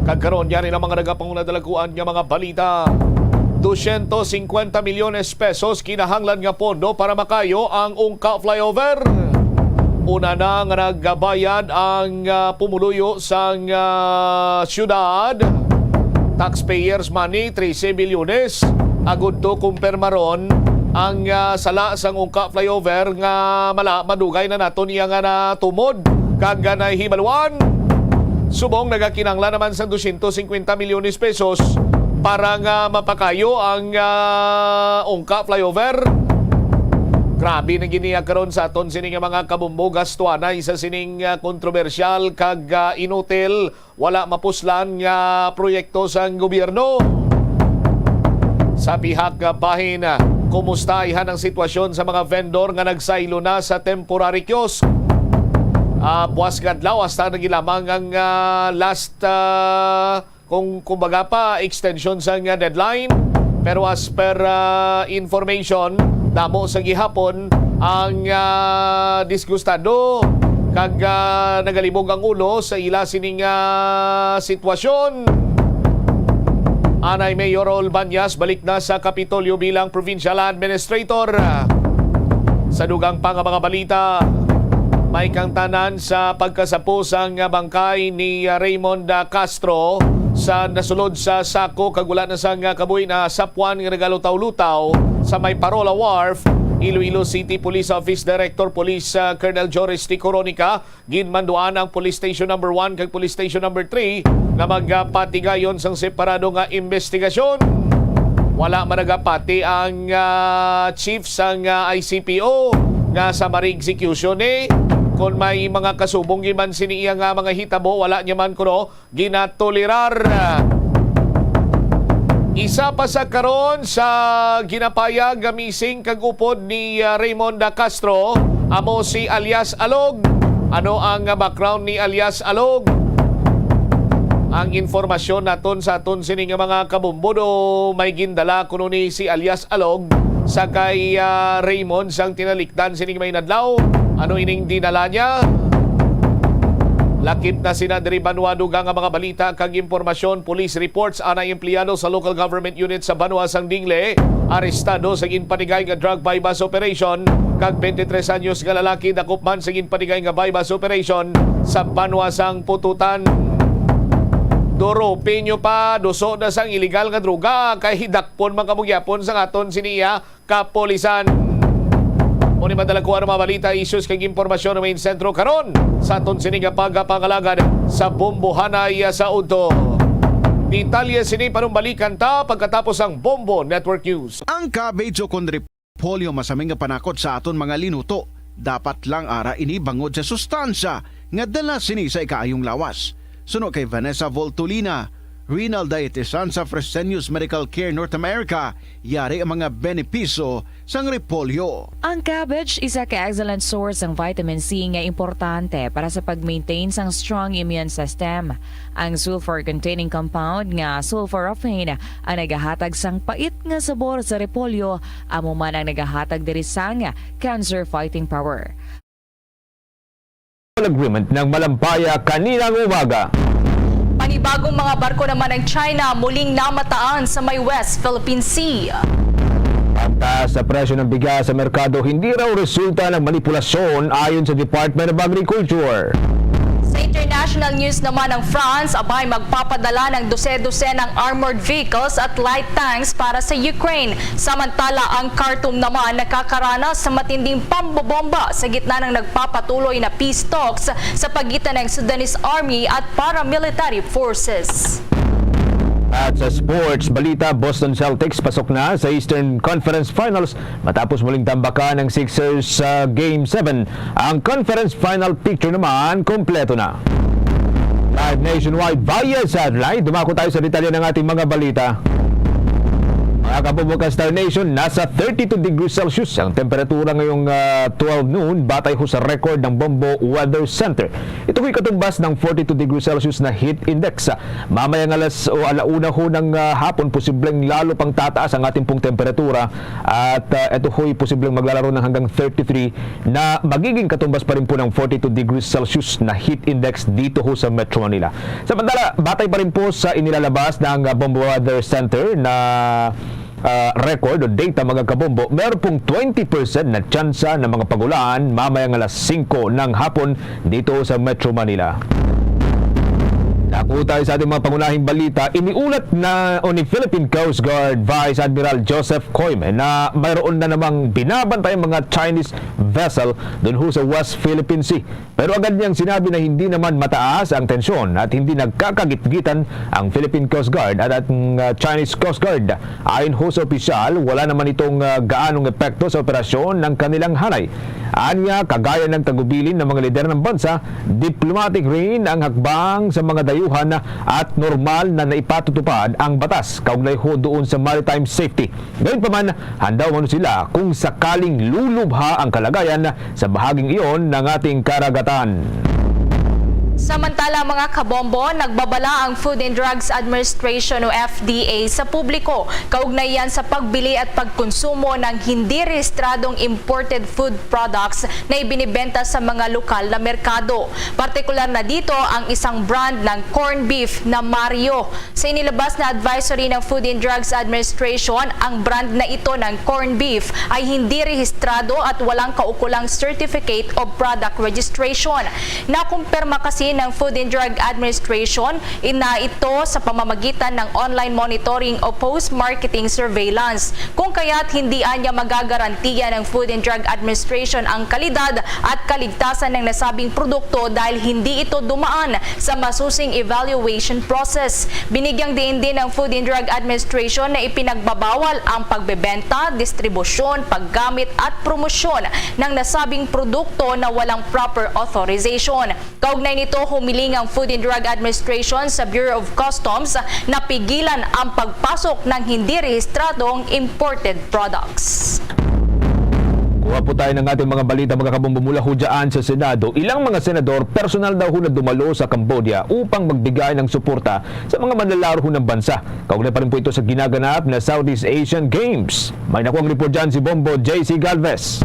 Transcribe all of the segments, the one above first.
Kagkaroon niya rin ang mga nagapangunadalaguan niya mga balita. 250 milyones pesos kinahanglan nga pondo para makayo ang Ungka Flyover. Una na nga nagbayad ang pumuluyo sa syudad. Taxpayers money, 13 milyones. Agud to kumpirmaron ang sala sang Ungka Flyover nga madugay na nato niya nga natumod. Kag nahibaluan. Subong nagakinanglan naman sa 250 milyones pesos para nga mapakayo ang Ungka Flyover. Grabe na giniya karon sa aton sining mga kabumbugas tuana isa sining kontrobersyal kag inutil wala mapuslan nga proyekto sa gobyerno. Sa pihak bahin, kumusta ihan ang sitwasyon sa mga vendor nga nagsaylo na sa temporary kiosk? Buwas kadlaw hasta nagilamang ang last kung kumbaga pa extension sa deadline, pero as per information damo sa gihapon ang disgustado kag nagalibog ang ulo sa ila sining sitwasyon. Anay Mayor Olbanyas balik na sa Kapitolyo bilang Provincial Administrator. Sa dugang pa nga mga balita, may kangtanan sa pagkasapos ang bangkay ni Raymond Castro sa nasulod sa sako kagula na sang kabuhi na sapwan nga nagalutaw-lutaw sa may Parola Wharf. Iloilo City Police Office Director Police Colonel Joris T. Coronica ginmanduan ang Police Station number 1 kag Police Station number 3 nga magpatigayon sang separado nga investigasyon. Wala managapati ang chief sang ICPO nga sa execution kung may mga kasubong giman siniya nga mga hitabo, wala niya man kuno ginatolerar. Isa pa sa karon sa ginapayag gamising kagupod ni Raymond Castro, amo si alias Alog. Ano ang background ni alias Alog? Ang informasyon naton sa aton sining mga kabumbudo may gindala kuno ni si alias Alog sa kay Raymond sang tinalikdan sining may nadlaw. Ano ining dinala niya? Lakip na sina diri Banwa dugang nga mga balita kag impormasyon. Police reports anay empleyado sa local government unit sa Banwa sang Dingle arestado sa ginpanigay nga drug bypass operation kag 23 anyos nga lalaki dakop man sa ginpanigay nga bypass operation sa Banwa sang Pututan. Doro penyo pa duso na sang illegal nga droga kay hidakpon man kamugyapon sa aton siniya kapolisan. Muni madalakuan ang mga balita, issues kag impormasyon ng main sentro karon sa aton sining pagkapangalagad sa Bombohanay sa Udto. Detalye sini panumbalikan ta pagkatapos ang Bombo Network News. Ang kabedyo kon repolyo masaming nga panakot sa aton mga linuto. Dapat lang ara ini bangod sa sustansya nga dala sini sa ikaayong lawas. Suno kay Vanessa Voltolina, renal dietitian sa Fresenius Medical Care North America, yari ang mga benepisyo sang repolyo. Ang cabbage isa ka excellent source ng vitamin C nga importante para sa pag-maintain sang strong immune system. Ang sulfur-containing compound nga sulforaphane ang nagahatag sang pait nga sabor sa repolyo, amo man ang nagahatag diri sang cancer-fighting power. Agreement ng Malampaya kaninang umaga. Panibagong mga barko naman ng China muling namataan sa may West Philippine Sea. Ang taas sa presyo ng bigas sa merkado hindi raw resulta ng manipulasyon ayon sa Department of Agriculture. Sa international news naman ng France, abay magpapadala ng dose-dosenang armored vehicles at light tanks para sa Ukraine. Samantala, ang Khartoum naman nakakaranas sa matinding pambobomba sa gitna ng nagpapatuloy na peace talks sa pagitan ng Sudanese Army at paramilitary forces. At sa sports balita, Boston Celtics pasok na sa Eastern Conference Finals matapos muling tambakan ng Sixers sa Game 7. Ang conference final picture naman kompleto na. Live nationwide via satellite, dumako tayo sa detalye ng ating mga balita. Mga Mga kabubukan Star Nation, nasa 32 degrees Celsius ang temperatura ngayong 12 noon batay ho sa record ng Bombo Weather Center. Ito ho'y katumbas ng 42 degrees Celsius na heat index. Mamayang alauna ho ng hapon, posibleng lalo pang tataas ang ating pong temperatura at ito ho'y posibleng maglalaro ng hanggang 33 na magiging katumbas pa rin po ng 42 degrees Celsius na heat index dito ho sa Metro Manila. Samantala, batay pa rin po sa inilalabas ng Bombo Weather Center na record o data mga kabombo, meron pong 20% na tsansa ng mga pagulan mamayang alas 5 ng hapon dito sa Metro Manila. Dako tayo sa ating mga pangunahing balita. Iniulat na ni Philippine Coast Guard Vice Admiral Joseph Coime na mayroon na namang binabantay mga Chinese vessel doon ho sa West Philippine Sea. Pero agad niyang sinabi na hindi naman mataas ang tensyon at hindi nagkakagitgitan ang Philippine Coast Guard at ang Chinese Coast Guard. Ayon ho sa opisyal, wala naman itong gaanong epekto sa operasyon ng kanilang hanay. Anya, kagaya ng tagubilin ng mga lider ng bansa, diplomatic rin ang hakbang sa mga dayuhan at normal na naipatutupad ang batas kaugnay ho doon sa maritime safety. Gayunpaman, handa umano sila kung sakaling lulubha ang kalagayan sa bahaging iyon ng ating karagatan. Samantala mga kabombo, nagbabala ang Food and Drugs Administration o FDA sa publiko kaugnay yan sa pagbili at pagkonsumo ng hindi rehistradong imported food products na ibinibenta sa mga lokal na merkado. Partikular na dito ang isang brand ng corned beef na Mario. Sa inilabas na advisory ng Food and Drugs Administration, ang brand na ito ng corned beef ay hindi rehistrado at walang kaukulang Certificate of Product Registration. Nakumpirma kasi ng Food and Drug Administration ina ito sa pamamagitan ng online monitoring o post-marketing surveillance. Kung kaya't hindi anya magagarantiya ng Food and Drug Administration ang kalidad at kaligtasan ng nasabing produkto dahil hindi ito dumaan sa masusing evaluation process. Binigyang diin din ng Food and Drug Administration na ipinagbabawal ang pagbebenta, distribusyon, paggamit at promosyon ng nasabing produkto na walang proper authorization. Kaugnay nito, humiling ang Food and Drug Administration sa Bureau of Customs na pigilan ang pagpasok ng hindi rehistradong imported products. Kuha po tayo ng ating mga balita mga kabombo mula ho dyan sa Senado. Ilang mga senador personal daw ho na dumalo sa Cambodia upang magbigay ng suporta sa mga manlalaro ho ng bansa. Kaugnay pa rin po ito sa ginaganap na Southeast Asian Games. May nakuha ang report dyan si Bombo JC Galvez.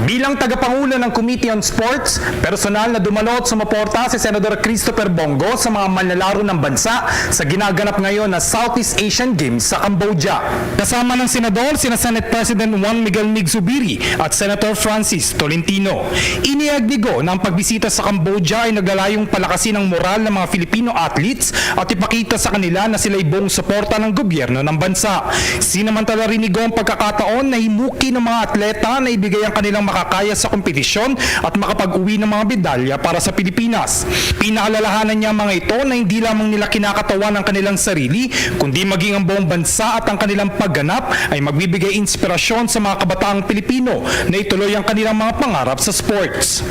Bilang tagapangulo ng Committee on Sports, personal na dumalo at sumuporta si Senador Christopher Bongo sa mga manlalaro ng bansa sa ginaganap ngayon na Southeast Asian Games sa Cambodia. Kasama ng senador sina Senate President Juan Miguel Mig-Zubiri at Senator Francis Tolentino. Iniagdigo na ang pagbisita sa Cambodia ay naglalayong palakasin ang moral ng mga Filipino athletes at ipakita sa kanila na sila'y buong suporta ng gobyerno ng bansa. Sinamantala rinigo ang pagkakataon na himuki ng mga atleta na ibigay ang kanilang makakaya sa kompetisyon at makapag-uwi ng mga medalya para sa Pilipinas. Pinaalalahanan niya mga ito na hindi lamang nila kinakatawan ang kanilang sarili, kundi maging ang buong bansa at ang kanilang pagganap ay magbibigay inspirasyon sa mga kabataang Pilipino na ituloy ang kanilang mga pangarap sa sports.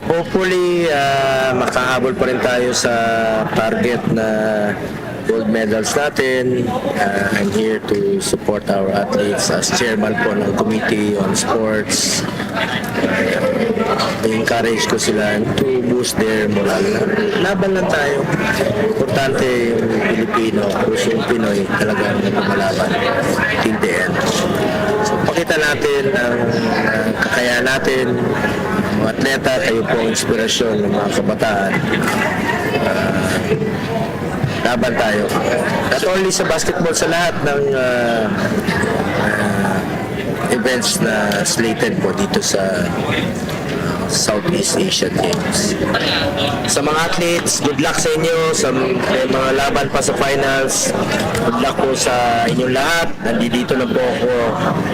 Hopefully, makahabol pa rin tayo sa target na gold medals natin. I'm here to support our athletes as chairman po ng Committee on Sports. I-encourage ko sila to boost their moral. Laban lang tayo. Importante yung Pilipino, pusong Pinoy talagang lumalaban till the end. So, pakita natin ang kakayahan natin. Mga atleta, kayo po ang inspirasyon ng mga kabataan. Laban tayo. Not only sa basketball, sa lahat ng events na slated po dito sa Southeast Asian Games. Sa mga athletes, good luck sa inyo. Sa mga laban pa sa finals, good luck po sa inyong lahat. Nandito na po ako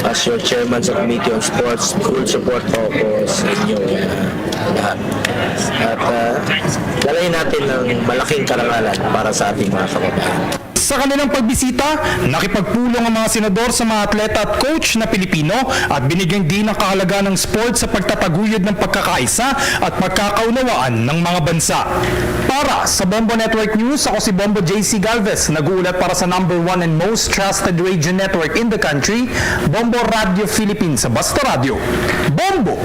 as your chairman sa Committee on Sports. Full support po ako sa inyong lahat. At dalayin natin ng malaking karangalan para sa ating mga kababayan. Sa kanilang pagbisita, nakipagpulong ang mga senador sa mga atleta at coach na Pilipino at binigyan din ng kahalagahan ng sport sa pagtataguyod ng pagkakaisa at pagkakaunawaan ng mga bansa. Para sa Bombo Network News, ako si Bombo JC Galvez, nag-uulat para sa #1 and most trusted radio network in the country, Bombo Radio Philippines sa Basta Radio. Bombo!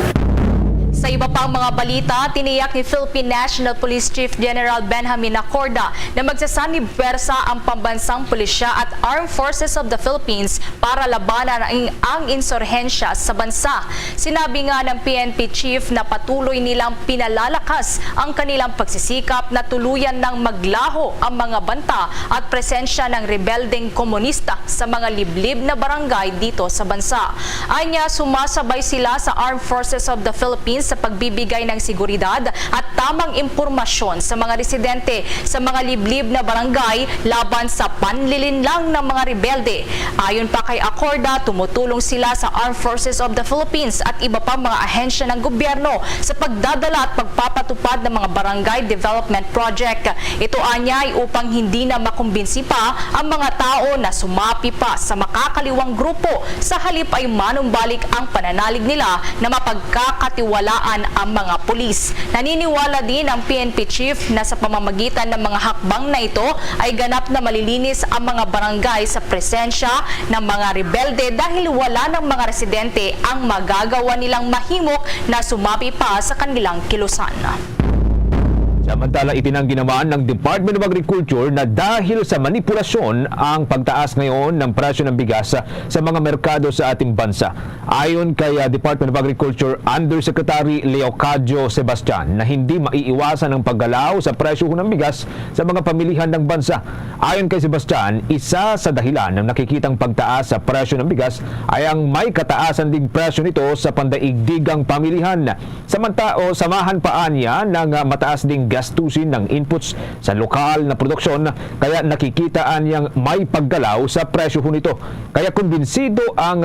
Sa iba pang mga balita, tiniyak ni Philippine National Police Chief General Benjamin Acorda na magsasanib pwersa ang pambansang pulisya at Armed Forces of the Philippines para labanan ang insurhensya sa bansa. Sinabi nga ng PNP Chief na patuloy nilang pinalalakas ang kanilang pagsisikap na tuluyan ng maglaho ang mga banta at presensya ng rebeldeng komunista sa mga liblib na barangay dito sa bansa. Anya, sumasabay sila sa Armed Forces of the Philippines sa pagbibigay ng seguridad at tamang impormasyon sa mga residente sa mga liblib na barangay laban sa panlilinlang ng mga rebelde. Ayon pa kay Acorda, tumutulong sila sa Armed Forces of the Philippines at iba pang mga ahensya ng gobyerno sa pagdadala at pagpapatupad ng mga barangay development project. Ito anya ay upang hindi na makumbinsi pa ang mga tao na sumapi pa sa makakaliwang grupo, sa halip ay manumbalik ang pananalig nila na mapagkakatiwalaan ang mga pulis. Naniniwala din ang PNP Chief na sa pamamagitan ng mga hakbang na ito ay ganap na malilinis ang mga barangay sa presensya ng mga rebelde dahil wala ng mga residente ang magagawa nilang mahimok na sumapi pa sa kanilang kilusan. Samantala, itinanggi naman ng Department of Agriculture na dahil sa manipulasyon ang pagtaas ngayon ng presyo ng bigas sa mga merkado sa ating bansa. Ayon kay Department of Agriculture Undersecretary Leocadio Sebastian na hindi maiiwasan ang paggalaw sa presyo ng bigas sa mga pamilihan ng bansa. Ayon kay Sebastian, isa sa dahilan ng nakikitang pagtaas sa presyo ng bigas ay ang may kataasan ding presyo nito sa pandaigdigang pamilihan. Samahan pa niya ng mataas ding gastusin ng inputs sa lokal na produksyon, kaya nakikitaan niyang may paggalaw sa presyo nito. Kaya kumbinsido ang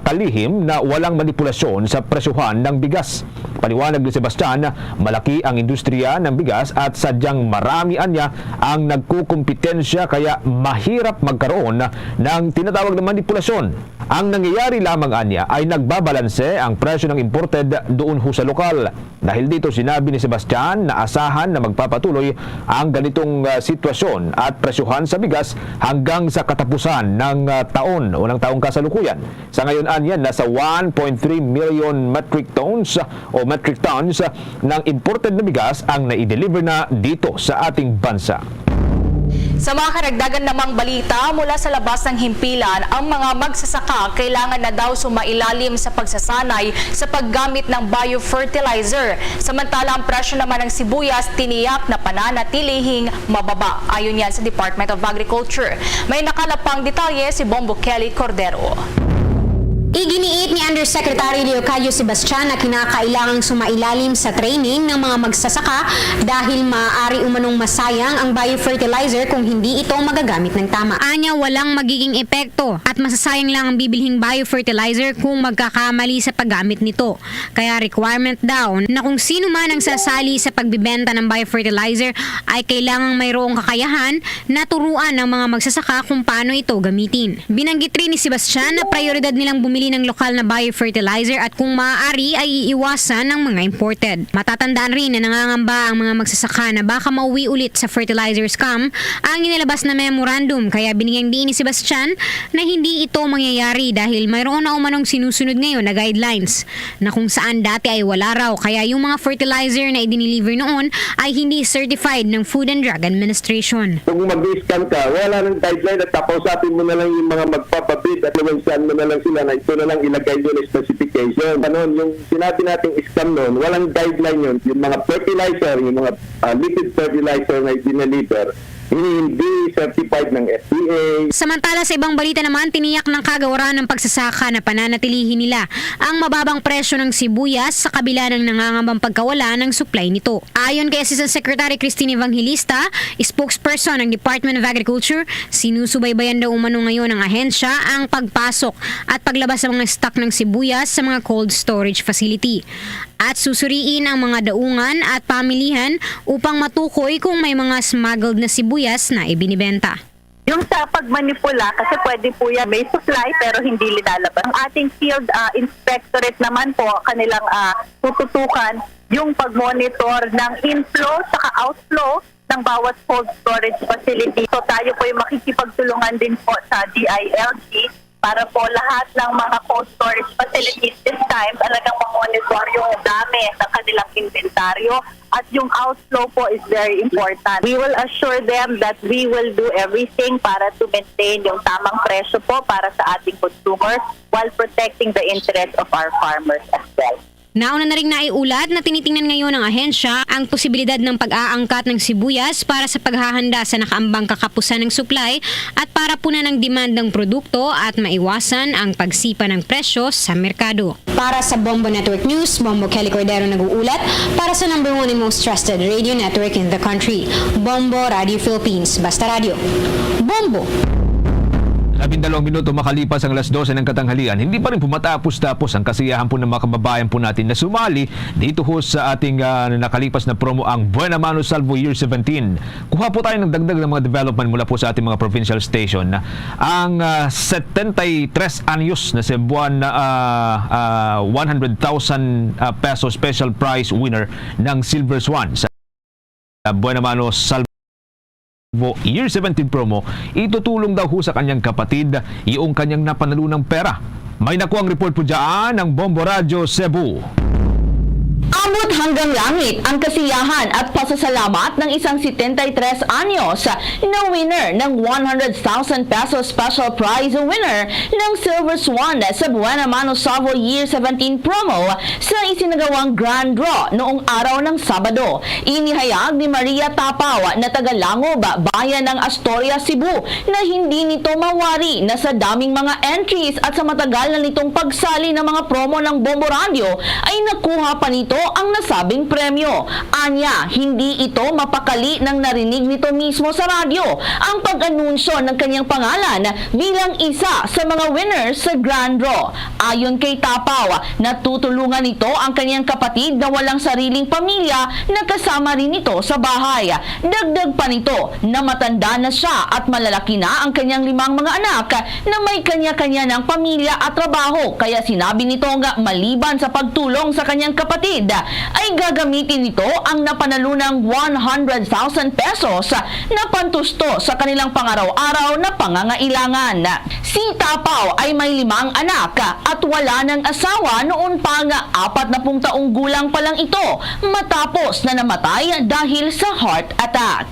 kalihim na walang manipulasyon sa presyohan ng bigas. Paliwanag ni Sebastian, malaki ang industriya ng bigas at sadyang marami niya ang nagkukumpetensya kaya mahirap magkaroon ng tinatawag na manipulasyon. Ang nangyayari lamang niya ay nagbabalanse ang presyo ng imported doon sa lokal. Dahil dito sinabi ni Sebastian na asahan na magpapatuloy ang ganitong sitwasyon at presyohan sa bigas hanggang sa katapusan ng taon o ng taong kasalukuyan. Sa ngayon yan, nasa 1.3 million metric tons ng imported na bigas ang naideliver na dito sa ating bansa. Sa mga karagdagan namang balita, mula sa labas ng himpilan, ang mga magsasaka kailangan na daw sumailalim sa pagsasanay sa paggamit ng biofertilizer. Samantala, ang presyo naman ng sibuyas tiniyak na pananatilihing mababa. Ayon yan sa Department of Agriculture. May nakalapang detalye si Bombo Kelly Cordero. Iginiit ni Undersecretary Leocadio Sebastian na kinakailangang sumailalim sa training ng mga magsasaka dahil maaari umanong masayang ang biofertilizer kung hindi ito magagamit ng tama. Anya, walang magiging epekto at masasayang lang ang bibilhing biofertilizer kung magkakamali sa paggamit nito. Kaya requirement daw na kung sino man ang sasali sa pagbibenta ng biofertilizer ay kailangang mayroong kakayahan na turuan ng mga magsasaka kung paano ito gamitin. Binanggit rin ni Sebastian na prioridad nilang bumili ng lokal na biofertilizer at kung maaari ay iiwasan ng mga imported. Matatandaan rin na nangangamba ang mga magsasaka na baka mauwi ulit sa fertilizer scam ang inilabas na memorandum, kaya binigyang diin ni Sebastian na hindi ito mangyayari dahil mayroon na umanong sinusunod ngayon na guidelines na kung saan dati ay wala raw, kaya yung mga fertilizer na i-deliver noon ay hindi certified ng Food and Drug Administration. Kung mag-scam ka, wala nang guideline at kapausapin mo na lang yung mga magpapabid at lumansan mo na lang sila na ito na lang ilagay doon na specification. Ano, yung sinabi nating scam noon, walang guideline yun. Yung mga fertilizer, yung mga liquid fertilizer na i-deliver, hindi certified ng FDA. Samantala, sa ibang balita naman, tiniyak ng kagawaran ng pagsasaka na pananatilihin nila ang mababang presyo ng sibuyas sa kabila ng nangangambang pagkawala ng supply nito. Ayon kay Assistant Secretary Christine Evangelista, spokesperson ng Department of Agriculture, sinusubaybayan daw umano ngayon ng ahensya ang pagpasok at paglabas sa mga stock ng sibuyas sa mga cold storage facility. At susuriin ang mga daungan at pamilihan upang matukoy kung may mga smuggled na sibuyas na ibinibenta. Yung sa pagmanipula, kasi pwede po yan, may supply pero hindi linalabas. Ang ating field inspectorate naman po, kanilang tututukan yung pag-monitor ng inflow saka outflow ng bawat cold storage facility. So tayo po yung makikipagtulungan din po sa DILG para po lahat ng mga cold storage facilities this time talagang ma-monitor yung dami ng kanilang inventaryo at yung outflow po is very important. We will assure them that we will do everything para to maintain yung tamang presyo po para sa ating consumers while protecting the interest of our farmers as well. Nauna na rin naiulat na tinitingnan ngayon ng ahensya ang posibilidad ng pag-aangkat ng sibuyas para sa paghahanda sa nakaambang kakapusan ng supply at para punan ng demand ng produkto at maiwasan ang pagsipa ng presyo sa merkado. Para sa Bombo Network News, Bombo Kelly Cordero nag-uulat para sa number 1 and most trusted radio network in the country, Bombo Radio Philippines. Basta Radio. Bombo! 12 minuto makalipas ang alas 12 ng katanghalian, hindi pa rin pumatapos-tapos ang kasiyahan po ng mga kababayan po natin na sumali dito ho sa ating nakalipas na promo ang Buena Mano Salvo Year 17. Kuha po tayo ng dagdag ng mga development mula po sa ating mga provincial station. Ang 73 anyos na Cebuan 100,000 peso special prize winner ng Silver Swan sa Buena Mano Salvo Year 17 promo, itutulong daw ho sa kanyang kapatid yung kanyang napanalunang pera. May nakuhang report po dyan ng Bombo Radio Cebu. Abot hanggang langit ang kasiyahan at pasasalamat ng isang 73 anyos na winner ng 100,000 pesos special prize winner ng Silver Swan sa Buena Mano Salvo Year 17 promo sa isinagawang grand draw noong araw ng Sabado. Inihayag ni Maria Tapaw na taga Langob, bayan ng Astoria, Cebu, na hindi nito mawari na sa daming mga entries at sa matagal na nitong pagsali ng mga promo ng Bombo Radio ay nakuha pa nito ang nasabing premyo. Anya, hindi ito mapakali nang narinig nito mismo sa radyo ang pag-anunsyo ng kanyang pangalan bilang isa sa mga winners sa Grand Draw. Ayon kay Tapaw, natutulungan nito ang kanyang kapatid na walang sariling pamilya na kasama rin ito sa bahay. Dagdag pa nito na matanda na siya at malalaki na ang kanyang 5 mga anak na may kanya-kanya ng pamilya at trabaho, kaya sinabi nito nga maliban sa pagtulong sa kanyang kapatid ay gagamitin nito ang napanalunang 100,000 pesos na pantusto sa kanilang pangaraw-araw na pangangailangan. Si Tapaw ay may 5 anak at wala ng asawa noon pa nga 40 taong gulang pa lang ito matapos na namatay dahil sa heart attack.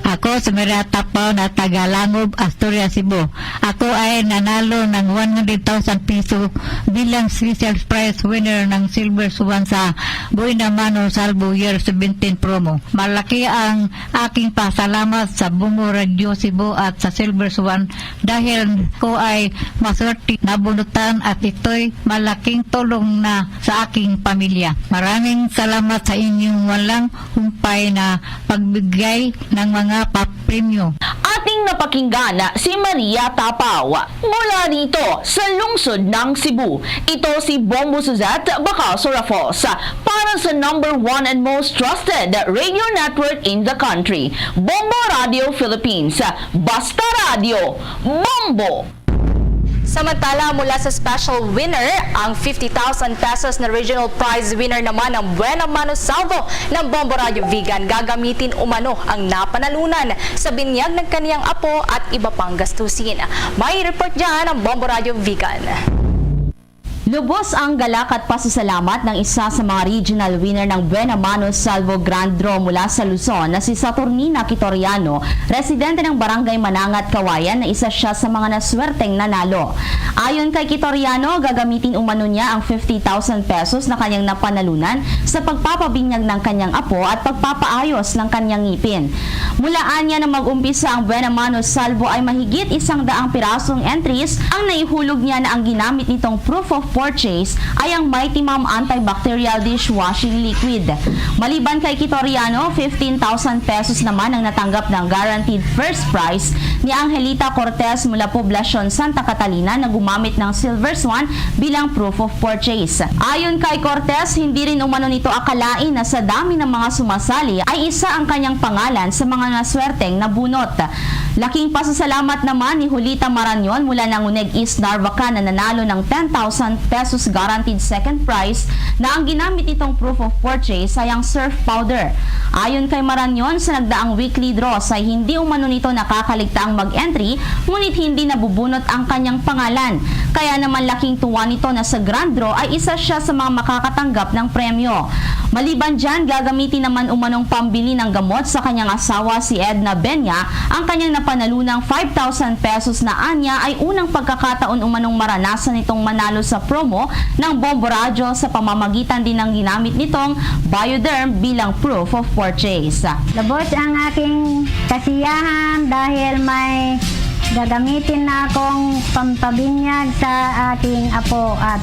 Ako si Maria Tapaw na taga Langob, Astoria, Cebu. Ako ay nanalo ng 100,000 piso bilang special prize winner ng Silver Swan sa Buena Mano Salvo Year 17 promo. Malaki ang aking pasalamat sa Bombo Radio Cebu at sa Silver Swan dahil ko ay maswerte na bunutan at ito'y malaking tulong na sa aking pamilya. Maraming salamat sa inyong walang humpay na pagbigay ng mga papremyo. Ating napakinggan si Maria Tapaw mula dito sa lungsod ng Cebu. Ito si Bombo Suzette Bacalsorafos para sa number 1 and most trusted radio network in the country, Bombo Radio Philippines. Basta Radio, Bombo! Samantala, mula sa special winner, ang 50,000 pesos na regional prize winner naman ng Buena Mano Salvo ng Bombo Radio Vegan. Gagamitin umano ang napanalunan sa binyag ng kaniyang apo at iba pang gastusin. May report dyan ang Bombo Radio Vegan. Lubos ang galak at pasasalamat ng isa sa mga regional winner ng Buena Mano Salvo Grand Draw mula sa Luzon na si Saturnina Quitoriano, residente ng Barangay Manangat, Kawayan, na isa siya sa mga naswerteng nanalo. Ayon kay Quitoriano, gagamitin umano niya ang 50,000 pesos na kanyang napanalunan sa pagpapabinyag ng kanyang apo at pagpapaayos ng kanyang ngipin. Mulaan niya na mag-umpisa ang Buena Mano Salvo ay mahigit 100 pirasong entries ang naihulog niya na ang ginamit nitong proof of purchase ay ang Mighty Mom antibacterial dishwashing liquid. Maliban kay Quitoriano, 15,000 pesos naman ang natanggap ng guaranteed first prize ni Angelita Cortez mula Poblacion Santa Catalina na gumamit ng Silver Swan bilang proof of purchase. Ayon kay Cortez, hindi rin umano nito akalain na sa dami ng mga sumasali ay isa ang kanyang pangalan sa mga naswerteng nabunot. Laking pasasalamat naman ni Julita Marañon mula ng Uneg East Narvacan na nanalo ng 10,000 pesos guaranteed second prize na ang ginamit itong proof of purchase ay ang surf powder. Ayon kay Marañon, sa nagdaang weekly draw ay hindi umano nito nakakaligtaang mag-entry ngunit hindi nabubunot ang kanyang pangalan. Kaya naman laking tuwa nito na sa grand draw ay isa siya sa mga makakatanggap ng premyo. Maliban dyan, gagamitin naman umanong pambili ng gamot sa kanyang asawa si Edna Benya ang kanyang napanalunang 5,000 pesos na anya ay unang pagkakataon umanong maranasan nitong manalo sa promo ng Bombo Radyo sa pamamagitan din ng ginamit nitong Bioderm bilang proof of purchase. Labot ang aking kasiyahan dahil may gagamitin na akong pampabinyag sa aking apo at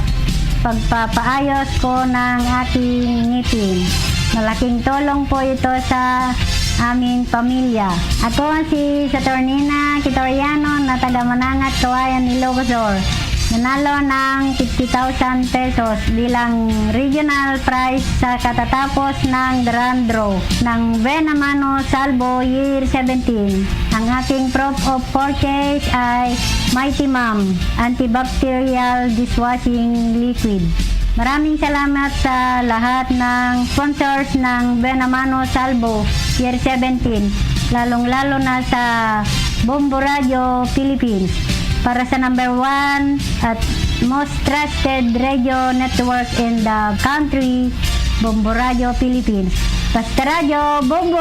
pagpapaayos ko ng aking ngipin. Malaking tulong po ito sa aming pamilya. Ako si Saturnina Kitoriano na taga Manangat, Kawayan, Ilocos. Nanalo ng 50,000 pesos bilang regional prize sa katatapos ng grand draw ng Benamano Salvo Year 17. Ang aking proof of purchase ay Mighty Mom Antibacterial Dishwashing Liquid. Maraming salamat sa lahat ng sponsors ng Benamano Salvo Year 17, lalong-lalo na sa Bombo Radio Philippines. Para sa number 1 at most trusted radio network in the country, Bombo Radio Philippines. Basta Radio Bombo!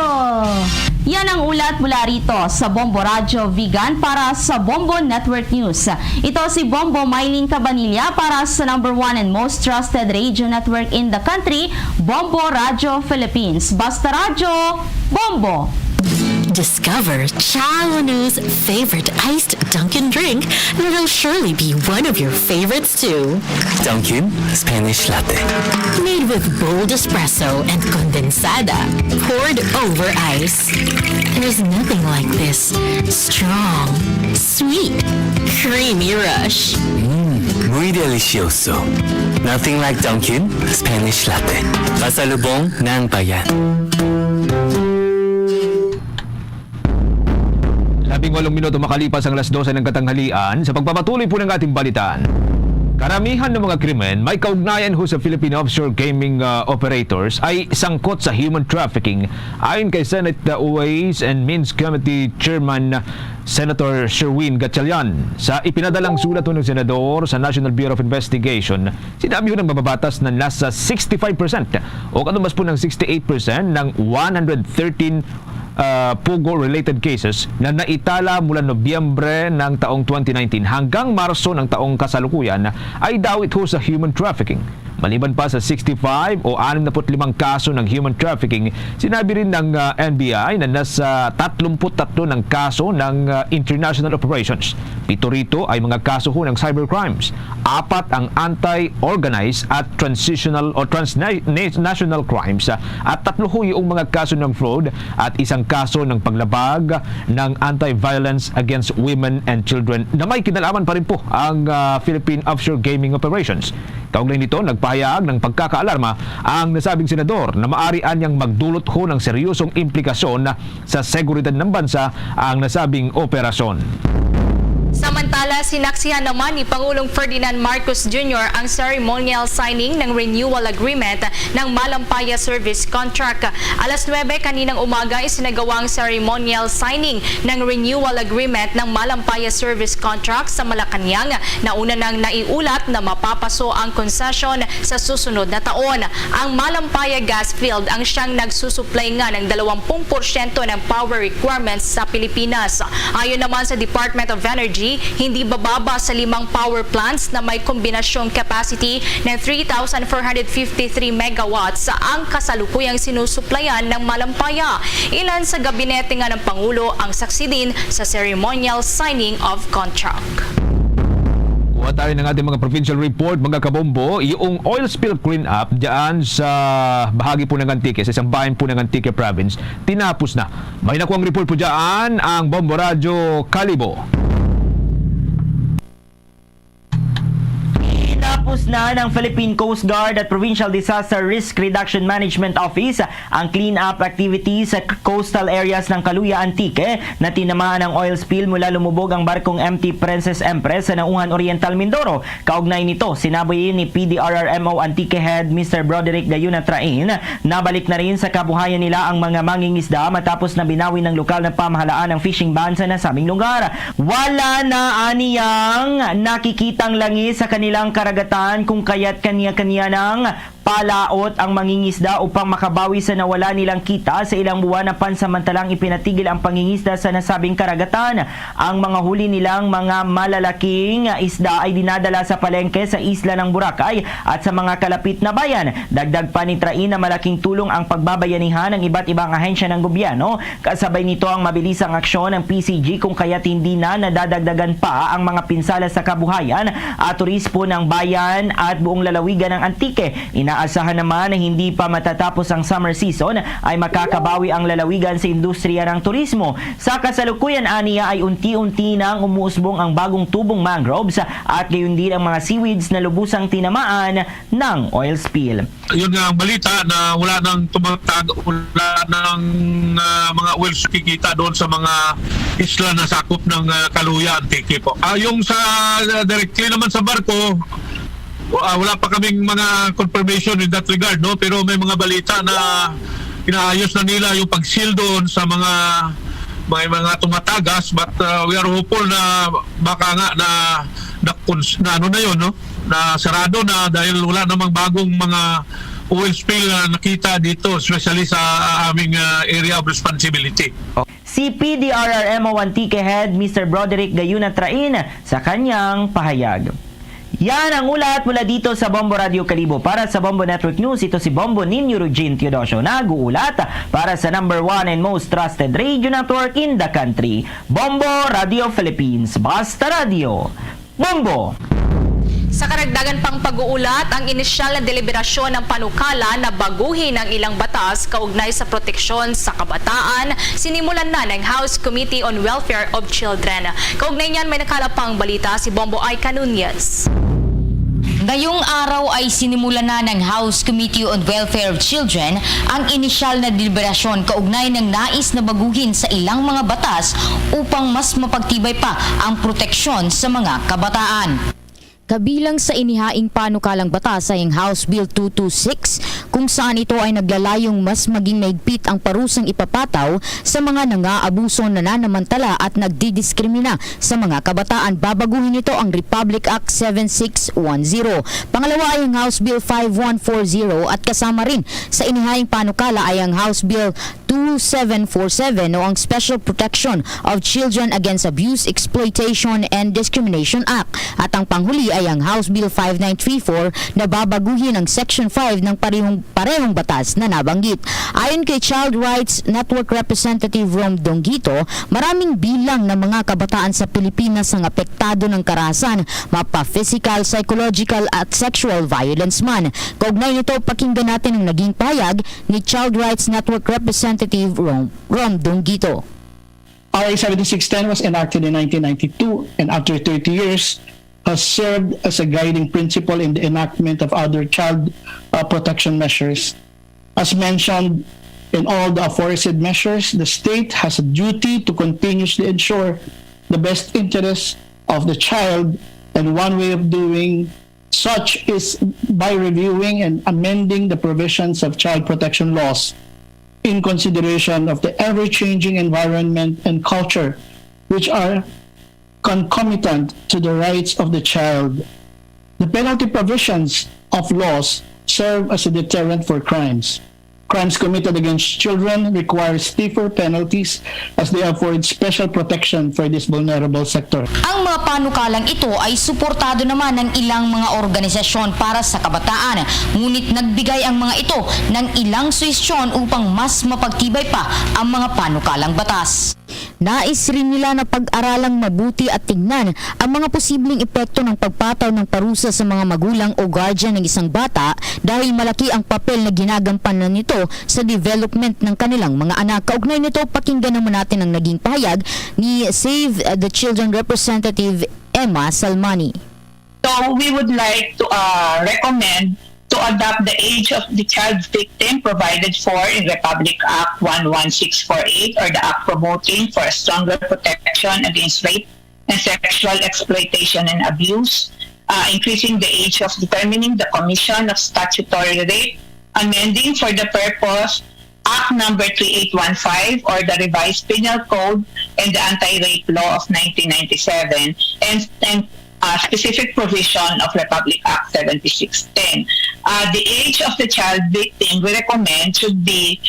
Yan ang ulat mula rito sa Bombo Radyo Vegan para sa Bombo Network News. Ito si Bombo Mylene Cabanilla para sa number 1 and most trusted radio network in the country, Bombo Radyo Philippines. Basta Radyo Bombo! Discover Chaonu's favorite iced Dunkin' drink that'll surely be one of your favorites too. Dunkin' Spanish Latte. Made with bold espresso and condensada, poured over ice. There's nothing like this strong, sweet, creamy rush. Muy delicioso. Nothing like Dunkin' Spanish Latte. Pasalubong ng bayan. 18 minuto makalipas ang alas 12 ng katanghalian sa pagpapatuloy po ng ating balitaan. Karamihan ng mga krimen may kaugnayan ho sa Philippine offshore gaming operators ay sangkot sa human trafficking ayon kay Senate Ways and Means Committee Chairman Senator Sherwin Gatchalian. Sa ipinadalang sulat ng senador sa National Bureau of Investigation, sinabi ho ng mababatas na nasa 65% o katumbas po ng 68% ng 113 Pugo-related cases na naitala mula Nobyembre ng taong 2019 hanggang Marso ng taong kasalukuyan ay dawit ho sa human trafficking. Maliban pa sa 65 o 65 kaso ng human trafficking, sinabi rin ng NBI na nasa 33 ng kaso ng international operations. 7 rito ay mga kaso ho ng cybercrimes. 4 ang anti-organized at transitional o transnational crimes at 3 ho yung mga kaso ng fraud at 1 kaso ng paglabag ng anti-violence against women and children na may kinalaman pa rin po ang Philippine offshore gaming operations. Kaugnay nito, nagpahayag ng pagkakaalarma ang nasabing senador na maaarian niyang magdulot ho ng seryosong implikasyon sa seguridad ng bansa ang nasabing operasyon. Samantala, sinaksihan naman ni Pangulong Ferdinand Marcos Jr. ang ceremonial signing ng renewal agreement ng Malampaya Service Contract. Alas 9 kaninang umaga isinagawang ceremonial signing ng renewal agreement ng Malampaya Service Contract sa Malacanang na una nang naiulat na mapapaso ang concession sa susunod na taon. Ang Malampaya Gas Field ang siyang nagsusupply nga ng 20% ng power requirements sa Pilipinas. Ayon naman sa Department of Energy, hindi bababa sa 5 power plants na may kombinasyong capacity ng 3,453 megawatts ang kasalukuyang sinusuplayan ng Malampaya. Ilan sa gabinete nga ng Pangulo ang saksi din sa ceremonial signing of contract. Kuha tayo ng ating mga provincial report, mga kabombo. Yung oil spill clean-up dyan sa bahagi po ng Antique, sa isang bayan po ng Antique Province, tinapos na. May nakuhang report po dyan ang Bombo Radyo Kalibo. Tinapos na ng Philippine Coast Guard at Provincial Disaster Risk Reduction Management Office ang clean-up activities sa coastal areas ng Caluya, Antique na tinamaan ng oil spill mula lumubog ang barkong MT Princess Empress sa Nauhan Oriental, Mindoro. Kaugnay nito, sinabi ni PDRRMO Antique Head Mr. Broderick Gayuna Train na balik na rin sa kabuhayan nila ang mga mangingisda matapos na binawi ng lokal na pamahalaan ng fishing ban sa nasabing lugar. Wala na aniyang nakikitang langis sa kanilang karagatan kung kaya't kaniya-kaniya ng palaot ang mangingisda upang makabawi sa nawala nilang kita sa ilang buwan na pansamantalang ipinatigil ang pangingisda sa nasabing karagatan. Ang mga huli nilang mga malalaking isda ay dinadala sa palengke sa isla ng Boracay at sa mga kalapit na bayan. Dagdag pa ni Train na malaking tulong ang pagbabayanihan ng iba't ibang ahensya ng gobyerno. Kasabay nito ang mabilisang aksyon ng PCG kung kaya't hindi na nadadagdagan pa ang mga pinsala sa kabuhayan at turismo ng bayan at buong lalawigan ng Antique. Inaasahan naman na hindi pa matatapos ang summer season ay makakabawi ang lalawigan sa industriya ng turismo. Sa kasalukuyan aniya ay unti-unti nang umuusbong ang bagong tubong mangroves at gayon din ang mga seaweeds na lubusang tinamaan ng oil spill. Yun nga ang balita na wala nang wala nang mga oil kikita doon sa mga isla na sakop ng Caluya, Antique po. Yung sa directly naman sa barko, wala pa kaming mga confirmation in that regard, no? Pero may mga balita na inaayos na nila yung pag-seal doon sa may mga tumatagas, but we are hopeful na baka nga na ano na yun, no? Na sarado na dahil wala namang bagong mga oil spill na nakita dito, especially sa aming area of responsibility. Si PDRRMO Antique Head Mr. Broderick Gayuna Train sa kanyang pahayag. Yan ang ulat mula dito sa Bombo Radio Kalibo. Para sa Bombo Network News, ito si Bombo Ninyo Eugene Teodosio, nag-uulat para sa number 1 and most trusted radio network in the country, Bombo Radio Philippines. Basta Radio, Bombo! Sa karagdagan pang pag-uulat, ang inisyal na deliberasyon ng panukala na baguhin ang ilang batas kaugnay sa proteksyon sa kabataan, sinimulan na ng House Committee on Welfare of Children. Kaugnay niyan may nakalapang balita si Bombo Aika Nunez. Ngayong araw ay sinimulan na ng House Committee on Welfare of Children ang inisyal na deliberasyon kaugnay ng nais na baguhin sa ilang mga batas upang mas mapagtibay pa ang proteksyon sa mga kabataan. Kabilang sa inihaing panukalang batas ay ang House Bill 226 kung saan ito ay naglalayong mas maging maigpit ang parusang ipapataw sa mga nangaabuso, nananamantala at nagdidiskrimina sa mga kabataan. Babaguhin ito ang Republic Act 7610. Pangalawa ay ang House Bill 5140 at kasama rin sa inihaing panukala ay ang House Bill 2747 o ang Special Protection of Children Against Abuse, Exploitation and Discrimination Act. At ang panghuli ay ang House Bill 5934 na babaguhin ang Section 5 ng parehong batas na nabanggit. Ayon kay Child Rights Network Representative Rom Donggito, maraming bilang ng mga kabataan sa Pilipinas ang apektado ng karahasan, mapa-physical, psychological at sexual violence man. Kaugnay nito, pakinggan natin ang naging payag ni Child Rights Network Representative Rom Donggito. RA 7610 was enacted in 1992 and after 30 years has served as a guiding principle in the enactment of other child protection measures. As mentioned in all the aforesaid measures, the state has a duty to continuously ensure the best interests of the child, and one way of doing such is by reviewing and amending the provisions of child protection laws in consideration of the ever-changing environment and culture which are concomitant to the rights of the child. The penalty provisions of laws serve as a deterrent for crimes. Crimes committed against children require stiffer penalties as they afford special protection for this vulnerable sector. Ang mga panukalang ito ay suportado naman ng ilang mga organisasyon para sa kabataan, ngunit nagbigay ang mga ito ng ilang suhestyon upang mas mapagtibay pa ang mga panukalang batas. Nais rin nila na pag-aralang mabuti at tingnan ang mga posibleng epekto ng pagpataw ng parusa sa mga magulang o guardian ng isang bata dahil malaki ang papel na ginagampanan nito sa development ng kanilang mga anak. Kaugnay nito, pakinggan naman natin ang naging pahayag ni Save the Children Representative Emma Salmani. So we would like to recommend to adopt the age of the child victim provided for in Republic Act 11648 or the act promoting for a stronger protection against rape and sexual exploitation and abuse, increasing the age of determining the commission of statutory rape, amending for the purpose Act number 3815 or the revised penal code and the anti-rape law of 1997 and specific provision of Republic Act 7610. The age of the child victim we recommend should be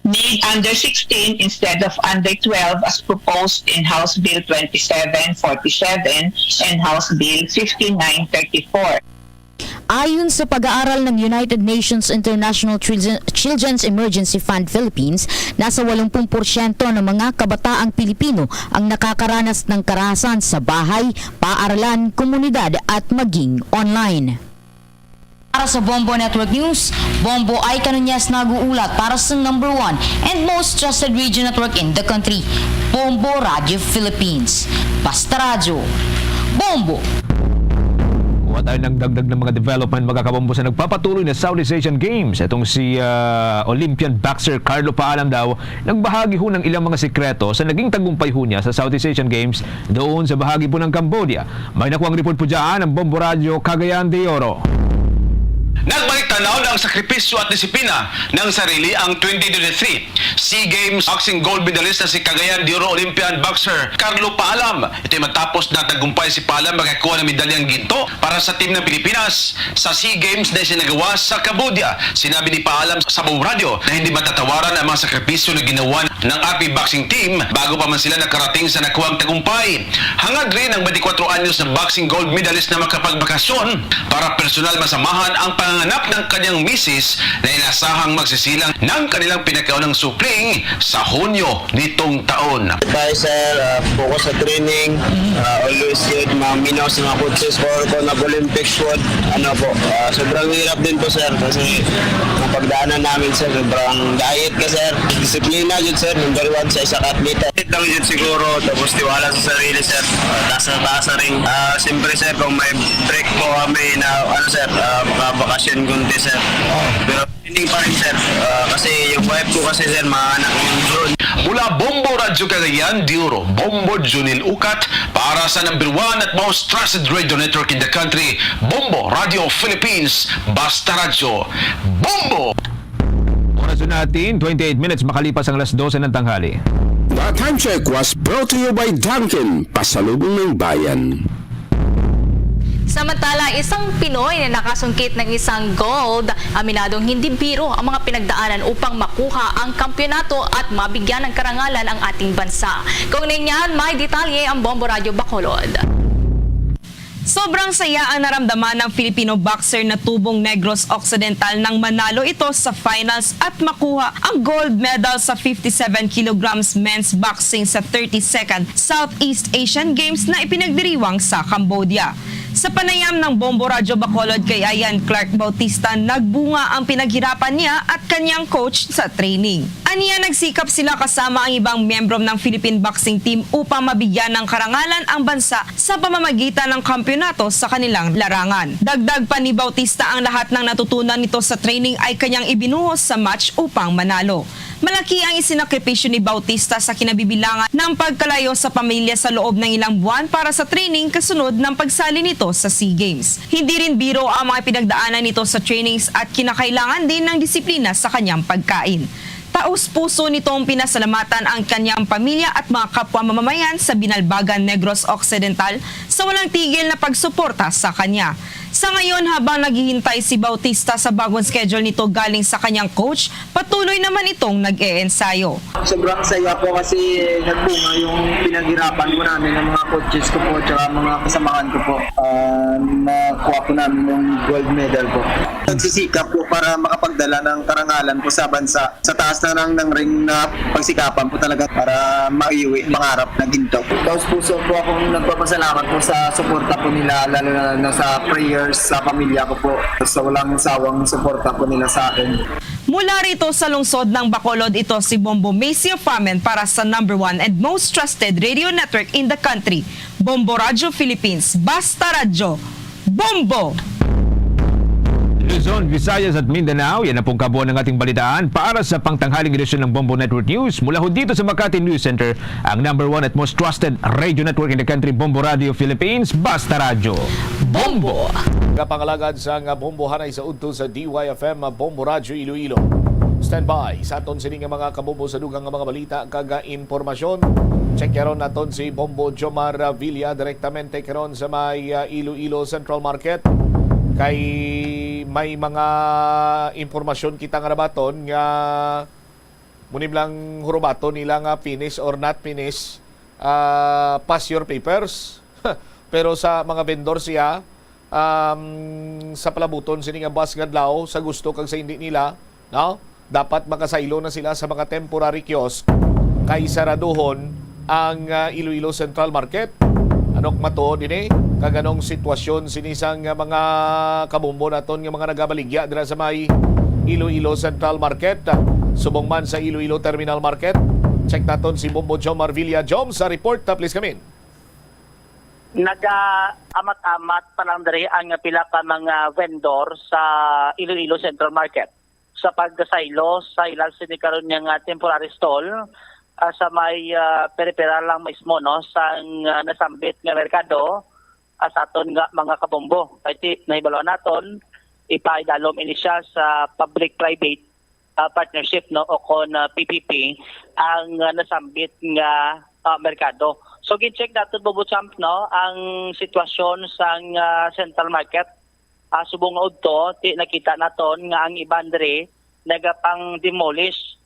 made under 16 instead of under 12 as proposed in House Bill 2747 and House Bill 5934. Ayon sa pag-aaral ng United Nations International Children's Emergency Fund Philippines, nasa 80% ng mga kabataang Pilipino ang nakakaranas ng karahasan sa bahay, paaralan, komunidad at maging online. Para sa Bombo Network News, Bombo ay kanunyas nag-uulat para sa number 1 and most trusted radio network in the country, Bombo Radio Philippines. Basta Radyo, Bombo! Kuha tayo ng dagdag ng mga development mga kabombo sa nagpapatuloy na Southeast Asian Games. Itong si Olympian boxer Carlo Paalam daw nagbahagi ho ng ilang mga sikreto sa naging tagumpay ho niya sa Southeast Asian Games doon sa bahagi po ng Cambodia. May nakuhang report po dyan ng Bombo Radio Cagayan de Oro. Nagbalik tanaw ng sakripisyo at disiplina ng sarili ang 2023 SEA Games boxing gold medalist na si Cagayan de Oro Olympian boxer Carlo Paalam. Ito ay matapos na tagumpay si Paalam makakuha ng medalyang ginto para sa team ng Pilipinas sa SEA Games na isinagawa sa Cambodia. Sinabi ni Paalam sa Bombo Radio na hindi matatawaran ang mga sakripisyo na ginawa ng ating boxing team bago pa man sila nakarating sa nakuhang tagumpay. Hangad rin ang 24 anyos na boxing gold medalist na makapagbakasyon para personal masamahan ang panganganak ng kanyang misis na inasahang magsisilang ng kanilang pinakaunang supling sa Hunyo nitong taon. Bye sir, focus sa training, always yun, maminaw sa mga coaches for ko na Olympics po. Sobrang hirap din po sir kasi ang pagdaanan namin sir, sobrang diet ka sir, disiplina yun sir, number 1 sa isang atleta. Lang yun siguro, tapos tiwala sa sarili sir, taas na rin. Siyempre sir, kung may break po kami na sir, makabakasyon kunti sir. Pero hindi pa rin sir, kasi yung wife ko kasi sir, mga anak yung drone. Mula Bombo Radio Cagayan de Oro, Bombo Junil Ukat para sa number 1 at most trusted radio network in the country, Bombo Radio Philippines. Basta Radyo, Bombo! Oras natin, 28 minutes makalipas ang alas 12 ng tanghali. The time check was brought to you by Dunkin, pasalubong ng bayan. Samantala, isang Pinoy na nakasungkit ng isang gold, aminadong hindi biro ang mga pinagdaanan upang makuha ang kampyonato at mabigyan ng karangalan ang ating bansa. Kung niyan, may detalye ang Bombo Radio Bacolod. Sobrang saya ang naramdaman ng Filipino boxer na Tubong Negros Occidental nang manalo ito sa finals at makuha ang gold medal sa 57 kilograms men's boxing sa 32nd Southeast Asian Games na ipinagdiriwang sa Cambodia. Sa panayam ng Bombo Radio Bacolod kay Ian Clark Bautista, nagbunga ang pinaghirapan niya at kanyang coach sa training. Aniya nagsikap sila kasama ang ibang miyembro ng Philippine Boxing Team upang mabigyan ng karangalan ang bansa sa pamamagitan ng kampyonato sa kanilang larangan. Dagdag pa ni Bautista, ang lahat ng natutunan nito sa training ay kanyang ibinuhos sa match upang manalo. Malaki ang isinakripisyo ni Bautista sa kinabibilangan ng pagkalayo sa pamilya sa loob ng ilang buwan para sa training kasunod ng pagsali nito sa SEA Games. Hindi rin biro ang mga pinagdaanan nito sa trainings at kinakailangan din ng disiplina sa kanyang pagkain. Taus-puso nitong pinasalamatan ang kanyang pamilya at mga kapwa mamamayan sa Binalbagan Negros Occidental sa walang tigil na pagsuporta sa kanya. Sa ngayon, habang naghihintay si Bautista sa bagong schedule nito galing sa kanyang coach, patuloy naman itong nag-e-ensayo. Sobrang saya po kasi nagbunga yung pinaghirapan ko namin ng mga coaches ko po at mga kasamahan ko po. Nakuha po namin yung gold medal po. Nagsisikap po para makapagdala ng karangalan po sa bansa. Sa taas na ng ring na pagsikapan po talaga para maiwi, mangarap na ginto. Taos puso po akong nagpapasalamat po sa suporta po nila, lalo na sa prayer sa pamilya ko po. Sa walang sawang suporta po nila sa akin. Mula rito sa lungsod ng Bacolod, ito si Bombo Maceo Famen para sa #1 and most trusted radio network in the country, Bombo Radio Philippines. Basta Radyo, Bombo! Luzon, Visayas at Mindanao, yan ang pong kabuuan ng ating balitaan para sa pangtanghaling edisyon ng Bombo Network News. Mula ho dito sa Makati News Center, ang #1 at most trusted radio network in the country, Bombo Radio Philippines. Basta Radyo, Bombo! Kapangalagad sa nga Bombo Hanay sa udto sa DYFM Bombo Radio Iloilo. Stand by sa aton sining nga mga kabombo sa dugang nga mga balita kaga impormasyon. Check karon naton si Bombo Jomar Villa direktamente karon sa may Iloilo Central Market. Kay may mga impormasyon kita nga nabaton nga munim lang hurubaton nila nga finish or not finish, pass your papers. Pero sa mga vendor siya, sa palabuton sini nga bus gadlaw sa gusto kag sa hindi nila, no? Dapat makasaylo na sila sa mga temporary kiosk kay saraduhon ang Iloilo Central Market. Anok mato din kaganong sitwasyon sinisang mga kabumbo naton nga mga nagabaligya dira sa may Iloilo Central Market. Subong man sa Iloilo Terminal Market. Check naton si Bombo Jomar Villa. Jom sa report, please come in. Nag-amat-amat pa lang diri ang pila ka mga vendor sa Iloilo Central Market sa pagkasaylo sa ilang sinikaron nga temporary stall sa may peripheral lang mismo, no, sa nasambit nga merkado sa aton nga mga kabombo. Kaya nahibalo naton ipaidalom ini siya sa public-private partnership, no, o kon PPP ang nasambit nga merkado. So gi-check natin Bobo Champ, no, ang sitwasyon sa Central Market. Subong udto nakita naton nga ang iban diri nagapang demolish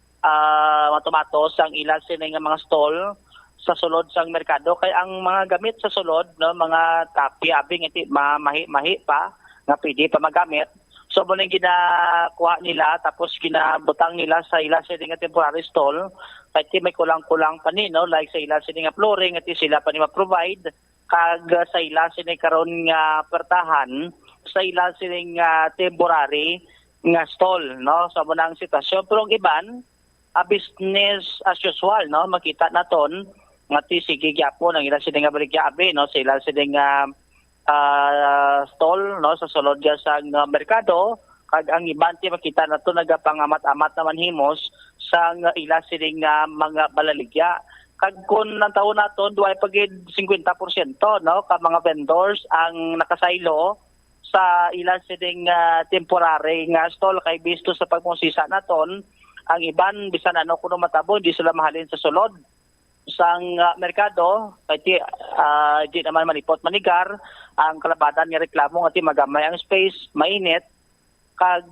matumatos ang ilan sila nga mga stall sa sulod sang merkado. Kaya ang mga gamit sa sulod, no, mga tapi abing iti mahi pa nga pwede pa magamit. So muna ginakuha nila tapos ginabutang nila sa ilan sila nga temporary stall. Kaya may kulang-kulang pa ni, no, like sa ilan sila nga flooring at sila pa ni ma-provide kag sa ilan sila karon nga pertahan sa ilan sila nga temporary nga stall, no. So muna ang sitwasyon. Pero ang iban business as usual, no, makita naton nga sige gyapon ang ilang sila nga baligya no, sa ilang sila nga stall, no, sa sulod sa merkado. Kag ang iban ti makita naton nagapangamat-amat naman himos sa ilang sila nga mga balaligya. Kag kun ang taon naton duay pagid 50%, no, ka mga vendors ang nakasaylo sa ilang sila nga temporary nga stall kay bisto sa pagmusisa naton. Ang iban bisan ano kuno matabo di sila mahalin sa sulod sang merkado kay di naman malipot manigar ang kalabadan nga reklamo nga ti magamay ang space, mainit kag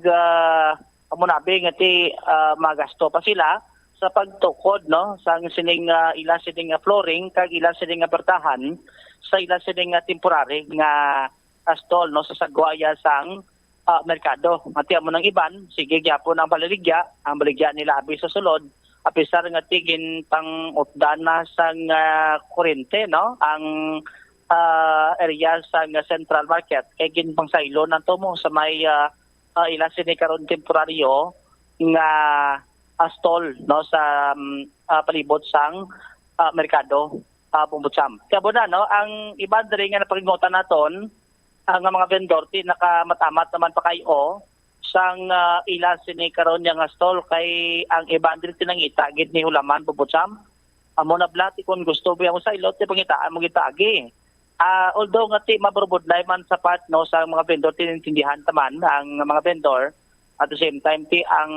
amunabi nga ti magasto pa sila sa pagtukod, no, sang sining ilang sining flooring kag ilang sining pertahan sa ilang sining temporary nga stall, no, sa sagwaya sang merkado. Mati mo ng iban, sige gyapon ang balaligya, ang baligya nila abi sa sulod, apisar nga tigin pang utdan na sang kurente, no, ang area sa Central Market. Kay gin pang saylo nanto mo sa may ilang sinikaron temporaryo nga stall, no, sa palibot sang merkado, Pumbutsam. Kaya na, no, ang iban diri nga napagingotan naton ang mga vendor ti nakamatamat naman pa kayo sang ila sini karon nga stall kay ang iban diri tinangita gid ni hulaman Puputsam. Amo na blati kun gusto ba mo sa ilot ti pangitaan mo gitagi. Although nga ti maburbudlay man sa part, no, sa mga vendor tinintindihan taman ang mga vendor at the same time ti ang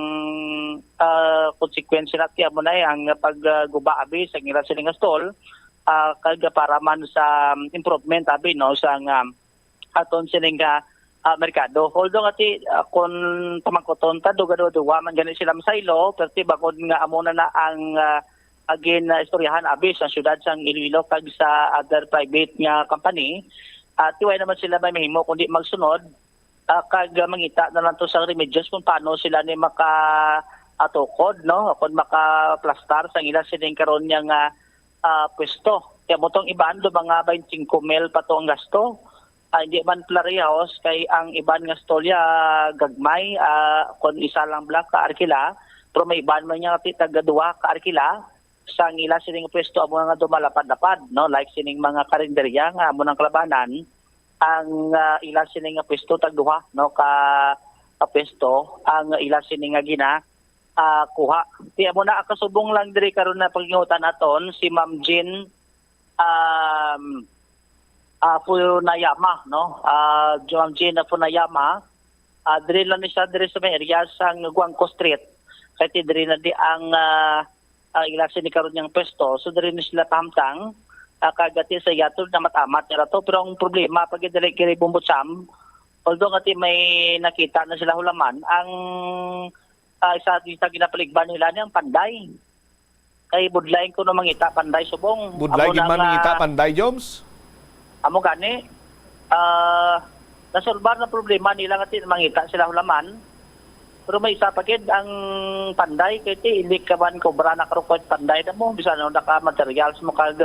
consequence na ti amo na ang pagguba abi sa ila sini nga stall kag para man sa improvement abi, no, sa aton sining merkado. Although nga ti kung pamangkoton ta duwa man gani sila masaylo, pero ti bakod nga amo na ang again istoryahan abi sa syudad sang Iloilo kag sa other private nga company, tiway naman sila may mahimo kundi magsunod kag mangita na lang to sa remedios kung paano sila ni maka-atukod, no, kung maka-plastar sang ilang sining karon nga pwesto. Kaya mo tong iban do mga 25,000 pa to ang gasto hindi man plarehos kay ang iban nga stolya gagmay kon isa lang black ka arkila pero may iban man nga taga duwa ka arkila sa ila sining pwesto amo nga dumalapad-lapad no like sining mga karinderya nga amo nang kalabanan ang ila sining nga pwesto tag duha no ka pwesto ang ila sining nga gina kuha ti amo na kasubong lang diri karon na pagingutan aton si Ma'am Jean Funayama, no? Ma'am Jean Funayama, diri lang ni siya diri sa may area sa Guangco Street. Kaya diri na di ang ilasi ni karon niyang pwesto. So diri ni sila tamtang, kagati sa yatod na matamat nila to. Pero ang problema, pag dili kiri Bumbutsam, although ngati may nakita na sila hulaman, ang isa ginapaligban nila niyang panday. Kay budlayin ko no mangita panday subong. Budlayin man mangita panday, Joms? Amo gani nasolbar na problema nila nga mangita sila hulaman pero may isa pagid ang panday kay hindi ka man kobra na karukot panday na mo bisan no naka materials mo kag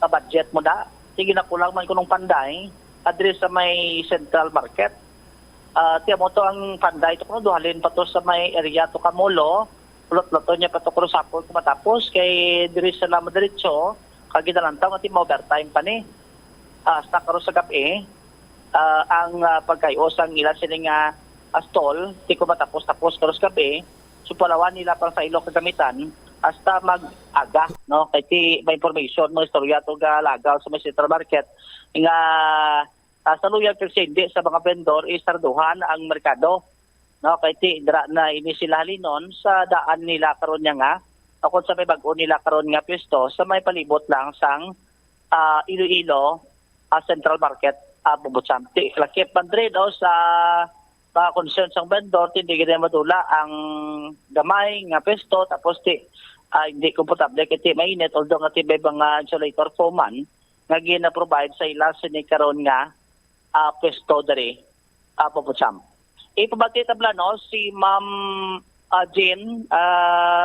budget mo da sige na kulang man kunong panday address sa may Central Market tiya mo to ang panday to kuno duhalin pa to sa may area to Kamolo ulot-loto niya pa to kuno sapol matapos kay diri sa Lama Diretso kag ginalantaw ati mo overtime pa ni sa karon sa gabi ang pagkayos ang ila sining stall di ko matapos karon sa gabi so palawan nila para sa ilo kagamitan hasta mag-aga no kay may information mo istorya to lagaw sa Central Market nga sa luyag presidente sa mga vendor istarduhan ang merkado no kay dira na ini sila halinon sa daan nila karon nya nga ako sa may bag-o nila karon nga pwesto sa may palibot lang sang Iloilo Central Market Bumbutsam. Lakip bandre daw sa mga concern sang vendor, hindi gina madula ang gamay nga pesto, tapos hindi komportable kaya mainit, although nga may mga insulator foaman nga gina-provide sa ila sinikaroon nga pesto dari Bumbutsam. Ipabati tabla no, si Ma'am Jean,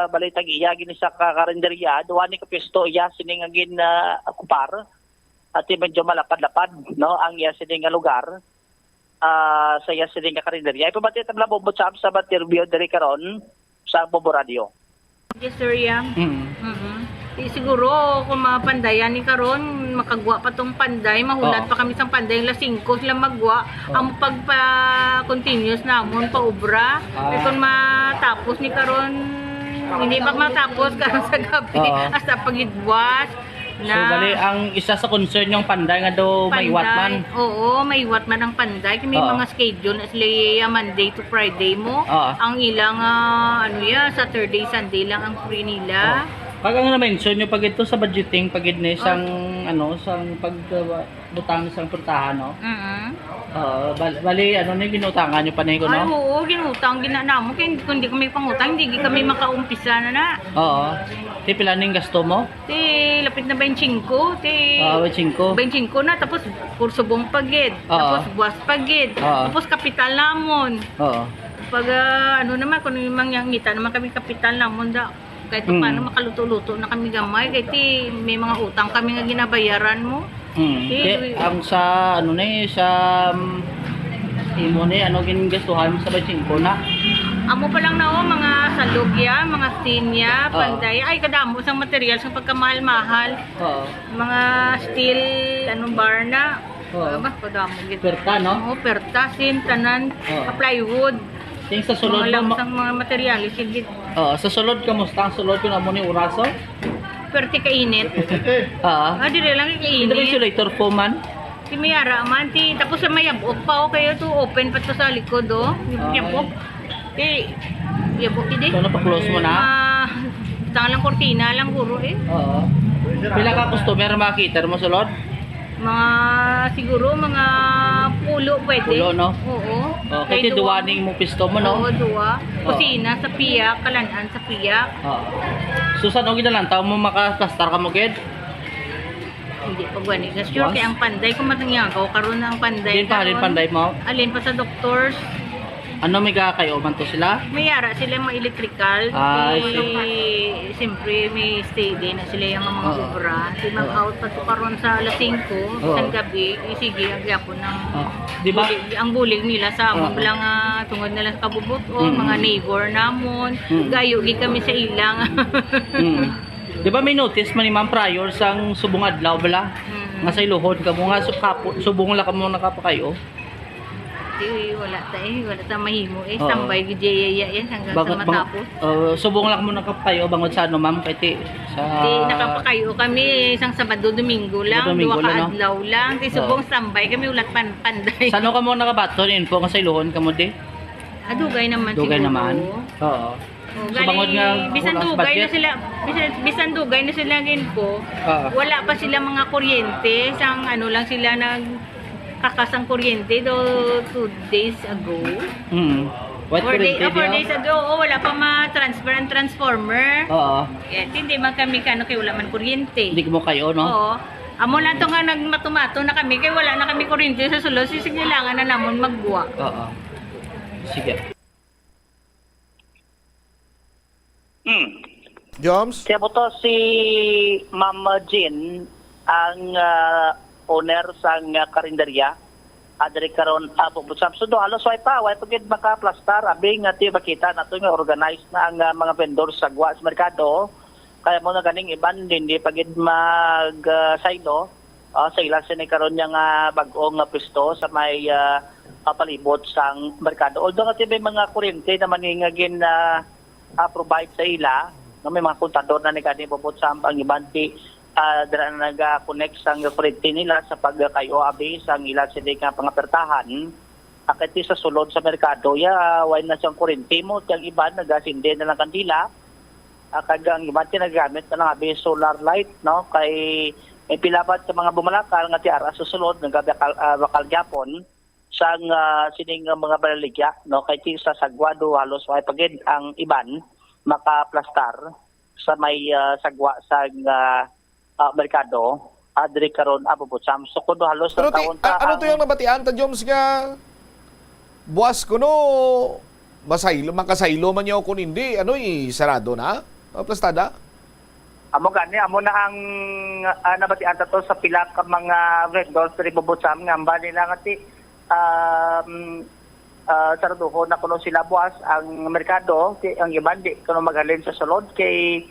balitag iya, gini sa kakarinderya, duwa ni kapesto iya siningagin kupar, at medyo malapad-lapad no ang yasining nga lugar sa yasining nga karinderya. Ipabati tabla Bumbutsam sa interview diri karon sa Bombo Radio. Yes, sir, yeah. Siguro kung mapandayan ni karon makagwa pa tong panday, mahulat pa kami sa panday la 5 sila magwa. Ang pagpa continuous namon pa obra. Kung matapos ni karon hindi pa matapos karon sa gabi hasta pagidwas. So, bali, ang isa sa concern yung panday nga daw may iwat man. Oo, may iwat man ang panday. May mga schedule na sila Monday to Friday mo. Ang ilang, Saturday, Sunday lang ang free nila. Pag ang na-mention nyo, pag ito sa budgeting, pag ito isang, isang pagbutang isang puntahan, no? Bali, ginutangan nyo pa na yun, no? Ay, oo, ginutang, ginanamo. Kaya kung hindi kami pangutang, hindi kami makaumpisa na. Oo. Pila ning gasto mo? Lapit na 25. 25 na, tapos kursubong pagid. Tapos buwas pagid. Tapos kapital namon. Pag, naman, kung yung mangyangita naman kami kapital namon da. Kahit paano makaluto-luto na kami gamay. Kahit may mga utang kami nga ginabayaran mo. Ang sa, sa imo ni, ginagastuhan mo sa 25 na? Amo pa lang na mga salugya, mga sinya, panday. Ay, kadamo sang material sa pagkamahal-mahal. Mga steel, bar na. Kadamo. Perta, no? Perta, sin, tanan, plywood. Ting sa sulod mo mga materialis sigit. Sa sulod kamusta ang sulod ko na mo ni uraso? Perti kainit. Dire lang kainit. Ito insulator foam man. Ti mayara man tapos sa mayabok pa kayo to open pa to sa likod yabok. Yabok ide. So pa-close mo na. Lang kortina lang guro Pila ka customer makita mo sulod? Siguro mga pulo pwede. Pulo, no? Oo. Kasi duwaning mo pisto mo, no? Oo, duwa. Kusina sa piyak, kalanan sa piyak. So, saan ang ginalantaw mo makakastar ka mo, Ged? Hindi pa gani. Sure, kaya ang panday, kung matangyaw, karoon na ang panday. Alin pa, alin panday mo? Alin pa sa doctors. Ano may kayo man to sila? May yara sila mga electrical. Siyempre may stay din na sila yung mga obra. Di mag-out pa to karon sa alas 5 sa gabi. Sige, ang gyapon ng Diba? ang bulig nila sa amon lang tungod nila sa kabubuton, mga neighbor namon. Gayogi kami sa ilang. Di ba may notice man ni Ma'am prior sang subong adlaw bala? Nga sa iluhod ka mo nga subong la ka mo nakapakayo. Wala ta mahimo tambay gidya yan hanggang sa matapos. Subong lang mo nakapakayo bangod sa ano ma'am kay sa nakapakayo kami isang Sabado Domingo lang, duwa ka adlaw lang. Ti subong tambay kami ulat panday. Sano ka mo nakabaton info nga sa iluhon ka mo di? Dugay naman Dugay siguro. naman. Oo. So bangod nga bisan dugay na sila info. Wala pa sila mga kuryente, sang ano lang sila kakasang kuryente 2 days ago. What 4 days ago, wala pa ma-transfer ang transformer. Oo. Hindi man kami kay wala man kuryente. Hindi mo kayo, no? Oo. Amo na to nga nagmatumato na kami kay wala na kami kuryente sa sulod, sisignilangan na namon magbuwa. Oo. Sige. Joms? Kaya po to si Ma'am Jean, ang owner sa karinderya. Adri karon pupusap so do halos way pagid makaplastar abing nga ti makita nato nga organized na ang mga vendor sa gwa sa merkado. Kaya mo na ganing iban hindi pagid mag sayno sa ilang sini karon nga bag-ong pisto sa may palibot sang merkado. Although nga may mga kuryente na maningagin na provide sa ila, no, may mga kontador na nagkani bubot sa ang ibanti dara na nag-connect sang kuryente nila sa pagkayo abi sang ila sila nga pangapertahan. Akit sa sulod sa merkado way na siyang kuryente mo tiyang iban nagasinde na lang kandila. Kag ang iban nagamit na lang abi solar light, no, kay may pilabat sa mga bumalakal nga ti ara sa sulod bakal gyapon sang sining mga balaligya, no, kay ti sa sagwado halos way pagid ang iban makaplastar sa may sagwa sang merkado adri karon abubutsam so kuno halos sa taon ta ano to yung nabatian ta Joms nga buwas kuno makasaylo man niyo kun hindi sarado na plastada. Amo na ang nabatian ta to sa pila ka mga vendors sa Ribubutsam nga bali na nga ti sarduho na kuno sila buwas ang merkado ang iban di kuno maghalin sa sulod kay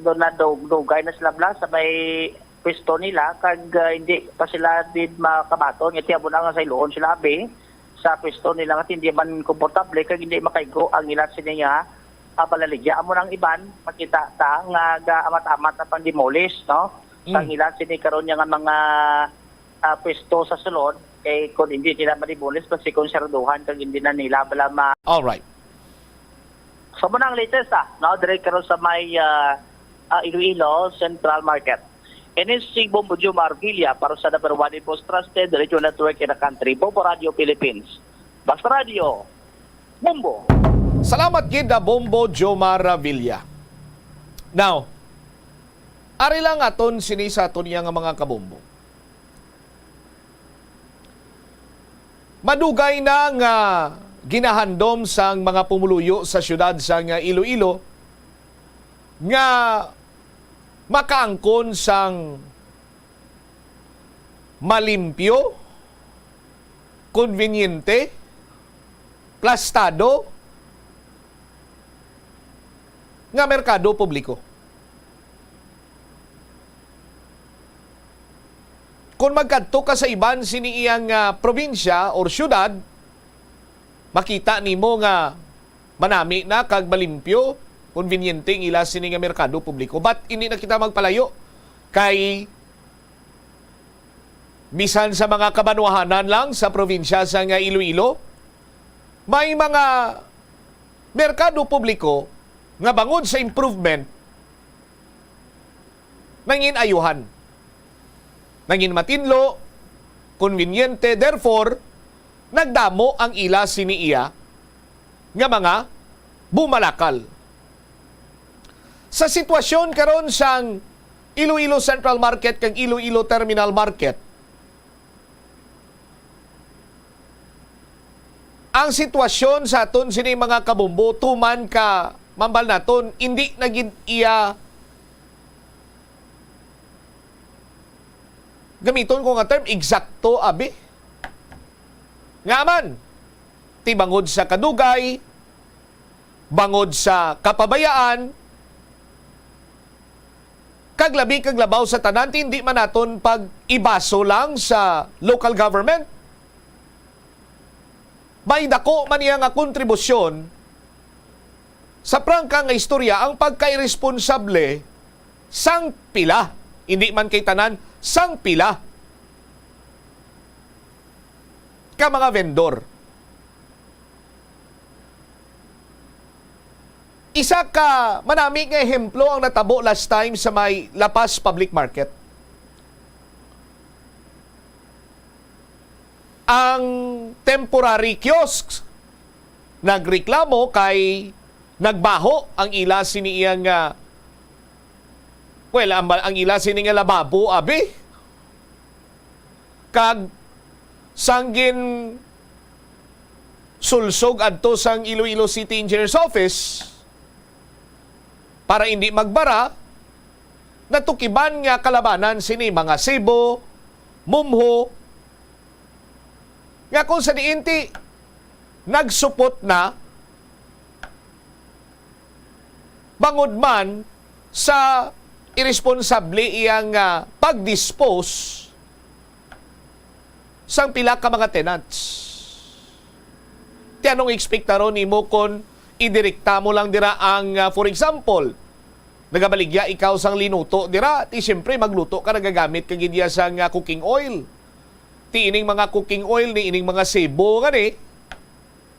doon na dugay na sila bla sa may pwesto nila kag hindi pa sila din makabaton ngiti abo na nga sa iluon sila abi sa pwesto nila nga hindi man komportable kag hindi makaigo ang ilan siniya palaligya amo nang iban makita ta nga amat-amat na pandemolish, no, sang ilan sini karon nga mga pwesto sa sulod kay kung hindi nila manibulis kasi konserduhan kag hindi na nila bala All right. So muna ang latest no, direct karon sa may Iloilo Central Market. NSC Bombo Jomar Villa para sa number 1 most trusted radio network in the country, Bombo Radio Philippines. Basta Radio, Bombo. Salamat gid Bombo Jomar Villa. Now, ari lang aton sinisa aton nga mga kabombo. Madugay na nga ginahandom sang mga pumuluyo sa syudad sang Iloilo nga makaangkon sang malimpyo, konvenyente, plastado nga merkado publiko. Kung magkadto ka sa iban siniiyang probinsya or syudad, makita nimo nga manami na kag malimpyo, konvenyente ang ila sini nga merkado publiko. But hindi na kita magpalayo kay bisan sa mga kabanwahanan lang sa probinsya sa nga Iloilo, may mga merkado publiko nga bangod sa improvement nangin ayuhan. Nangin matinlo, konvenyente, therefore, nagdamo ang ila siniiya nga mga bumalakal. Sa sitwasyon karon sang Iloilo Central Market kag Iloilo Terminal Market, ang sitwasyon sa aton sini mga kabumbo tuman ka mambal naton hindi nagid iya gamiton ko nga term eksakto abi nga man ti bangod sa kadugay, bangod sa kapabayaan, kaglabi kaglabaw sa tanan hindi man naton pag ibaso lang sa local government. May dako man iya nga kontribusyon sa prangka nga istorya ang pagkairesponsable sang pila, hindi man kay tanan sang pila ka mga vendor. Isa ka manami nga ehemplo ang natabo last time sa may Lapas Public Market. Ang temporary kiosks nagreklamo kay nagbaho ang ila siniyang ang ila sining lababo abi kag sanggin sulsog adto sang Iloilo City Engineer's Office para hindi magbara, natukiban nga kalabanan sini mga Cebu, Mumho, nga kung sa diinti, nagsupot na bangod man sa irresponsable iyang pag-dispose sang pila ka mga tenants. Ti anong ekspekta ron nimo kung idirekta mo lang dira ang, for example, nagabaligya ikaw sang linuto dira, ti siyempre magluto ka nagagamit kag idya sang cooking oil. Ti ining mga cooking oil ni ining mga sebo ngani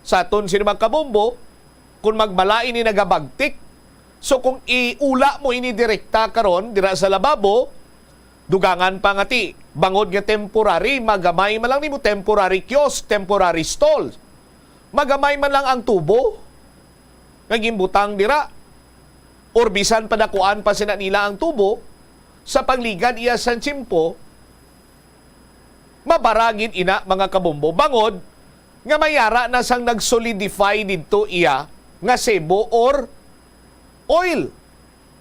sa aton sino magkabombo kung magbalain ni nagabagtik. So kung iula mo ini direkta karon dira sa lababo, dugangan pa nga ti bangod nga temporary, magamay man lang nimo temporary kiosk, temporary stall. Magamay man lang ang tubo naging butang dira or bisan padakuan pa sina nila ang tubo sa pagligad iya sa tsimpo, mabaragin ina mga kabombo bangod nga mayara na sang nag-solidify dito iya nga sebo or oil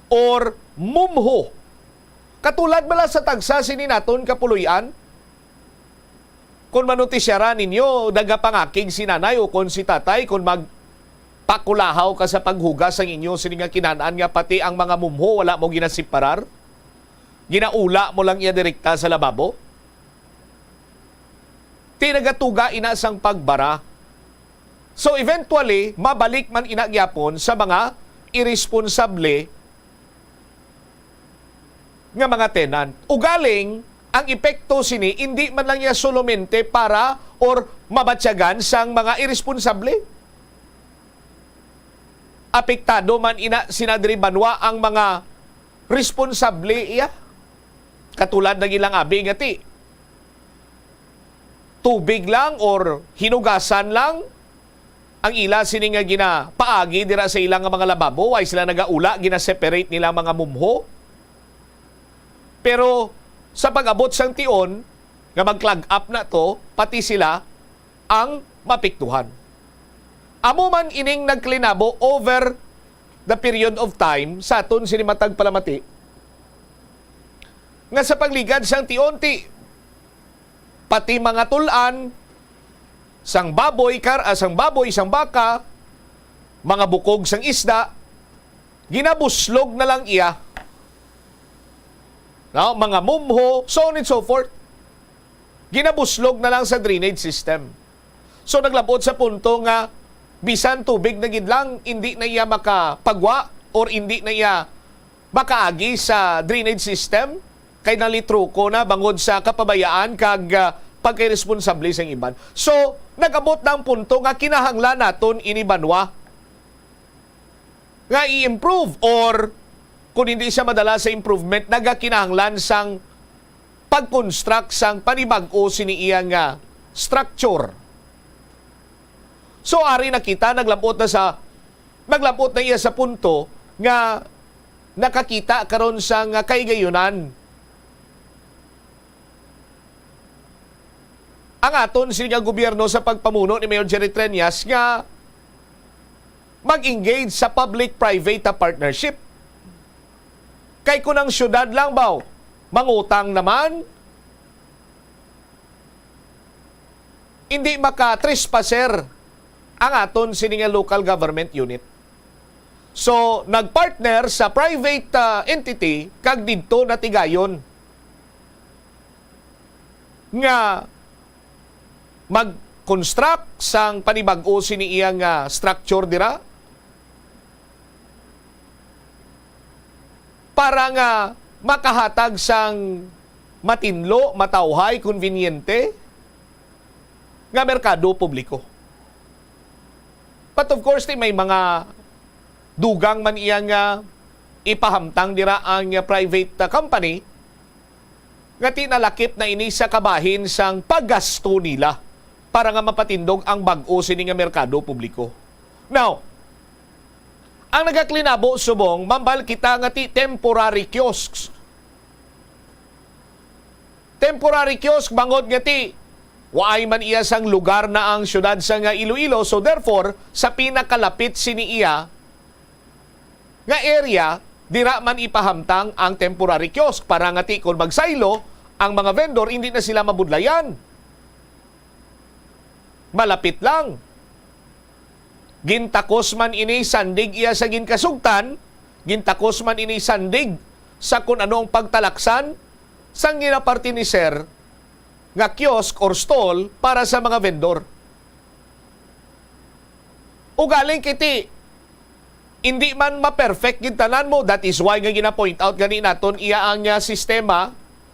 or mumho. Katulad bala sa tagsa sini naton kapuluyan, kung manutisyaran ninyo nagapangakig si nanay o kung si tatay kung magpakulahaw ka sa paghugas ang inyo sini nga kinanaan nga pati ang mga mumho wala mo ginasiparar, ginaula mo lang iya direkta sa lababo. Tinagatuga ina sang pagbara. So eventually, mabalik man inagyapon sa mga irresponsable nga mga tenant. Ugaling, ang epekto sini, hindi man lang niya solomente para or mabatyagan sang mga irresponsable. Apektado man ina sinadri banwa ang mga responsable iya. Katulad ng ilang abi nga ti, tubig lang or hinugasan lang ang ila sini nga ginapaagi dira sa ilang mga lababo, ay sila nagaula, gina-separate nila mga mumho. Pero sa pag-abot sang tion nga mag-clog up na to, pati sila ang mapiktuhan. Amo man ining nagklinabo over the period of time sa aton sini matag palamati nga sa pagligad sang tion-ti pati mga tulan, sang baboy, sang baboy, sang baka, mga bukog sang isda, ginabuslog na lang iya. No? Mga mumho, so on and so forth. Ginabuslog na lang sa drainage system. So naglabot sa punto nga, bisan tubig na gidlang, hindi na iya makapagwa or hindi na iya makaagi sa drainage system, kay nalitruko na bangod sa kapabayaan kag pagkiresponsable sa iban. So, nagabot ng punto nga kinahanglan naton inibanwa nga i-improve or kung hindi siya madala sa improvement, nagakinahanglan sang pag-construct sang panibag-o sini iya nga structure. So, ari nakita, naglabot na iya sa punto nga nakakita karon sang kaigayunan ang aton sining gobyerno sa pagpamuno ni Mayor Jerry Treñas nga mag-engage sa public-private partnership. Kay kunang syudad lang ba, mangutang naman, hindi maka-trespasser ang aton sining local government unit. So, nagpartner sa private entity kag didto natigayon nga mag-construct sang panibag-o sini iyang structure dira para nga makahatag sang matinlo, matawhay, konbinyente nga merkado publiko. But of course, may mga dugang man iyang ipahamtang dira ang private company nga tinalakip na ini sa kabahin sang paggasto nila para nga mapatindog ang bag-o sini nga merkado publiko. Now, ang nagaklinabo subong, mambal kita nga ti temporary kiosks. Temporary kiosk, bangod nga ti, waay man iya sang lugar na ang syudad sa nga Iloilo, so therefore, sa pinakalapit sini iya, nga area, dira man ipahamtang ang temporary kiosk para nga ti, kung magsaylo, ang mga vendor, hindi na sila mabudlayan. Malapit lang. Gintakos man ini sandig iya sa ginkasugtan, gintakos man ini sandig sa kung anong pagtalaksan sang ginaparti ni Sir nga kiosk or stall para sa mga vendor. Ugaling kiti, hindi man ma-perfect gintanan mo, that is why nga gina-point out gani naton iya ang sistema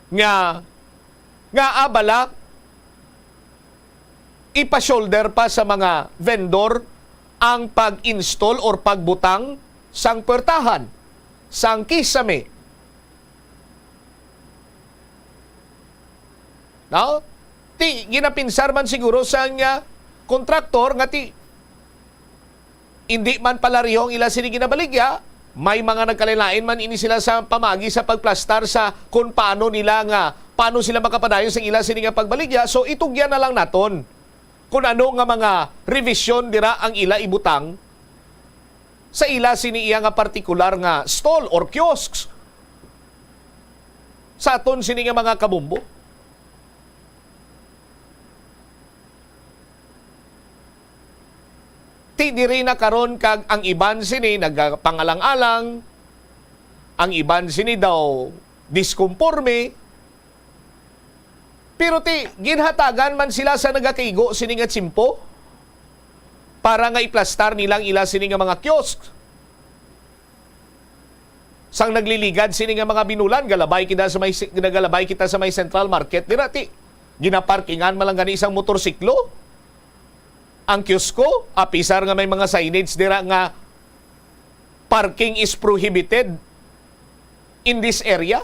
nga abala ipa-shoulder pa sa mga vendor ang pag-install or pagbutang sang puwertahan, sang kisame. No? Ti ginapinsar man siguro sang kontraktor nga ti hindi man pala rihong ila sini ginabaligya, may mga nagkalilain man ini sila sa pamagi sa pagplastar sa kung paano sila makapadayon sa ila sini nga pagbaligya. So itugyan na lang naton kung ano nga mga revision dira ang ila ibutang sa ila sini iya nga partikular nga stall or kiosks sa aton sini nga mga kabumbo. Ti diri na karon kag ang iban sini nagpangalang-alang, ang iban sini daw diskonforme. Pero ti, ginhatagan man sila sa nagakaigo sini nga tsimpo para nga iplastar nilang ila sini nga mga kiosk. Sang nagliligad sini nga mga binulan, galabay kita sa may Central Market dira ti. Ginaparkingan man lang gani isang motorsiklo. Ang kiosko, apisar nga may mga signage dira nga parking is prohibited in this area.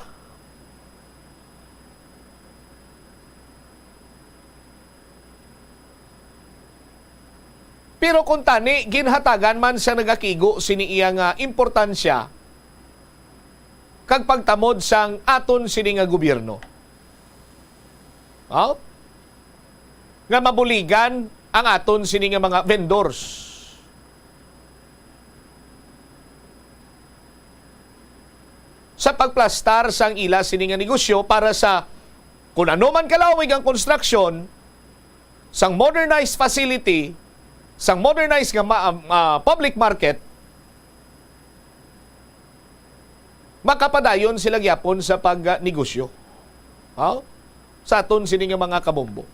Pero kung tani, ginhatagan man sa nagakigo sini iya nga importansya kag pagtamod sang aton sini nga gobyerno. Nga mabuligan ang aton sini nga mga vendors. Sa pagplastar sang ila sini nga negosyo para sa kung ano man kalawig ang konstruksyon sang modernized facility, sang modernized nga public market, makapadayon sila gyapon sa pagnegosyo. Sa aton sini nga mga kabombo.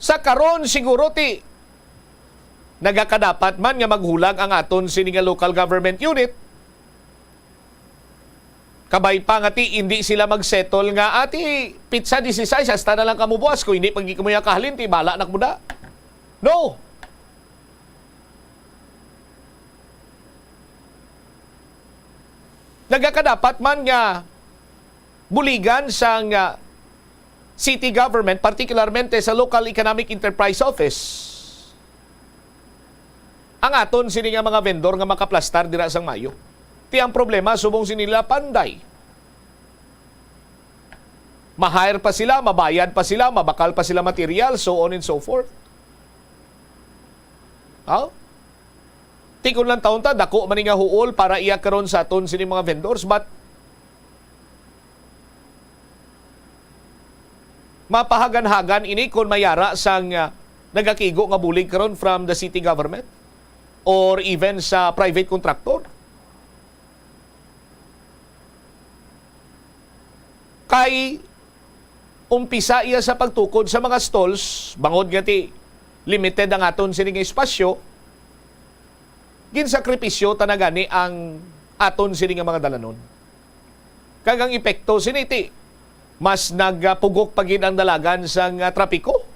Sa karon siguro ti nagakadapat man nga maghulag ang aton sini nga local government unit. Kabay pa nga ti hindi sila magsettle nga ati pizza 16 hasta na lang kamubuas ko hindi pagi kamuya kahalin ti bala nak muda. No. Nagakadapat man nga buligan sang city government, particularmente sa Local Economic Enterprise Office, ang aton sini nga mga vendor nga makaplastar dira sang Mayo. Ti ang problema subong sinila panday. ma-hire pa sila, mabayad pa sila, mabakal pa sila material, so on and so forth. Tikon lang taon ta, dako man nga huol para iya karon sa aton sini mga vendors, but mapahagan-hagan ini kung mayara sang nagakigo nga bulig karon from the city government or even sa private contractor. Kay umpisa iya sa pagtukod sa mga stalls, bangod nga ti limited ang aton sini nga espasyo, ginsakripisyo tanagani ang aton sini nga mga dalanon. Kagang epekto siniti, mas nagpugok pagin ang dalagan sa trapiko.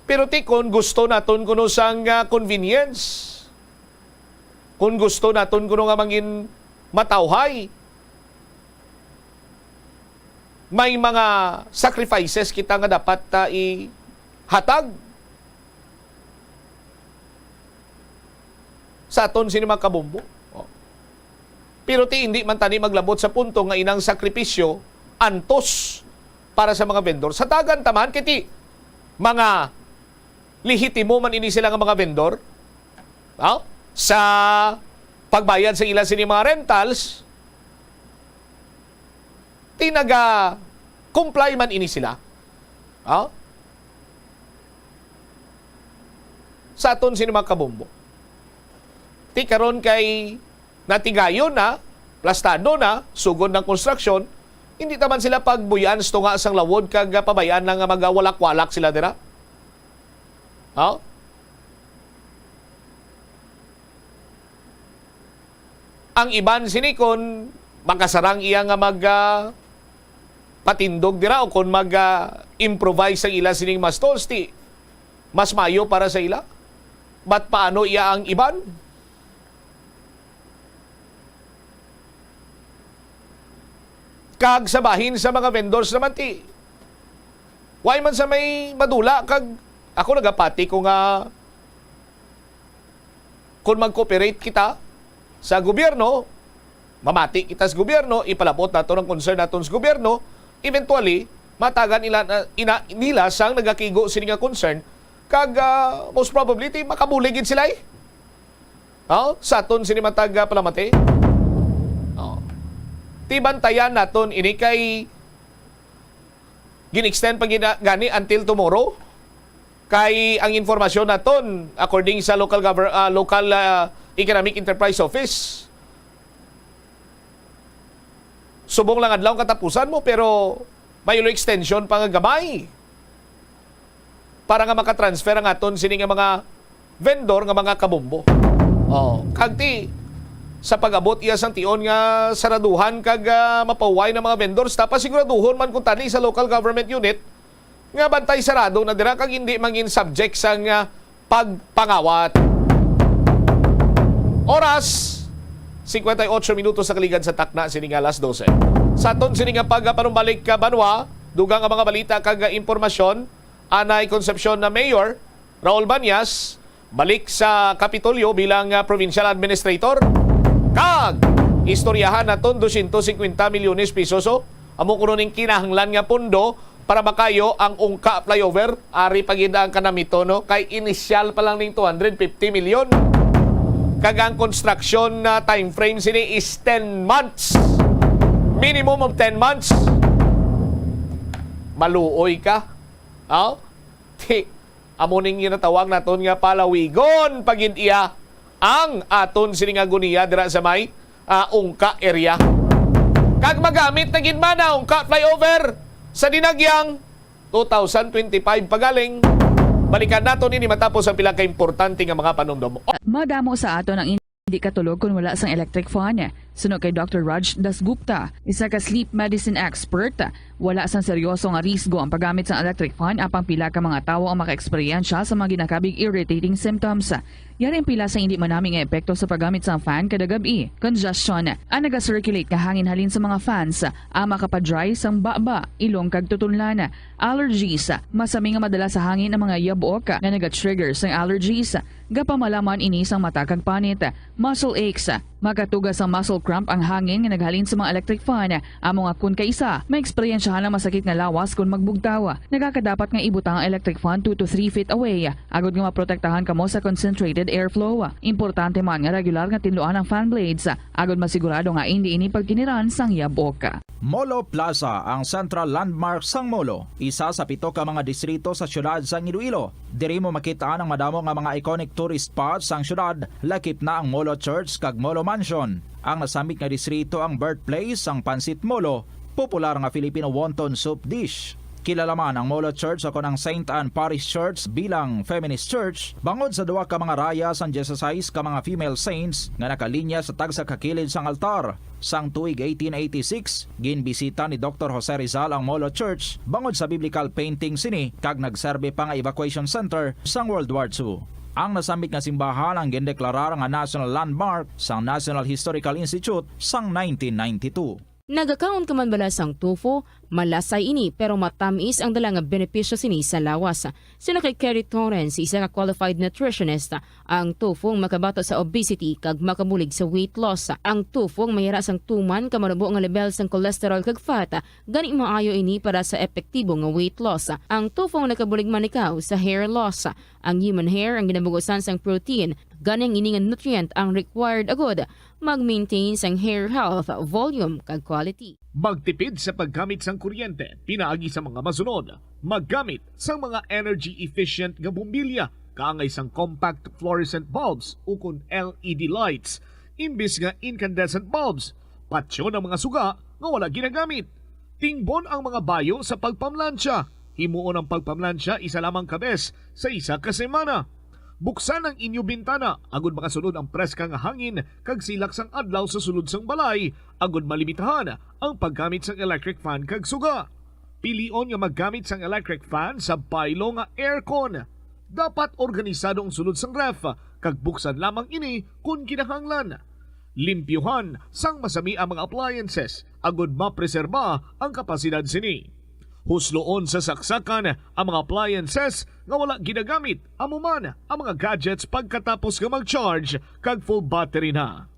Pero kung gusto naton kuno sang convenience, kung gusto naton kuno nga mangin matawhay, may mga sacrifices kita nga dapat ihatag sa aton sini mga kabombo. Pero hindi man tani maglabot sa punto nga inang sakripisyo antos para sa mga vendor. Sa tagan taman kiti mga lehitimo man ini sila nga mga vendor sa pagbayad sa ilang sini mga rentals, tinaga comply man ini sila. Sa aton sini mga kabombo. Ti karon kay natigayon na, plastado na, sugod ng construction, hindi taman sila pagbuyan sto nga sang lawod kag pabayaan nga magawalak-walak sila dira. Ang iban sinikon makasarang iya nga patindog dira o kon improvise ang ila sining mas tolsti, mas mayo para sa ila. But paano iya ang iban? Kag sabahin sa mga vendors naman ti. Why man sa may madula kag ako nagapati ko nga kung mag-cooperate kita sa gobyerno, mamati kita sa gobyerno, ipalabot nato ng concern naton sa gobyerno, eventually matagan nila sang nagakigo sini nga concern kag most probably ti makabuligid sila sa aton sini matag palamati. Ti bantayan naton ini kay gin-extend pa gani until tomorrow. Kay ang informasyon naton according sa local economic enterprise office, subong lang adlaw katapusan mo pero may extension pa nga gamay para nga makatransfer ang aton sini nga mga vendor nga mga kabombo. Kagti sa pag-abot iya sang tion nga saraduhan kag mapaway ng mga vendors, tapos siguraduhon man kung tani sa local government unit nga bantay sarado na dira kag hindi mangin subject sang pagpangawat. Oras 58 minutos sa kaligan sa takna sini nga alas 12. Sa aton sini nga pagpanumbalik ka banwa, dugang ang mga balita kag impormasyon, anay Concepcion na Mayor Raul Banyas balik sa Kapitolyo bilang provincial administrator. Kag istoryahan naton 250 milyones pesos amo kuno ning kinahanglan nga pondo para makayo ang Ungka flyover, ari pagida ang kanamito kay initial pa lang ning 250 milyon. Kag ang construction na time frame sini is 10 months. Minimum of 10 months. Maluoy ka. Amo ning ginatawag naton nga palawigon pagid iya ang aton sini nga guniya dira sa may Ungka area. Kag magamit na gid man ang Ungka flyover sa dinagyang 2025 pagaling. Balikan naton ini matapos ang pila ka importante nga mga panumdum. Madamo sa aton ang hindi katulog kung wala sang electric fan. Suno kay Dr. Raj Dasgupta, isa ka sleep medicine expert, wala sang seryoso nga risgo ang paggamit sa electric fan apang pila ka mga tawo ang maka-eksperyensya sa mga ginakabig irritating symptoms. Yari ang pila sa hindi manaming epekto sa paggamit sa fan kada gabi. Congestion, ang naga-circulate ka hangin halin sa mga fans, ang makapadry sang baba, ilong kag tutunlan. Allergies, masami nga madala sa hangin ang mga yabok na naga-trigger sang allergies. Gapamalaman ini sang mata kag panit. Muscle aches, Makatugas ang muscle cramp ang hangin nga naghalin sa mga electric fan. Amo nga kun kaisa, may eksperyensyahan ang masakit nga lawas kung magbugtaw. Nagakadapat nga ibutang ang electric fan 2 to 3 feet away. Agod nga maprotektahan kamo sa concentrated airflow. Importante man nga regular nga tinluan ang fan blades. Agod masigurado nga hindi ini pagkiniran sang yabok. Molo Plaza ang central landmark sang Molo, isa sa 7 ka mga distrito sa syudad sang Iloilo. Diri mo makitaan ang madamo nga mga iconic tourist spots sang syudad, lakip na ang Molo Church kag Molo Mansion. Ang nasamit nga distrito ang birthplace sang Pansit Molo, popular nga Filipino wonton soup dish. Kilala man ang Molo Church ako ng St. Anne Parish Church bilang feminist church bangod sa duwa ka mga raya sang 16 ka mga female saints nga nakalinya sa tagsa kakilid sang altar. Sang tuig 1886, ginbisita ni Dr. Jose Rizal ang Molo Church bangod sa biblical painting sini kag nagserbe pa nga evacuation center sang World War II. Ang nasamit nga simbahan ang gindeklarar nga national landmark sang National Historical Institute sang 1992. Nagakaon ka man bala sang tofu, malasay ini pero matamis ang dala nga benepisyo sini sa lawas. Sina kay Kerry Torrens, isa ka qualified nutritionist, ang tofu makabato sa obesity kag makabulig sa weight loss. Ang tofu mayara sang tuman kamarubo nga level sang cholesterol kag fat, gani maayo ini para sa epektibo nga weight loss. Ang tofu nakabulig man ikaw sa hair loss. Ang human hair ang ginabugusan sang protein, ganing ini nga nutrient ang required agod mag-maintain sang hair health, volume kag quality. Magtipid sa paggamit sang kuryente, pinaagi sa mga masunod. Maggamit sa mga energy-efficient nga bumbilya, kaangay sang compact fluorescent bulbs ukon LED lights, imbis nga incandescent bulbs. Patsyo ng mga suga nga wala ginagamit. Tingbon ang mga bayo sa pagpamlansya. Himuon ang pagpamlansya isa lamang kabes sa isa ka semana. Buksan ang inyo bintana, agud makasunod ang preska nga hangin kag silak sang adlaw sa sulod sang balay, agud malimitahan ang paggamit sang electric fan kag suga. Pilion nga maggamit sang electric fan sa baylo nga aircon. Dapat organisado ang sulod sang ref kag buksan lamang ini kung kinahanglan. Limpyuhan sang masami ang mga appliances, agud mapreserba ang kapasidad sini. Husloon sa saksakan ang mga appliances nga wala ginagamit, amuman ang mga gadgets pagkatapos nga mag-charge kag full battery na.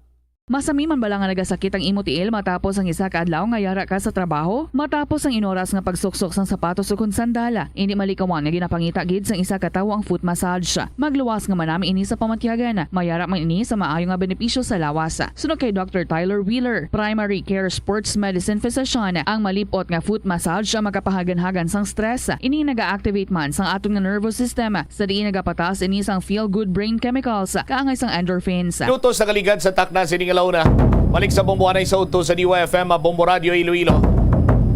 Masami man bala nga nagasakit ang imo tiil matapos ang isa ka adlaw nga yara ka sa trabaho? Matapos ang inoras nga pagsuksok sang sapatos ug sandala, hindi malikawan nga ginapangita gid sang isa ka tawo ang foot massage. Magluwas nga manami ini sa pamatyagan, mayara man ini sa maayo nga benepisyo sa lawas. Sunod kay Dr. Tyler Wheeler, primary care sports medicine physician, ang malipot nga foot massage ang makapahagan-hagan sang stress. Ini naga-activate man sang atong nga nervous system, sa diin nagapatas ini sang feel good brain chemicals, kaangay sang endorphins. Luto sa kaligad sa takna sining alauna. Balik sa Bombohanay sa Udto sa DYFM, Bombo Radio Iloilo.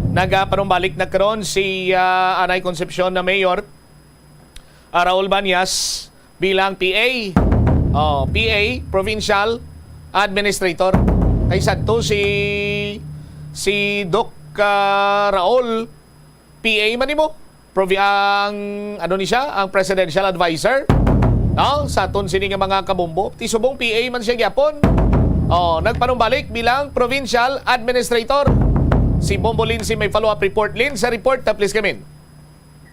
Nagapanumbalik na karon si Anay Concepcion na Mayor Raul Banyas bilang PA. PA, Provincial Administrator. Kay sadto si Doc Raul, PA man nimo. Ang ano ni siya, ang Presidential Advisor. No, sa aton sini nga mga kabombo, tisubong PA man siya gyapon. Nagpanumbalik bilang Provincial Administrator. Si Bombo Lindsay may follow-up report. Lin, sa report, please come in.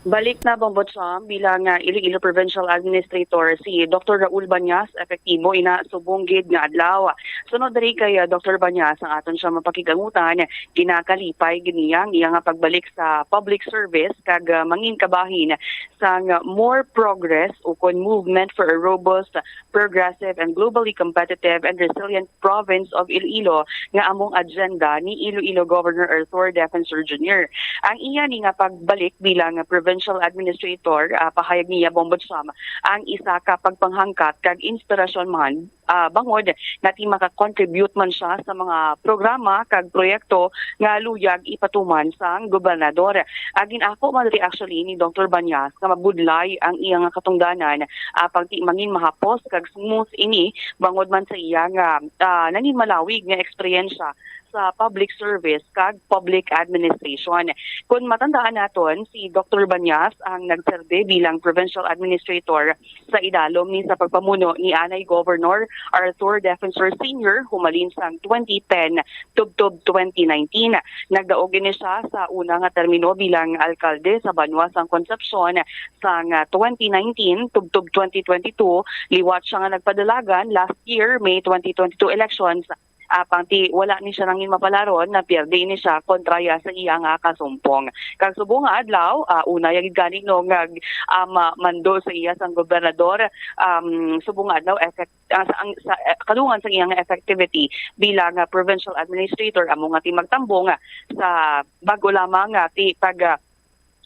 Balik na Bombotsam bilang Iloilo Provincial Administrator si Dr. Raul Banyas, epektibo ina subonggid nga adlaw. Sunod diri kay Dr. Banyas ang aton siya mapakigangutan, ginakalipay giniyang iyang pagbalik sa public service kag mangin kabahin sang more progress ukon movement for a robust, progressive and globally competitive and resilient province of Iloilo nga among agenda ni Iloilo Governor Arthur Defensor Jr. Ang iya ni nga pagbalik bilang Provincial Administrator, pahayag niya Bombotsam, ang isa ka pagpanghangkat kag inspirasyon man bangod natin makakontribute man siya sa mga programa kag proyekto nga luyag ipatuman sang gobernador. Agin ako man actually ni Dr. Banyas nga mabudlay ang iyang katungdanan pagti mangin mahapos kag smooth ini bangod man sa iya nga nangin malawig nga eksperyensya sa public service kag public administration. Kung matandaan naton, si Dr. Banyas ang nagserbe bilang Provincial Administrator sa idalom ni sa pagpamuno ni Anay Governor Arthur Defensor Sr. humalin sang 2010 tubtob 2019. Nagdaog ini siya sa una nga termino bilang alkalde sa Banwa sang Concepcion sang 2019 tubtob 2022. Liwat siya nga nagpadalagan last year May 2022 elections. Pangti wala ni siya nangin mapalaron na pierde ni siya kontraya sa iya nga kasumpong. Kag subong nga adlaw una yagid gani no nga mando sa iya sang gobernador subong nga adlaw sa kadungan sa iya nga effectivity bilang provincial administrator amo nga ti magtambong sa bago lamang ti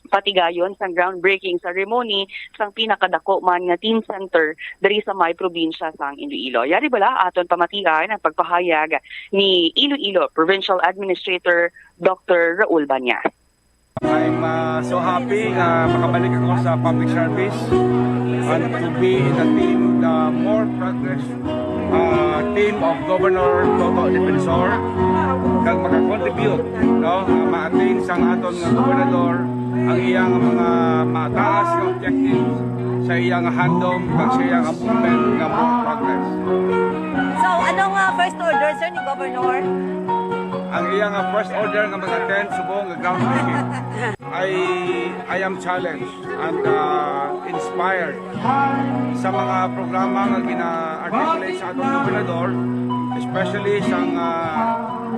patigayon sa groundbreaking ceremony sang pinakadako man nga teen center diri sa may probinsya sang Iloilo. Yari bala aton pamatian ang pagpahayag ni Iloilo Provincial Administrator Dr. Raul Banyas. I'm so happy makabalik ako sa public service and to be in the team, the more progress team of Governor Toto Defensor kag makakontribute no ma-attain sang aton nga gobernador ang iyang mga mataas nga objectives sa iyang handom kag sa iyang movement nga more progress. So anong first order sir ni Governor? Ang iyang first order nga mag-attend subong nga groundbreaking. I am challenged and inspired sa mga programa nga gina-articulate sa atong gobernador, especially sa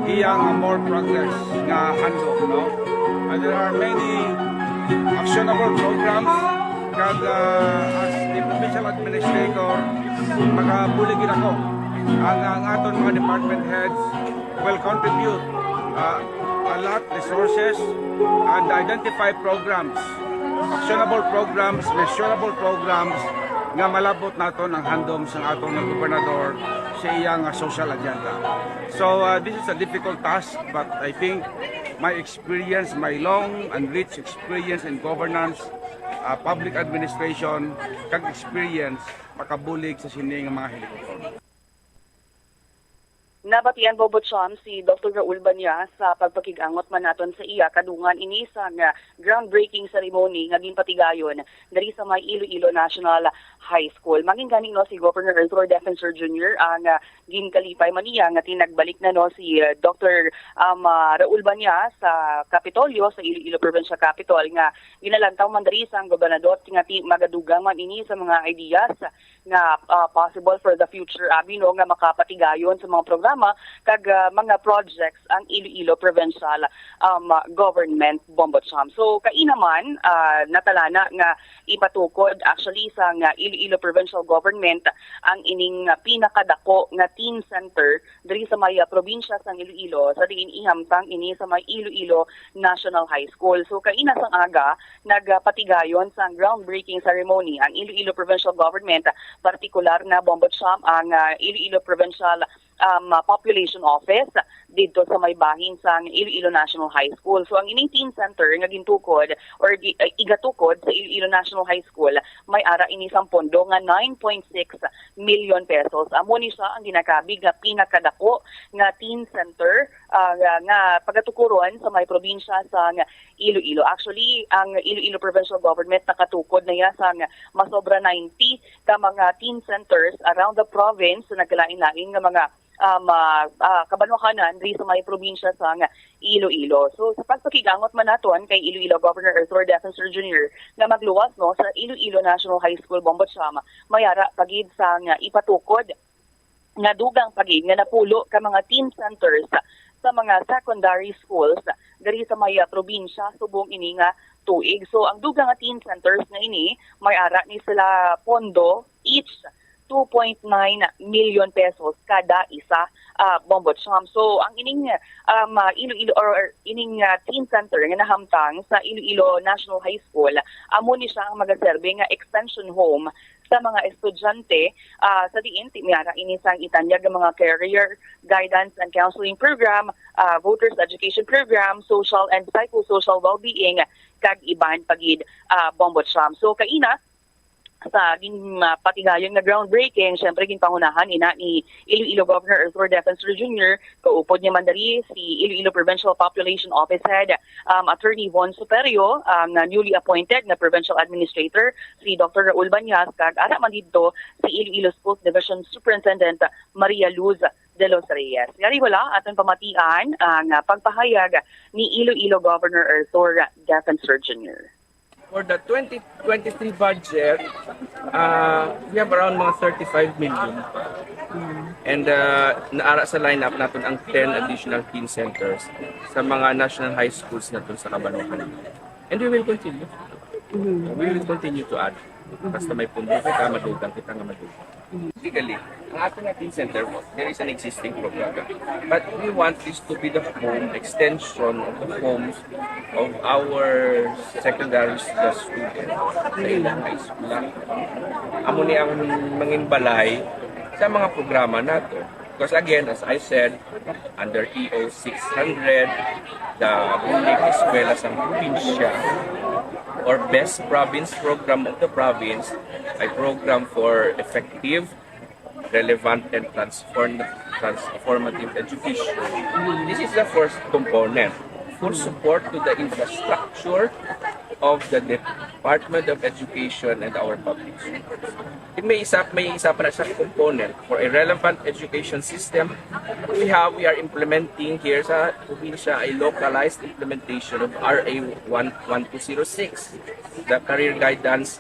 iyang more progress nga handom, no? And there are many actionable programs kag as the provincial administrator makabuligid ako ang aton mga department heads will contribute a lot resources and identify programs, actionable programs, measurable programs nga malabot naton ang handom sa aton ng gobernador sa iyang social agenda. So this is a difficult task, but I think my experience, my long and rich experience in governance, public administration, kag experience makabulig sa sining mga helikopter. Nabatian Bobocham si Dr. Raul Banyas sa pagpakigangot man naton sa iya kadungan ini sa groundbreaking ceremony nga ginpatigayon diri sa may Iloilo National High School. Maging gani no si Governor Arthur Defensor Jr. ang ginkalipay man iya nga tinagbalik na no si Dr. Raul Banyas sa Kapitolyo sa Iloilo Provincial Capital nga ginalantaw man diri sa gobernador nga magadugang man ini sa mga ideas nga possible for the future no nga makapatigayon sa mga programa kag mga projects ang Iloilo Provincial Government Bombocham. So kainaman natalana nga ipatukod actually sa Iloilo Provincial Government ang ining pinakadako nga teen center diri sa may probinsya sang Iloilo sa diin ihamtang ini sa may Iloilo National High School. So kaina sang aga nagpatigayon sa groundbreaking ceremony ang Iloilo Provincial Government, partikular na Bombocham ang Iloilo Provincial Population Office dito sa may bahin sa Iloilo National High School. So ang ining teen center nga gintukod or igatukod sa Iloilo National High School may ara ini sang pondo nga 9.6 million pesos. Amo ni siya ang ginakabig nga pinakadako nga teen center nga pagatukuron sa may probinsya sa Iloilo. Actually, ang Iloilo Provincial Government nakatukod na sa masobra 90 ka mga teen centers around the province na nagkalain-lain nga mga kabanwakanan diri sa may probinsya sa Iloilo. So sa pagpakigangot man naton kay Iloilo Governor Arthur Defensor Jr. nga magluwas no sa Iloilo National High School Bombocham, mayara pagid sa ipatukod nga dugang pagid nga napulo ka mga teen centers sa mga secondary schools diri sa may probinsya subong ini nga tuig. So ang dugang nga teen centers nga ini may ara ni sila pondo each 2.9 million pesos kada isa Bombocham. So ang ining Iloilo or ining teen center nga nahamtang sa Iloilo National High School amo ni siya ang magaserbe nga extension home sa mga estudyante sa diin timiara ini sang itanyag nga mga career guidance and counseling program, voters education program, social and psychosocial well-being kag iban pagid Bombocham. So kaina sa patigayon nga groundbreaking, syempre ginpangunahan ina ni Iloilo Governor Arthur Defensor Jr. Kaupod niya mandari si Iloilo Provincial Population Office Head Attorney Von Superio, na newly appointed na Provincial Administrator si Dr. Raul Banyas, kag ara man dito si Iloilo Schools Division Superintendent Maria Luz de los Reyes. Ngari wala aton pamatian ang pagpahayag ni Iloilo Governor Arthur Defensor Jr. For the 2023 budget, we have around mga 35 million. And naara sa lineup natin ang 10 additional teen centers sa mga national high schools natin sa Kabanokan. And we will continue. We will continue to add. Basta may pundo kita, madugang kita nga madugang. Legally, ang ating teen center, there is an existing program. But we want this to be the home extension of the homes of our secondary students sa ilang high school. Amo ni ang mangimbalay sa mga programa nato. Because again, as I said, under EO 600, the Bulig Eskwela sa Probinsya or Best Province Program of the province ay program for effective, relevant, and transformative education. This is the first component. Full support to the infrastructure of the Department of Education and our public schools. May isa pa na siya component for a relevant education system. We are implementing here sa probinsya a localized implementation of RA 1206, the Career Guidance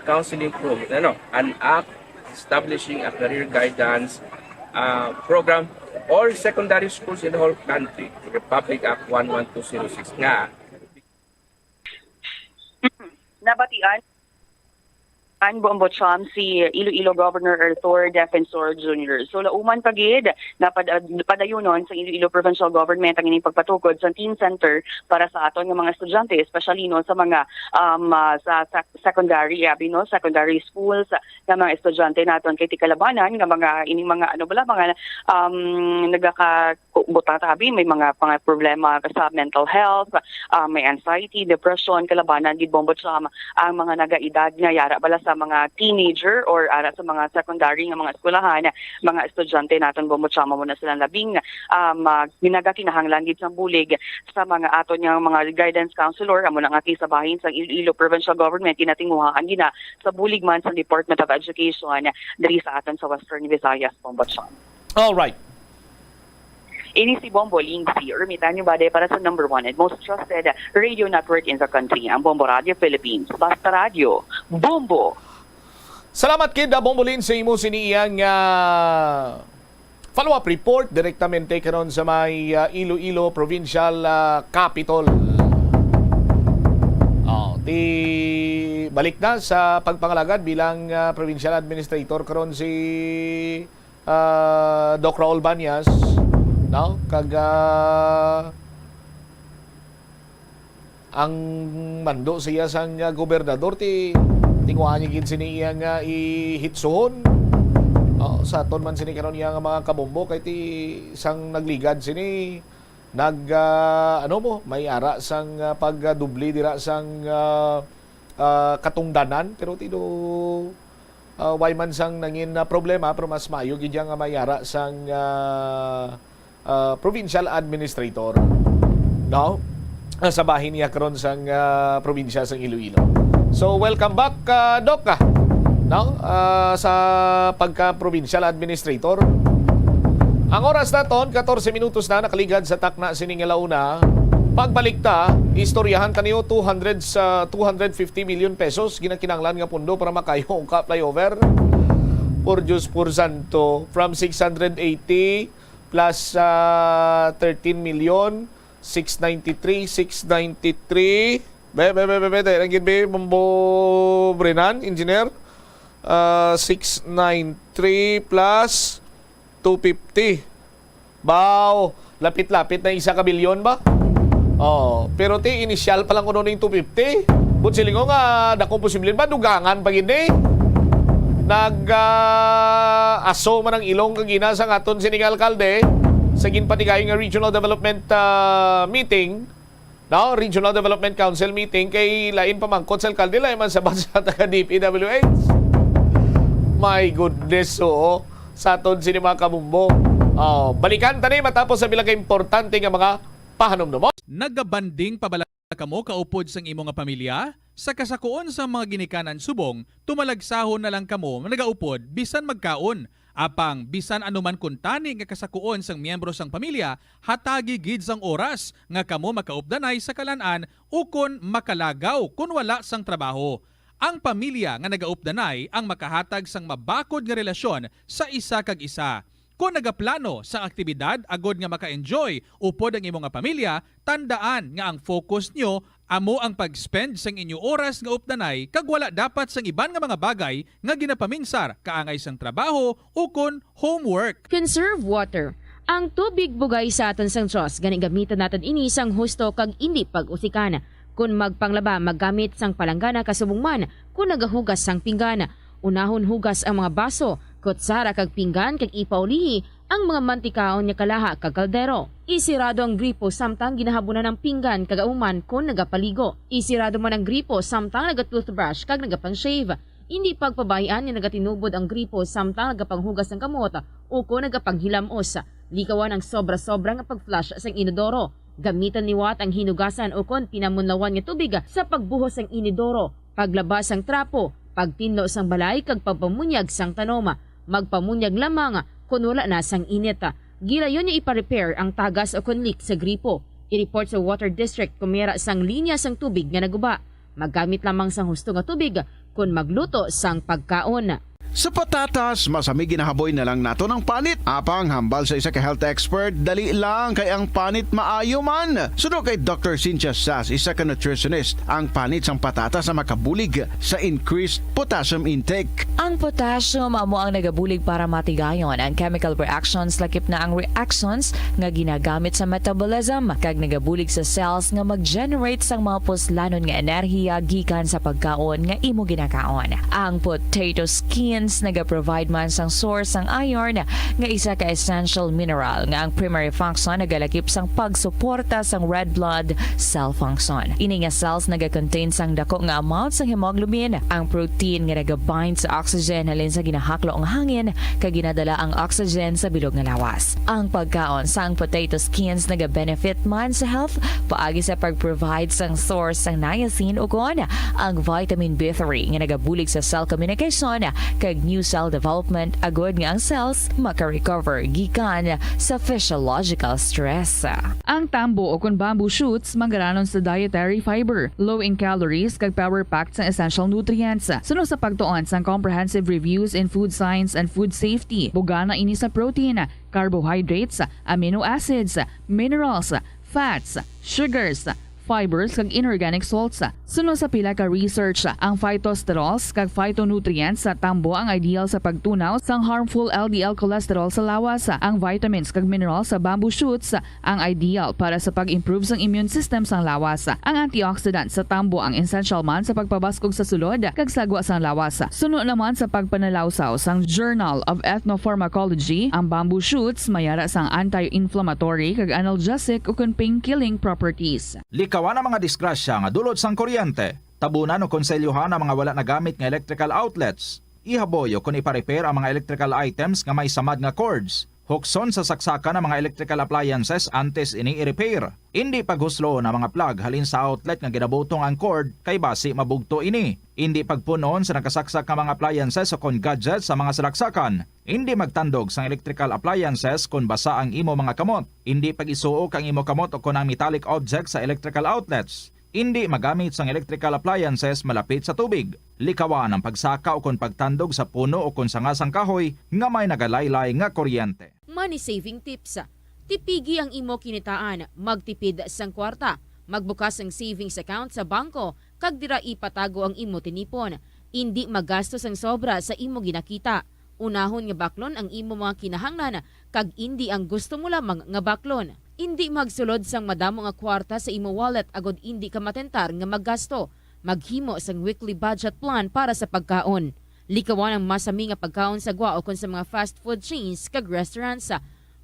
Counseling Program, an act establishing a career guidance program all secondary schools in the whole country, Republic Act 11206 nga. Nabatian Bombotcham si Iloilo Governor Arthur Defensor Jr. So lauman pagid na padayunon sa Iloilo Provincial Government ang ining pagpatukod sa teen center para sa aton nga mga estudyante, especially no sa mga sa secondary secondary schools nga mga estudyante naton kay tikalabanan nga mga ining mga mga nagakabutatabi, may mga problema sa mental health, may anxiety, depression, kalabanan gid Bombotcham ang mga nagaedad nga yara bala sa mga teenager or ara sa mga secondary nga mga eskwelahan, mga estudyante naton Bombotcham mo na silang labing ginagakinahanglan gid sa bulig sa mga aton nga mga guidance counselor amo nang ati sa bahin sa Iloilo Provincial Government ginatinguhaan gina sa bulig man sa Department of Education diri sa aton sa Western Visayas Bombotcham. All right. Ini si Bombo Lindsay, Ermitanyo Bade para sa number 1 and most trusted radio network in the country, ang Bombo Radio Philippines. Basta Radio, Bombo! Salamat kid Bombo Lindsay mo siniyang follow-up report direktamente karon sa may Iloilo Provincial Capital. Balik na sa pagpangalagad bilang Provincial Administrator karon si Doc Raul Banyas. No? Ang mando siya sang gobernador tinguhan niya gid siniya nga ihitsuhon. Sa ton man sini karon yang mga kabombo kay sang nagligad sini may ara sang pagdubli dira sang katungdanan pero way man sang nangin problema pero mas mayo gid nga mayara sang provincial administrator sa bahin niya karon sang probinsya sang Iloilo. So welcome back Doc sa pagka provincial administrator. Ang oras naton 14 minutos na nakaligad sa takna sining alauna. Pagbalik ta, istoryahan kaniyo 250 million pesos ginakinanglan nga pundo para makayo ka flyover. Por Diyos por Santo, from 680 plus 13 million 693 Rangin be Bombo Brenan engineer 693 plus 250 baw lapit-lapit na 1 kabilyon ba pero initial pa lang kuno ning 250 but silingo nga dakong posible ba dugangan pagid nag-aso man ang ilong kagina sa aton sining alkalde sa ginpatigayong nga regional development meeting Now, Regional Development Council meeting kay lain pa man Konsel Caldila man sa bansa taga DPWH. My goodness, so sa aton sini mga kabumbo. Balikan tani matapos sa bilang importante nga mga pahanumdumon. Nagabanding pabala kamo kaupod sang imo nga pamilya? Sa kasakuon sa mga ginikanan subong, tumalagsahon na lang kamo nagaupod bisan magkaon. Apang bisan anuman kuntani nga kasakuon sang miyembro sang pamilya, hatagi gid sang oras nga kamo makaupdanay sa kalan-an ukon makalagaw kun wala sang trabaho. Ang pamilya nga nagaupdanay ang makahatag sang mabakod nga relasyon sa isa kag isa. Kung nagaplano sa aktibidad agod nga maka-enjoy upod ang imong nga pamilya, tandaan nga ang focus nyo amo ang pag-spend sang inyo oras nga updanay kag wala dapat sang iban nga mga bagay nga ginapaminsar kaangay sang trabaho o kon homework. Conserve water. Ang tubig bugay sa aton sang Diyos, gani gamitan natin ini sang husto kag hindi pag-usikan. Kung magpanglaba, maggamit sang palanggana kasubong man, kung nagahugas sang pinggana. Unahon hugas ang mga baso, kutsara kag pinggan kag ipaulihi ang mga mantikaon niya kalaha kag kaldero. Isirado ang gripo samtang ginahabunan ng pinggan kag auman kung nagapaligo. Isirado man ang gripo samtang nagatoothbrush kag nagapang-shave. Hindi pagpabayaan ni nagatinubod ang gripo samtang nagapanghugas ng kamot o kung nagapanghilamos. Likawan ang sobra-sobra nga pag-flush sa inodoro. Gamitan ni Watt ang hinugasan o kon pinamunlawan nga tubig sa pagbuhos ng inodoro, paglabas ang trapo, pagtinlo sang balay kag pagpamunyag sang tanoma, magpamunyag lamang kung wala na sang init. Gilayon niya ipa-repair ang tagas o kon leak sa gripo. I-report sa Water District kung mera sang linya sang tubig nga naguba. Maggamit lamang sang husto nga tubig kung magluto sang pagkaon. Sa patatas, masami ginahaboy na lang nato ng panit. Apang hambal sa isa ka health expert, dali lang kay ang panit maayo man. Suno kay Dr. Cynthia Sass, isa ka nutritionist, ang panit sang patatas sa makabulig sa increased potassium intake. Ang potassium amo ang nagabulig para matigayon ang chemical reactions lakip na ang reactions nga ginagamit sa metabolism kag nagabulig sa cells nga mag-generate sang mga puslanon nga enerhiya gikan sa pagkaon nga imo ginakaon. Ang potato skins naga-provide man sang source sang iron nga isa ka essential mineral nga ang primary function nagalakip sang pagsuporta sang red blood cell function. Ini nga cells naga-contain sang dako nga amount sang hemoglobin, ang protein nga naga-bind sa oxygen halin sa ginahaklo ang hangin kag ginadala ang oxygen sa bilog nga lawas. Ang pagkaon sang potato skins naga-benefit man sa health paagi sa pag-provide sang source sang niacin ug ang vitamin B3 nga nagabulig sa cell communication kag new cell development agod nga ang cells maka-recover gikan sa physiological stress. Ang tambo o kun bamboo shoots manggaranon sa dietary fiber, low in calories kag power-packed sa essential nutrients. Suno sa pagtuon sang comprehensive reviews in food science and food safety, bugana ini sa protein, carbohydrates, amino acids, minerals, fats, sugars, fibers kag inorganic salts. Suno sa pila ka research, ang phytosterols kag phytonutrients sa tambo ang ideal sa pagtunaw sang harmful LDL cholesterol sa lawas. Ang vitamins kag minerals sa bamboo shoots ang ideal para sa pag-improve sang immune system sang lawas. Ang antioxidants sa tambo ang essential man sa pagpabaskog sa sulod kag sagwa sang lawas. Suno naman sa pagpanalawsaw sang Journal of Ethnopharmacology, ang bamboo shoots mayara sang anti-inflammatory kag analgesic ug pain-killing properties. Likawan ang mga disgrasya nga dulot sang kuryente. Tabunan o konselyuhan ang mga wala nagamit nga electrical outlets. Ihaboyo kung ipa-repair ang mga electrical items nga may samad nga cords. Hukson sa saksakan ng mga electrical appliances antes ini i-repair. Hindi paghuslo na mga plug halin sa outlet nga ginabutong ang cord kay basi mabugto ini. Hindi pagpunon sa nakasaksak nga mga appliances o kon gadgets sa mga salaksakan. Hindi magtandog sa electrical appliances kung basa ang imo mga kamot. Hindi pag-isuok ang imo kamot o kon ang metallic objects sa electrical outlets. Hindi magamit sang electrical appliances malapit sa tubig. Likawan ang pagsaka o kon pagtandog sa puno o kon sangasang kahoy nga may nagalaylay nga kuryente. Money saving tips. Tipigi ang imo kinitaan, magtipid sang kwarta, magbukas ang savings account sa bangko, kag dira ipatago ang imo tinipon. Hindi magastos ang sobra sa imo ginakita. Unahon nga baklon ang imo mga kinahanglan, kag hindi ang gusto mo lamang nga baklon. Hindi magsulod sang madamo nga kwarta sa imo wallet agod hindi ka matentar nga maggasto. Maghimo sang weekly budget plan para sa pagkaon. Likawan ang masami nga pagkaon sa gwa o kon sa mga fast food chains kag restaurants.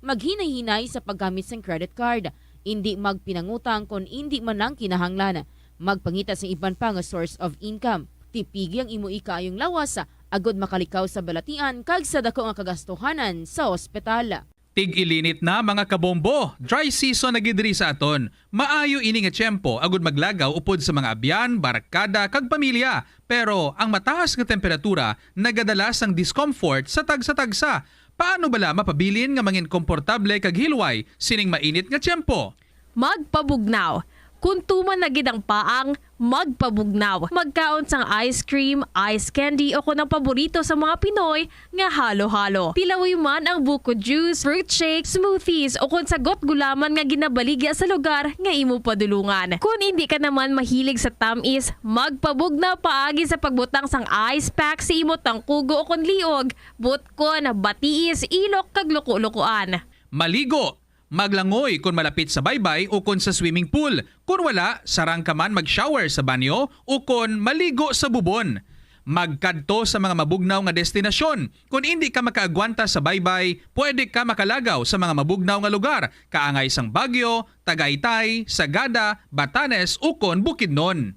Maghinay-hinay sa paggamit sang credit card. hindi magpinangutang kung hindi man lang kinahanglan. Magpangita sa iban pa nga source of income. Tipigi ang imo ikayong lawas agod makalikaw sa balatian kag sa dako nga kagastuhanan sa ospital. Tig-ilinit na mga kabombo. Dry season na gidri sa aton. Maayo ini nga tiyempo agud maglagaw upod sa mga abyan, barkada kag pamilya. Pero ang mataas nga temperatura nagadalas ang discomfort sa tagsa-tagsa. Paano bala mapabilin nga mangin komportable kag hilway sining mainit nga tiyempo? Magpabugnaw. Kung tuman na gid ang paang, magpabugnaw. Magkaon sang ice cream, ice candy o kung ang paborito sa mga Pinoy nga halo-halo. Tilawi man ang buko juice, fruit shake, smoothies o kung sagot gulaman nga ginabaligya sa lugar nga imo padulungan. Kung hindi ka naman mahilig sa tamis, magpabugnaw paagi sa pagbutang sang ice pack sa imo tangkugo o kung liog, butkon, batiis, ilok kag luko-lukoan. Maligo. Maglangoy kung malapit sa baybay o kung sa swimming pool. Kung wala, sarang ka man mag-shower sa banyo o kung maligo sa bubon. Magkadto sa mga mabugnaw nga destinasyon. Kung hindi ka makaagwanta sa baybay, pwede ka makalagaw sa mga mabugnaw nga lugar, kaangay sang Baguio, Tagaytay, Sagada, Batanes o kung Bukidnon.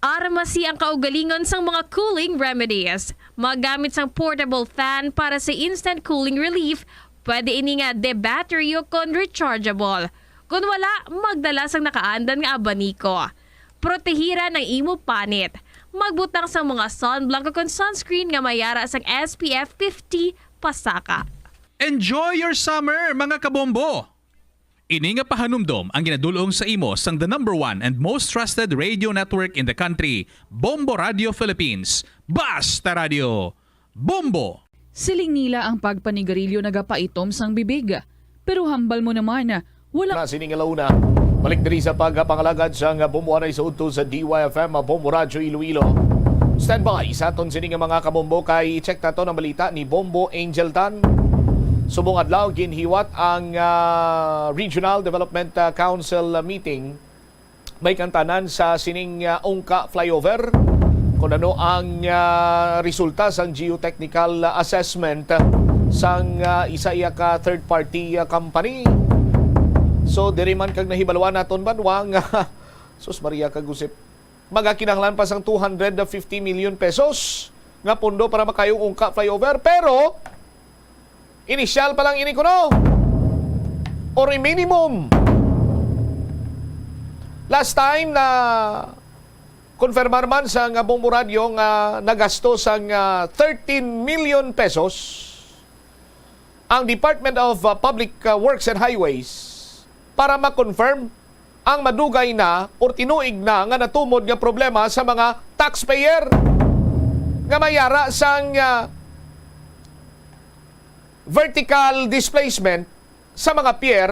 Armasi ang kaugalingon sang mga cooling remedies. Magamit sang portable fan para sa instant cooling relief. Pwede ini nga de-battery o kon rechargeable. Kung wala, magdala sang nakaandan nga abaniko. Protehira ng imo panit. Magbutang sa mga sunblock o kon sunscreen nga mayara sang SPF 50 pasaka. Enjoy your summer, mga kabombo! Ini nga pahanumdom ang ginadulong sa imo sang the #1 and most trusted radio network in the country, Bombo Radio Philippines. Basta Radio! Bombo! Siling nila ang pagpanigarilyo nagapaitom sang bibig. Pero hambal mo naman, wala... Sining alauna, balik diri sa pagpangalagad sa bumbuanay sa udto sa DYFM Bombo Radyo Iloilo. Stand by sa aton sining mga kabombo kay i-check nato ang balita ni Bombo Angel Tan. Subong adlaw ginhiwat ang Regional Development Council meeting may kantanan sa sining Ongka Flyover. Kung ano ang resulta sang geotechnical assessment sang isa ka third party company. So diri man kag nahibalwan naton banwang sus Maria kagusip magakinahanglan pa sang 250 million pesos nga pondo para makayong Ongka Flyover, pero initial pa lang ini kuno or minimum. Last time na konfirmar man sa Bombo Radio nga nagasto sang 13 million pesos ang Department of Public Works and Highways para ma-confirm ang madugay na o tinuig na nga natumod nga problema sa mga taxpayer nga mayara sang vertical displacement sa mga pier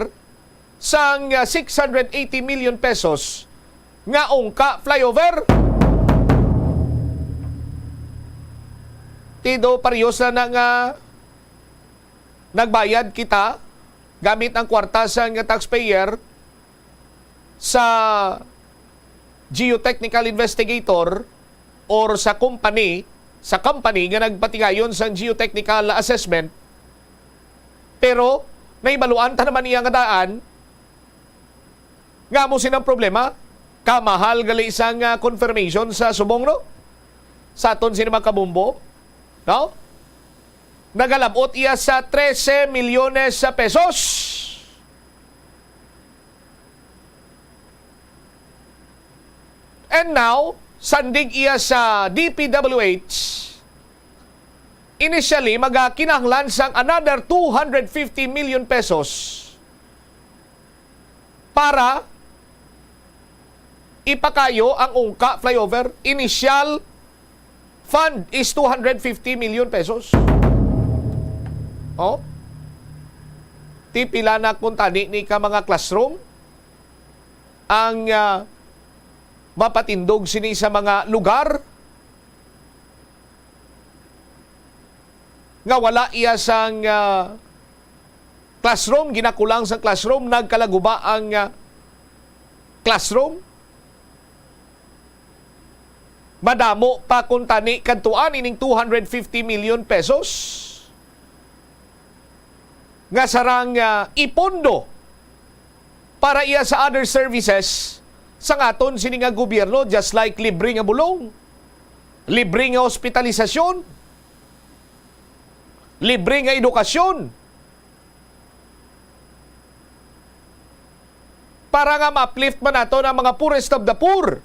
sang 680 million pesos nga Ongka Flyover. Tido parehas na nga nagbayad kita gamit ang kwarta sa taxpayer sa geotechnical investigator or sa company nga nagpatigayon sa geotechnical assessment, pero naibaluan ta naman niya nga daan nga mo sinang problema. Kamahal gali isang confirmation sa subong, no? Sa aton sinima kabumbo, no? Nagalabot iya sa 13 milyones sa pesos. And now, sandig iya sa DPWH, initially magakinahanglan sang another 250 million pesos para ipakayo ang Ongka Flyover. Initial fund is 250 million pesos. Oh? Tipila na kung tani ni ka mga classroom ang mapatindog sini sa mga lugar nga wala iya sang classroom, ginakulang sa classroom, nagkalaguba ang classroom. Madamo pa kung tani kantuan ining 250 million pesos nga sarang ipondo para iya sa other services sa ngaton sini nga gobyerno, just like libre nga bulong, libre nga hospitalisasyon, libre nga edukasyon, para nga ma-uplift man nato ng mga poorest of the poor.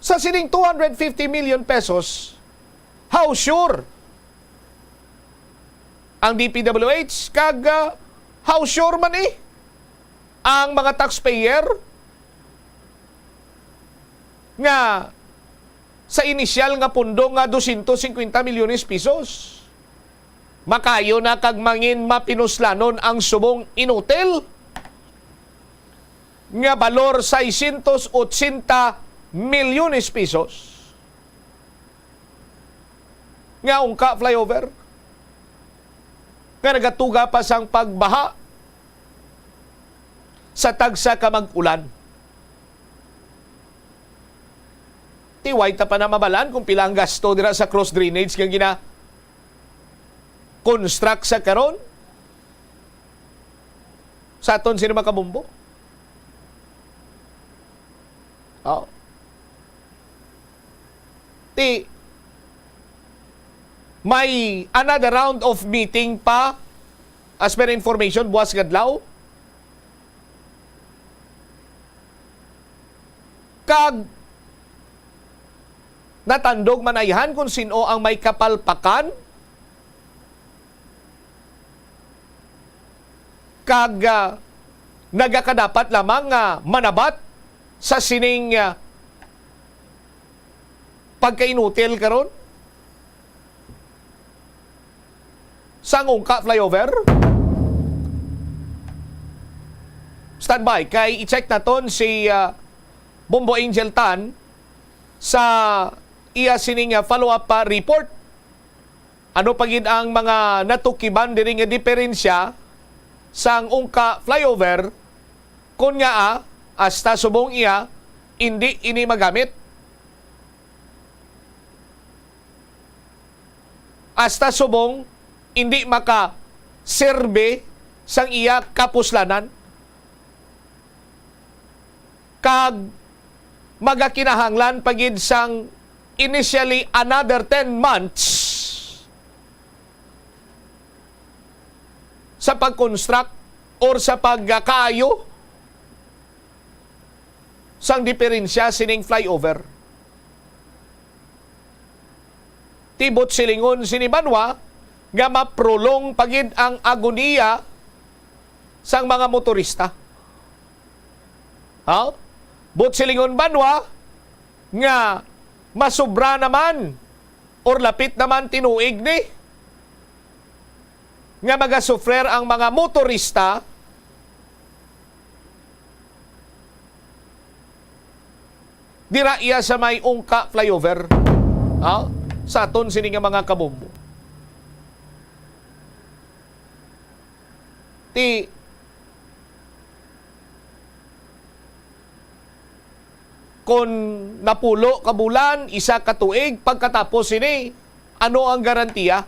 Sa sining 250 million pesos, how sure ang DPWH kag how sure man ang mga taxpayer nga sa inisyal nga pundo nga 250 milyones pesos makayo na kag mangin mapinuslanon ang subong inutil nga balor 680 milyones pesos nga ungka flyover nga nagatuga pa sang pagbaha sa tagsa ka mag-ulan. Tiway ta pa na mabalan kung pila ang gasto dira sa cross drainage nga gina construct sa karon sa aton sino makabumbo. Oh. May another round of meeting pa as per information buwas kadlaw. Kag natandog manayhan kung sino ang may kapalpakan kag nagakadapat lamang manabat sa sining pagkainutil karon sang ungka flyover. Standby kay i-check naton si Bombo Angel Tan sa iya sining follow-up report. Ano pagid ang mga natukiban diri nga diferensya sang ungka flyover kun nga hasta subong iya hindi ini magamit. Hasta subong hindi maka serbe sang iya kapuslanan. Kag magakinahanglan pagid sang initially another 10 months sa pag-construct or sa pagkaayo sang diferensya sining flyover. Tibot silingon sini Banwa nga maprolong pagid ang agoniya sang mga motorista. Ha? But silingon Banwa nga masubra naman or lapit naman tinuig ni nga magasufrer ang mga motorista dira iya sa may ungka flyover. Sa aton sini nga mga kabumbo. Kung napulo ka bulan, isa ka tuig, pagkatapos ini, ano ang garantiya?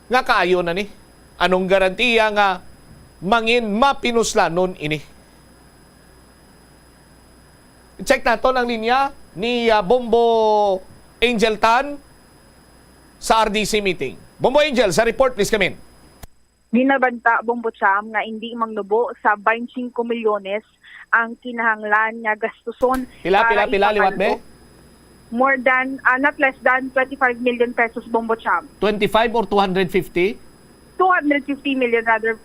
Nga kaayo na ni. Anong garantiya nga mangin mapinuslanon ini? Check nato ang linya ni Bombo Angel Tan sa RDC meeting. Bombo Angel, sa report please come in. Ginabanta Bombo Cham nga hindi mangnubo sa 25 milyones ang kinahanglan nga gastuson. Pila liwat be? More than, not less than 25 million pesos Bombo Cham. 25 or 250? 250 million rather.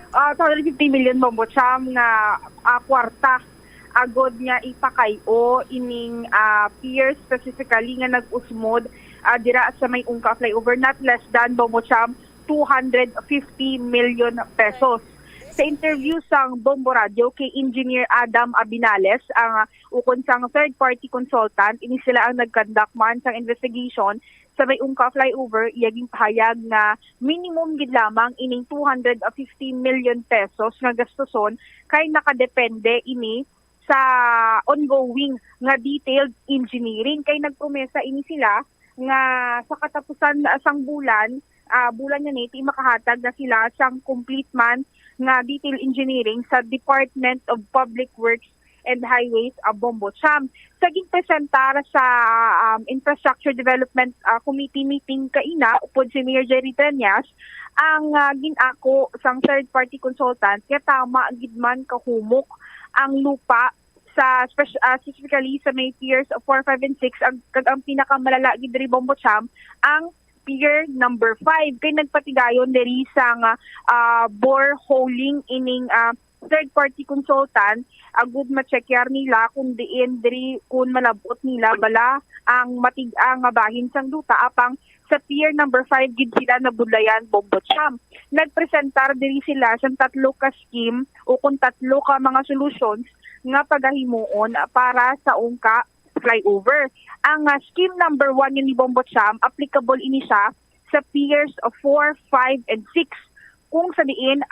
250 million Bombo Cham nga kwarta agod nga ipakayo ining pier specifically nga nag-usmod dira sa may ungka flyover, not less than Bombo Cham 250 million pesos. Sa interview sang Bombo Radio kay Engineer Adam Abinales, ang ukon sang third-party consultant, ini sila ang nag-conduct man sang investigation sa may ungka flyover, iyaging pahayag na minimum gid lamang ining 250 million pesos nga gastuson kay nakadepende ini sa ongoing nga detailed engineering. Kay nagpromesa ini sila nga sa katapusan sang bulan bulan niya nito makahatag na sila sang complete man nga detail engineering sa Department of Public Works and Highways Bombotsam. Saging presentar sa Infrastructure Development Committee meeting kaina upod si Mayor Jerry Treñas ang ginako sang third party consultant kaya tama gidman kahumok ang lupa sa specifically sa may piers 4, 5, and 6 ang pinakamalala gid diri Bombotsam ang pier number 5 kay nagpatigayon diri sang boreholing ining third party consultant agud ma-checkar nila kung diin diri kun malabot nila bala ang matig-ang bahin sang duta apang sa pier number 5 gid sila nabudlayan Bombotsam. Nagpresentar diri sila sa 3 ka scheme o kung 3 ka mga solutions nga pagahimuon para sa ungka flyover. Ang scheme number 1 ni Bombotsam, applicable ini siya sa piers 4, 5, and 6 kung sa diin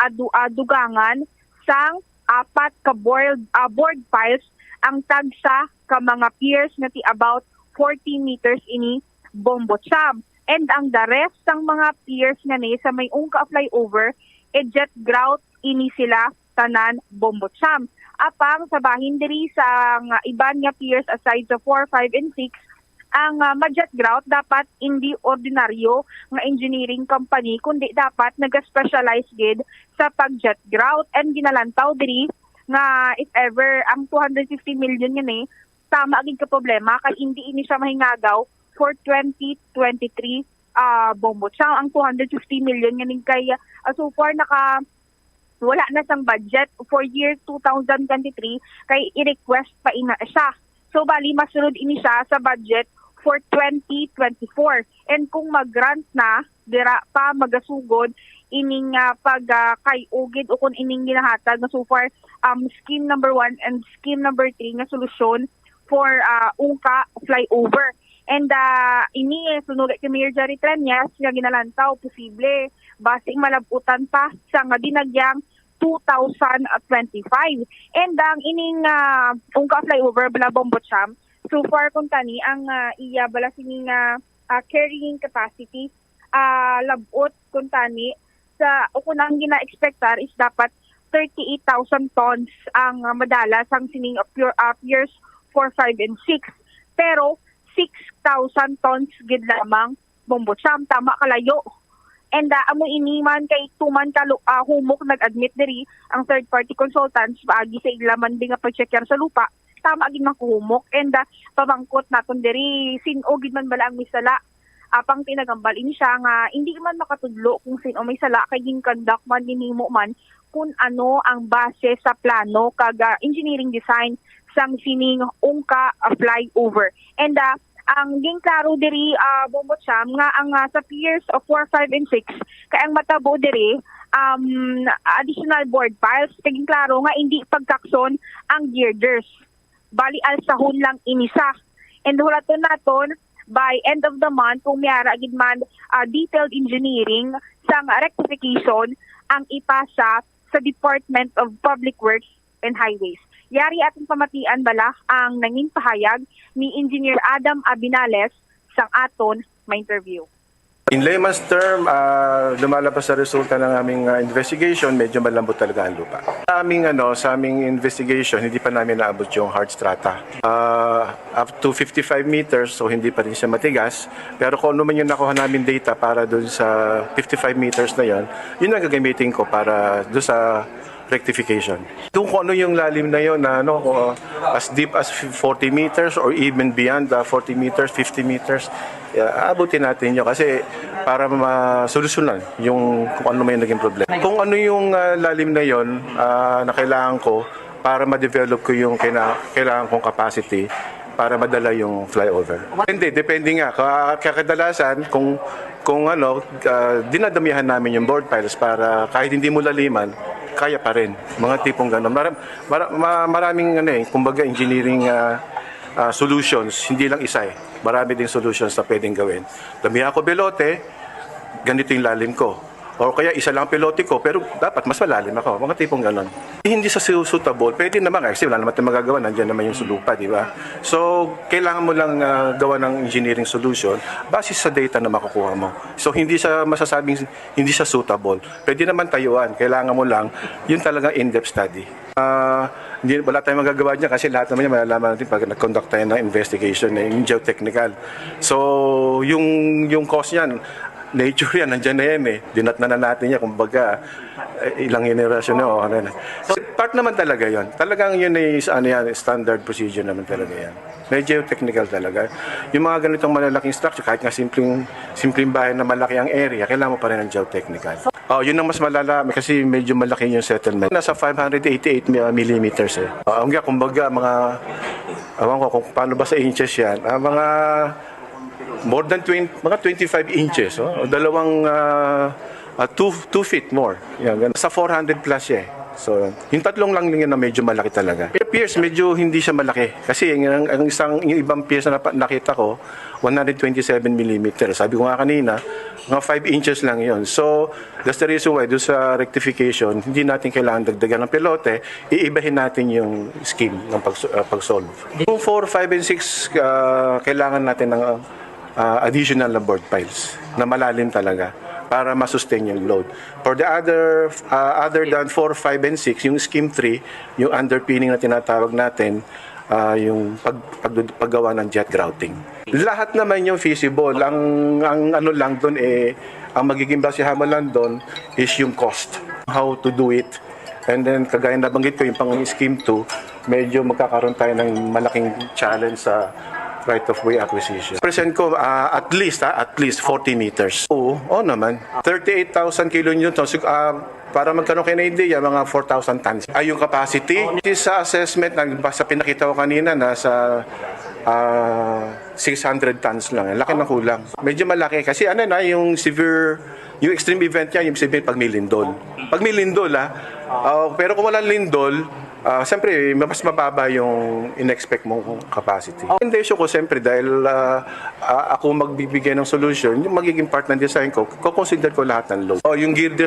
dugangan sang 4 ka board piles ang tagsa ka mga piers na ti about 40 meters ini Bombotsam. And ang the rest sang mga piers nga ni sa may ungka flyover jet grout ini sila tanan Bombotsam. Apang sa bahin diri sa iban nga piers aside sa 4, 5, and 6 ang ma-jet grout dapat hindi ordinaryo nga engineering company kundi dapat nag-specialize gid sa pag-jet grout and ginalantaw diri nga if ever ang 250 million yan tama gid ka problema kay hindi ini siya mahingagaw for 2023 Bombotsam ang 250 million nga kay so far wala na sang budget for year 2023 kay i-request pa ina siya. So bali masunod ini siya sa budget for 2024. And kung mag-grant na, dira pa magasugod ining pag-kayugid o kung ining ginahatag na so far scheme number 1 and scheme number 3 nga solusyon for ungka flyover. And ini sunod kay Mayor Jerry Treñas nga ginalantaw posible basing malabutan pa sa nga dinagyang 2025. And ang ining ungka flyover bala Bombotsam so far kung tani ang iya bala sining carrying capacity labot kung tani sa kung ang gina-expectar is dapat 38,000 tons ang madala sang sining piers 4, 5, and 6. Pero 6,000 tons gid lamang Bombotsam tama kalayo. And amo ini man kay tuman humok nag-admit diri ang third party consultants paagi sa ilaman di nga pag-checker sa lupa tama gid man kuhumok and pabangkot naton diri sino gid man bala ang misala apang tinagambal ini siya nga hindi man makatudlo kung sino may sala kay ginconduct man ginhimo man kung ano ang base sa plano kag engineering design sang sining ungka flyover. And ang gingklaro diri Bombotsam nga ang sa piers of 4, 5, and 6 kay ang matabo diri additional board piles kay gingklaro nga hindi pagkakson ang girders. Bali alsahon lang inisa. And hulaton naton by end of the month kung miyara gid man detailed engineering sang rectification ang ipasa sa Department of Public Works and Highways. Yari ating pamatian bala ang nanging pahayag ni Engineer Adam Abinales sang aton ma-interview. In layman's term, lumalabas sa resulta ng aming investigation, medyo malambot talaga ang lupa. Sa aming investigation, hindi pa namin naabot yung hard strata. Up to 55 meters, so hindi pa rin siya matigas. Pero kung ano man yung nakuha namin data para doon sa 55 meters na yun ang gagamitin ko para doon sa rectification. Kung ano yung lalim na yun, as deep as 40 meters or even beyond 40 meters, 50 meters, abutin natin yun kasi para masolusyonan yung kung ano may naging problema. Kung ano yung lalim na yun na kailangan ko para ma-develop ko yung kailangan kong capacity para madala yung flyover. Hindi, depende nga. Kakadalasan, kung dinadamihan namin yung board piles para kahit hindi mo laliman, kaya pa rin. Mga tipong gano'n. Maraming kumbaga engineering solutions, hindi lang isa Marami ding solutions na pwedeng gawin. Damihan ko belote, ganito yung lalim ko. O kaya isa lang pilote ko, pero dapat mas malalim ako. Mga tipong ganon. Hindi sa suitable, pwede naman kasi wala naman tayong magagawa, nandiyan naman yung sulupa, di ba? So, kailangan mo lang gawa ng engineering solution base sa data na makukuha mo. So, hindi siya masasabing, hindi siya suitable. Pwede naman tayuan, kailangan mo lang yun talagang in-depth study. Wala tayong magagawa dyan kasi lahat naman yan malalaman natin pag nag-conduct tayo ng investigation, yung geotechnical. So, yung cause yan, nature yan, nandyan na yan eh. Dinatna na natin yan, kumbaga, ilang generasyon na o ano na. So, part naman talaga yon. Talagang yun ay standard procedure naman talaga yan. May geotechnical talaga. Yung mga ganitong malalaking structure, kahit nga simpleng bahay na malaki ang area, kailangan mo pa rin ng geotechnical. Yun ang mas malala kasi medyo malaki yung settlement. Nasa 588 millimeters eh. Hanggang kumbaga awan ko kung paano ba sa inches yan, mga more than 25 inches, dalawang 2 feet more. Yan, sa 400 plus eh. So, yung tatlong lang yun na medyo malaki talaga. Yung piers, medyo hindi siya malaki. Kasi yung ibang piers na nakita ko, 127 mm. Sabi ko nga kanina, mga 5 inches lang yon. So, that's the reason why doon sa rectification, hindi natin kailangan dagdagan ng pilote, iibahin natin yung scheme ng pag-solve. Kung 4, 5, and 6, kailangan natin ng additional na board piles na malalim talaga para ma-sustain yung load. For the other than 4, 5, and 6, yung scheme 3, yung underpinning na tinatawag natin, yung paggawa ng jet grouting. Lahat naman yung feasible. Ang ano lang doon ang magiging basihan mo lang doon is yung cost. How to do it. And then, kagaya nabanggit ko, yung pang scheme 2, medyo magkakaroon tayo ng malaking challenge sa right-of-way acquisition. Present ko at least 40 meters. Oo naman. 38,000 kilonewtons. Para magkaroon kayo na idea, mga 4,000 tons. Yung capacity, sa assessment, sa pinakita ko kanina, nasa 600 tons lang. Laki ng kulang. Medyo malaki. Kasi yung extreme event yan, yung sabihin pag may lindol. Pag may lindol, pero kung walang lindol, siyempre, mas mababa yung in-expect mong capacity. Ang intensyon ko, siyempre, dahil ako magbibigay ng solution, yung magiging part ng design ko, consider ko lahat ng load. Yung gear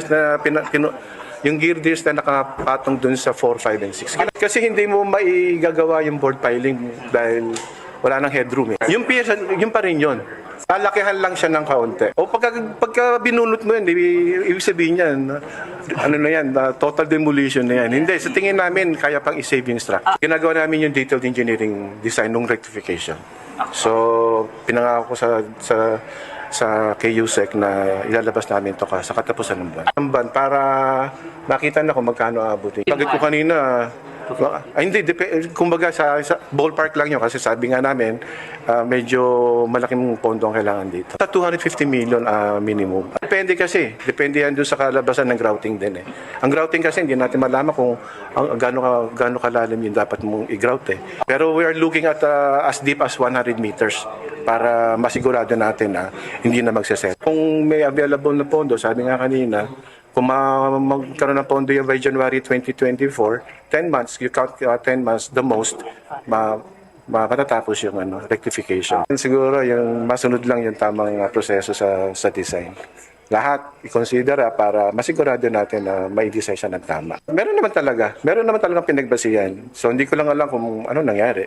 desk na nakapatong dun sa 4, 5, and 6. Kasi hindi mo maigagawa yung board piling dahil wala nang headroom. Yung piers, yun pa rin yun. Lakihan lang siya ng kaunti. O pagka binunot mo yan, ibig sabihin yan, total demolition na yan. Hindi, sa tingin namin, kaya pang i-save yung structure. Ginagawa namin yung detailed engineering design ng rectification. So, pinangako ko sa KUSEC na ilalabas namin ito sa katapusan ng buwan. Para makita na kung magkano abutin. Bagay ko kanina, hindi, kumbaga sa ballpark lang yun kasi sabi nga namin medyo malaking pondo ang kailangan dito. Sa 250 million minimum. Depende yan doon sa kalabasan ng grouting din eh. Ang grouting kasi hindi natin malaman kung gaano kalalim yung dapat mong i-grout eh. Pero we are looking at as deep as 100 meters para masigurado natin na hindi na magseset. Kung may available na pondo, sabi nga kanina, kung magkaroon ng pondo yan by January 2024, 10 months, you count 10 months the most, matatapos yung rectification. Siguro yung masunod lang yung tamang proseso sa design. Lahat i-consider para masigurado natin na mai-design siya ng tama. Meron naman talagang pinagbasihan. So hindi ko lang alam kung ano nangyari.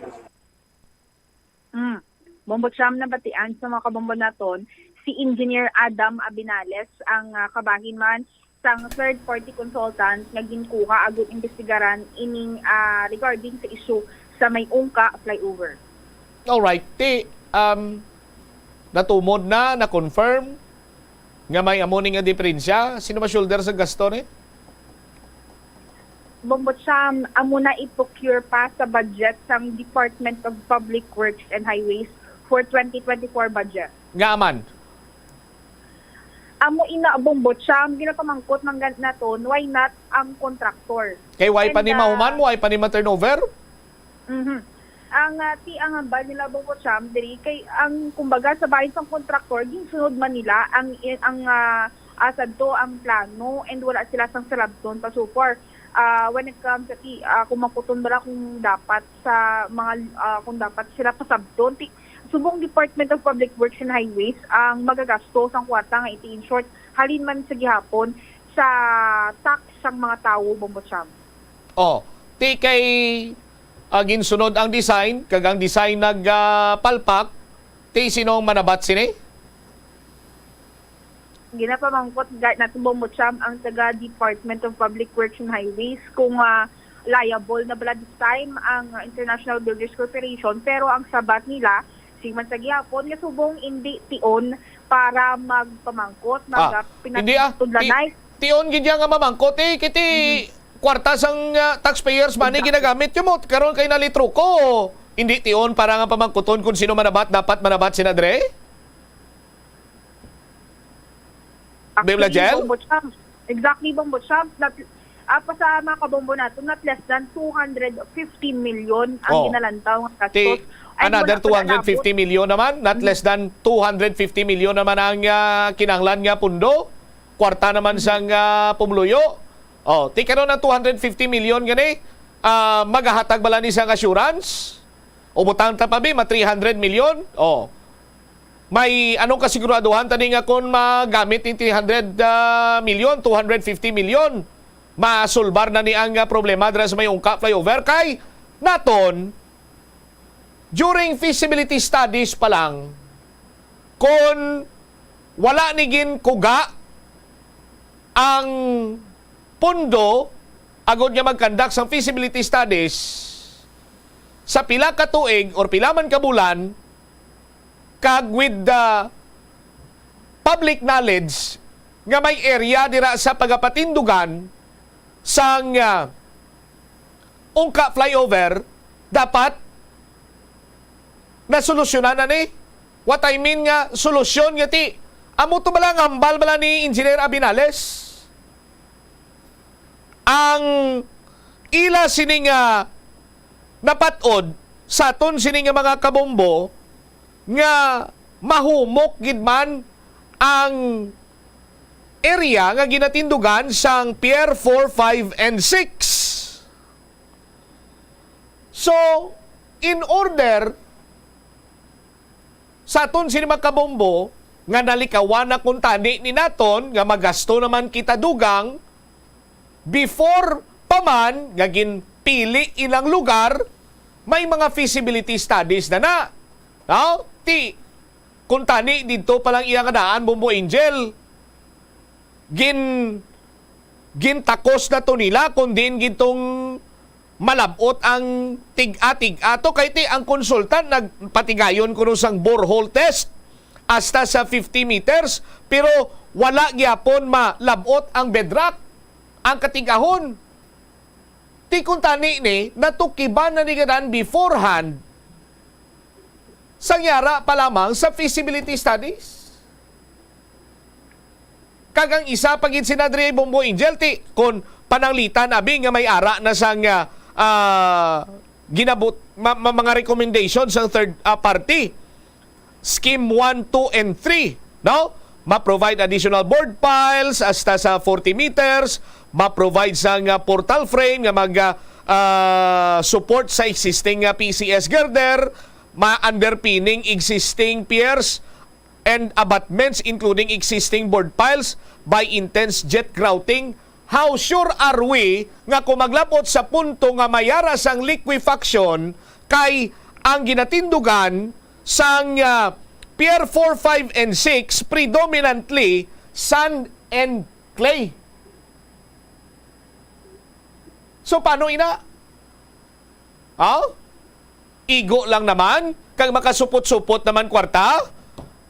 Bombot siyam na batian sa mga kabombo naton, si Engineer Adam Abinales, ang kabahin man sang third-party consultant nga ginkuha agud investigaran ining regarding sa issue sa may ungka flyover. Alright, natumod na-confirm nga may amoni nga diferensya. Sino ma-shoulder sa gasto ni? Bombot siyam, amo na i-procure pa sa budget sang Department of Public Works and Highways for 2024 budget. Nga aman? Amo inabombot siya, ginapamangkot ng naton, why not ang contractor? Kay why pa ni mahuman mo, why pa ni ma-turnover? Ang hambal nila bombot siya, diri kay ang kumbaga sa bahin sang contractor, ginsunod man nila ang asad to ang plano and wala sila sang salabton pa so far. When it comes to kumakuton ba kung dapat sa mga kung dapat sila pasabton subong Department of Public Works and Highways ang magagasto sang kwarta nga iti in short halin man sa gihapon sa tax sang mga tawo Bombotsam. Ti kay ginsunod ang design, kag ang design nagpalpak, ti sinong manabat sini? Ginapamangkot natin Bombotsam ang taga Department of Public Works and Highways kung liable na bala this time ang International Builders Corporation, pero ang sabat nila siman sa gihapon nga subong hindi tion para magpamangkot pinatudlanay. Tion gid nga mamangkot kiti kwarta sang taxpayers money ginagamit yo mo karon kay nalitro ko. Hindi tion para nga pamangkoton kung sino manabat dapat manabat sinadre? Exactly, Bombotsam. Pa sa mga kabombo nato, not less than 250 million ang ginalantaw ng gastos. Another 250 million naman, not less than 250 million naman ang kinahanglan nga pundo. Kwarta naman sang pumluyo. Ti karon ng 250 million gani, magahatag bala ni sang assurance. Umutang ta pa bi 300 million. May anong kasiguraduhan tani nga kung magamit ni 300 million, 250 million, masulbar na ni ang problema dira sa may ungka flyover kay naton during feasibility studies pa lang kung wala ni gin kuga ang pundo agod nga mag-conduct sang feasibility studies sa pila ka tuig or pila man ka bulan kag with the public knowledge nga may area dira sa pagapatindugan sang ungka flyover dapat nasolusyonan na ni. What I mean nga solusyon nga ti amo to bala hambal bala ni Engineer Abinales ang ila sini nga napatod sa aton sini nga mga kabombo nga mahumok gid man ang area nga ginatindugan sang Pier 4, 5, and 6. So, in order sa aton sini makabombo nga nalikawan na kung tani ni naton nga magasto naman kita dugang before pa man nga ginpili ilang lugar may mga feasibility studies na. Kung tani dito palang iyang daan Bombo Angel gintakos na to nila kung din gitong malabot ang tig-atig-ato kay ti ang konsultant nagpatigayon kuno sang borehole test hasta sa 50 meters pero wala gyapon malabot ang bedrock ang katigahon. Ti kung tani ni natukiban na ni gadan beforehand sangyara pa lamang sa feasibility studies. Kagang isa pagin sinadri Bombo Angel ti kon pananglitan abi nga may ara na sang ginabot mga recommendations ng third party. Scheme 1, 2, and 3, no? Ma-provide additional board piles hasta sa 40 meters, ma-provide sang portal frame nga mag support sa existing PCS girder, ma-underpinning existing piers and abutments including existing board piles by intense jet grouting. How sure are we nga kung maglapot sa punto nga mayara sang liquefaction kay ang ginatindugan sang Pier 4, 5, and 6 predominantly sand and clay. So paano ina? Igo lang naman kag makasupot-supot naman kwarta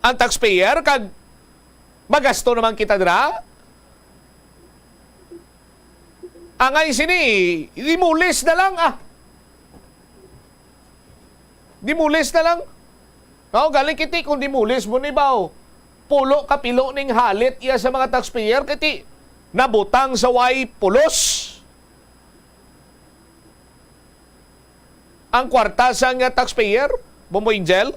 ang taxpayer kag magasto naman kita dira. Angay sini, dimulis na lang Dimulis na lang. Galing kiti kung dimulis mo ni baw. Pulo kapilo ning halit iya sa mga taxpayer kiti nabutang sa way pulos. Ang kwarta sa nga taxpayer, Bombo Angel?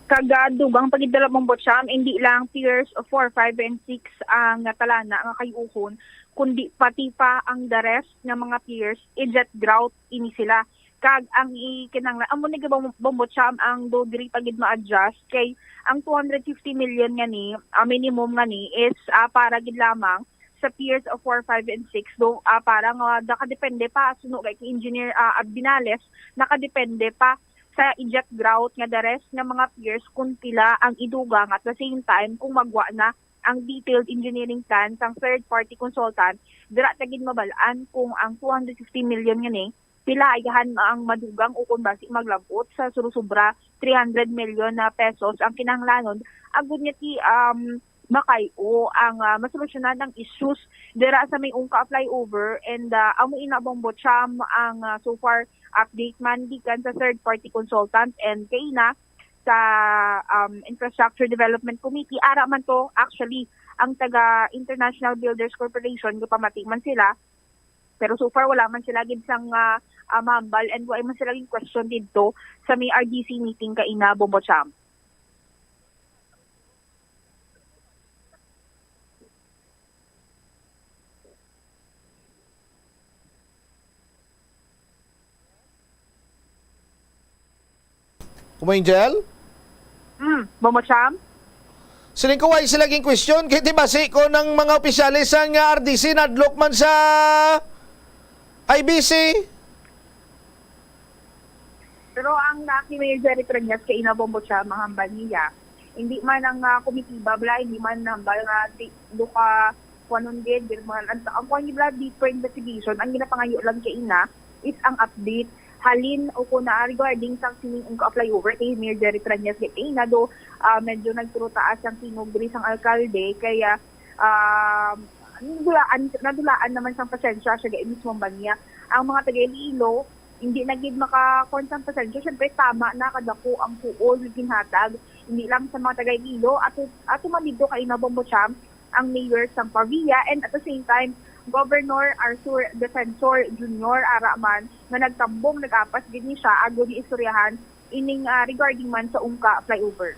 Kagadugang pagidala mong Bombotsam, hindi lang Piers 4, 5, and 6 ang talana nga kayuhon, kundi pati pa ang the rest ng mga piers, i-jet grout ini sila. Kag ang ikinanglan amo ni bombotsyam ang do diri pagid ma-adjust kay ang 250 million nga ni minimum nga ni is para gid lamang sa piers of 4, 5 and 6 do para nga nakadepende pa suno kay engineer Abdinales nakadepende pa sa eject grout nga the rest nga mga piers kung pila ang idugang at the same time kung magwa na ang detailed engineering plan sang third party consultant dira tagid mabalaan kung ang 250 million nga ni pila ayahan ang madugang o kung basi maglabot sa surusubra 300 million na pesos ang kinahanglanon agud niya ti makayo ang masolusyonan ng issues dira sa may ungka flyover and amo inabombotsyam ang so far update man gikan sa third party consultant and kay na sa Infrastructure Development Committee ara man to actually ang taga International Builders Corporation gapamati man sila pero so far wala man sila gid sang mambal and wala man sila gid question didto sa may RDC meeting kay ina bombotsyam. Angel? Bombotsyam? Sining ko ay silaging question kay di base ko ng mga opisyalis sang RDC nadlok man sa IBC. Pero ang naki Mayor Jerry Treñas kay ina bombotsyam mga hambal niya hindi man ang komitiba bla hindi man hambal nga do ka kuanon gid man ang kuan bla deeper investigation ang ginapangayo lang kay ina is ang update halin o kung regarding sa sining ungka flyover kay Mayor Jerry Treñas kay ina do medyo nagturutaas ang tingog diri sang alkalde kaya nadulaan naman sang pasensya siya gay mismo banya ang mga taga Iloilo hindi na gid maka-kon sang pasensya syempre tama na kadako ang puol ginhatag hindi lang sa mga taga Iloilo ato man dito kay ina bombotsyam ang mayor sang Pavia and at the same time Governor Arthur Defensor Jr. Araman nga nagtambong nagapas gid ni siya ago ni istoryahan ining regarding man sa ungka flyover.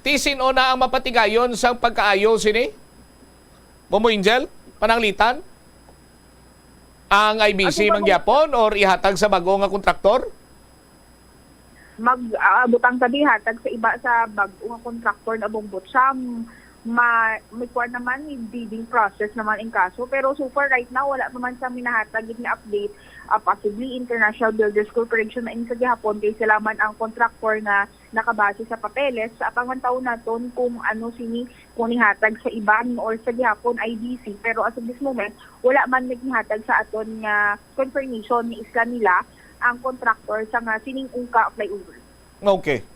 Tisin o na ang mapatigayon sa pagkaayo sini? Momo Angel, pananglitan? Ang IBC mangyapon or ihatag sa bago nga kontraktor? Butang sabi hatag sa iba sa bago nga kontraktor na bombotsyam may kuwan naman yung bidding process naman in kaso pero so far right now wala naman sa minahatag ni update possibly International Builders Corporation na sa gihapon kay sila man ang contractor na nakabase sa papeles sa pangantaw naton kung ano sini kung nihatag sa iban or sa gihapon IDC pero as of this moment wala man naghihatag sa aton nga confirmation ni isla nila ang contractor sa nga sining ungka flyover. Okay.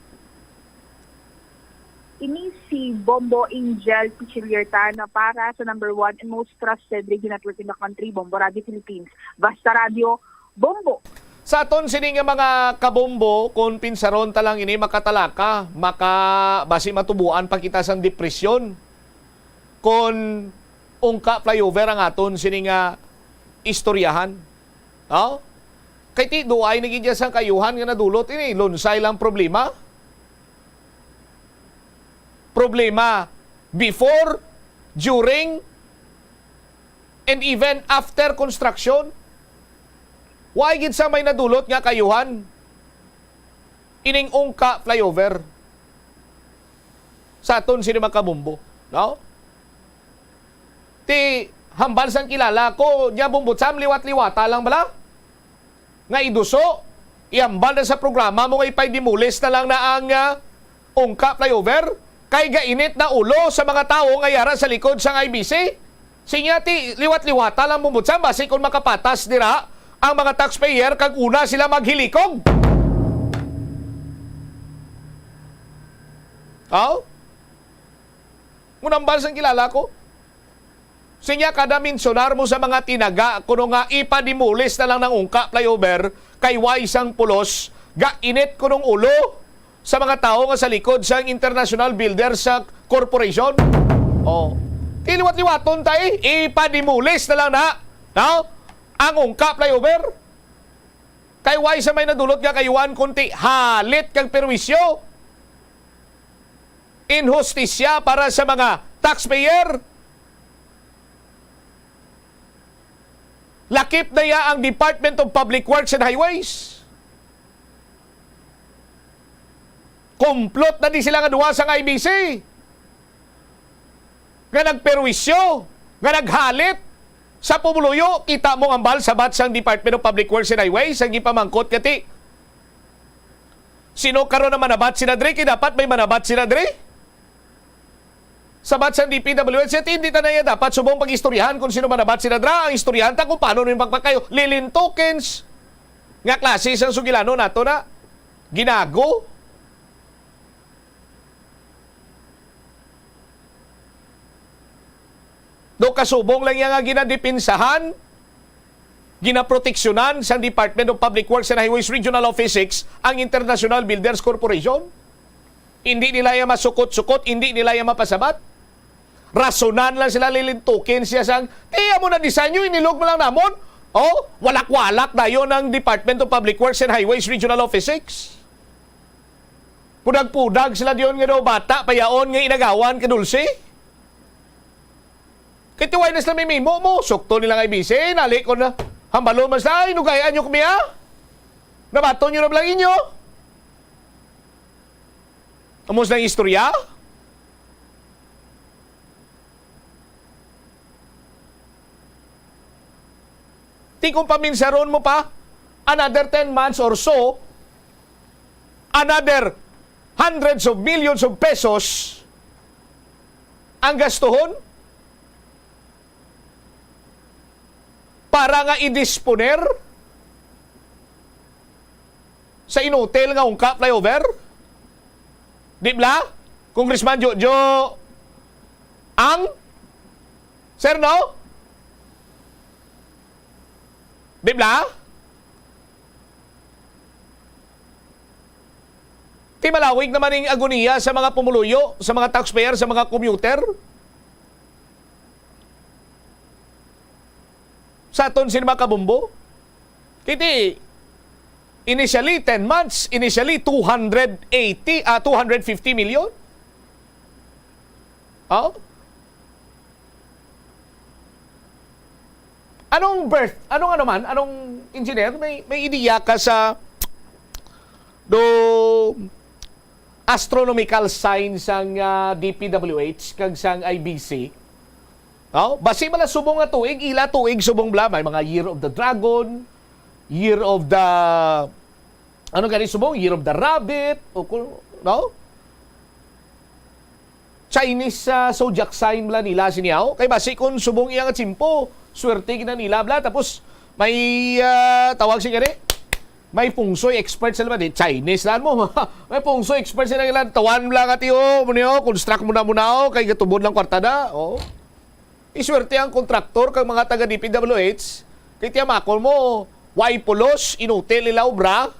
Ini si Bombo Angel Pichilierta na para sa number 1 and most trusted radio network in the country, Bombo Radio Philippines. Basta Radio, Bombo! Sa aton sining mga kabombo, kung pinsaron talang ini makatalaka, basi matubuan pa kita sang depresyon. Kung ungka flyover ang aton sining istoryahan. No? Kay ti duay nagidya sang kayuhan nga nadulot ini, lunsay lang problema. Problema before, during, and even after construction. Why gid sa may nadulot nga kayuhan? Ining ungka flyover. Sa aton sini makabumbo, no? Ti hambal sang kilala ko, nya bumbutsam liwat-liwata lang bala. Nga iduso, ihambal na sa programa mo nga ipaydimulis na lang na ang ungka flyover. Kay gainit na ulo sa mga tao nga yara sa likod sang IBC. Sinya ti liwat-liwata lang bumbutsam basi kung makapatas dira ang mga taxpayer kag una sila maghilikog. Ngunambal sang kilala ko. Sinya kada mensionar mo sa mga tinaga kuno nga ipadimulis na lang ng ungka flyover kay waisang pulos gainit kunong ulo sa mga tao nga sa likod sa International Builders Corporation. Tiliwat-liwaton tayo, ipadimulis na lang na, no? Ang ungka flyover. Kay why sa may nadulot nga kayuan kunti halit kang perwisyo. Inhustisya para sa mga taxpayer. Lakip na ya ang Department of Public Works and Highways. Kumplot na di sila nga duwa sa IBC. Nga nagperwisyo, nga naghalit sa pumuluyo. Kita mo ang ambal sa batsang Department of Public Works and Highways ang ipamangkot kati. Sino karon na manabat sila Dre? Kaya dapat may manabat sila Dre. Sa batsang DPWH, hindi na niya dapat subong pag-istoryahan kung sino manabat sila Dra. Ang istoryanta kung paano nung pagpakayo. Lilin tokens. Nga klase isang sugilano nato na ginago. Do kasubong lang yan nga ginadipinsahan, ginaproteksyonan sa Department of Public Works and Highways Regional Office 6 ang International Builders Corporation. Hindi nila yan masukot-sukot, hindi nila yan mapasabat. Rasonan lang sila lilintukin siya sang, tiya mo na design nyo, inilog mo lang namon. Oh, walak-walak na yun ang Department of Public Works and Highways Regional Office 6. Pudag-pudag sila diyon nga daw bata, payaon nga inagawan kadulsi. Kitiway na sila may mimo mo, sukto nilang IBC, nalik ko na. Hambalo mas na, inugayaan nyo kumiya. Nabato nyo na lang inyo. Amos ng istorya. Di kung paminsaron mo pa, another 10 months or so, another hundreds of millions of pesos ang gastuhon para nga i-disponer sa inutil nga ungkap flyover. Di ba? Congressman Jojo ang Sir, no? Di ba? Di malawig naman yung agoniya sa mga pumuluyo, sa mga taxpayer, sa mga commuter. Sa aton sinima kabumbo. Kiti, initially 10 months, initially 250 million. Oh? Anong engineer, may ideya ka sa astronomical signs sang DPWH kag sang IBC. Oh, basi mala subong nga tuig, ila tuig subong bla, may mga Year of the Dragon, Year of the subong, Year of the Rabbit, o no? Chinese zodiac sign bla nila siniyaw. Kay basi kun subong iyang tsimpo, swerte gina nila bla, tapos may tawag siya gani, may pungsoy expert sila ba? Chinese lang mo. May pungsoy expert sila ilan. Tawan lang ati construct muna kay gatubod lang kwartada. Iswerte ang kontraktor kang mga taga DPWH. Kay tiyamakol mo, why pulos, inutil nila obra.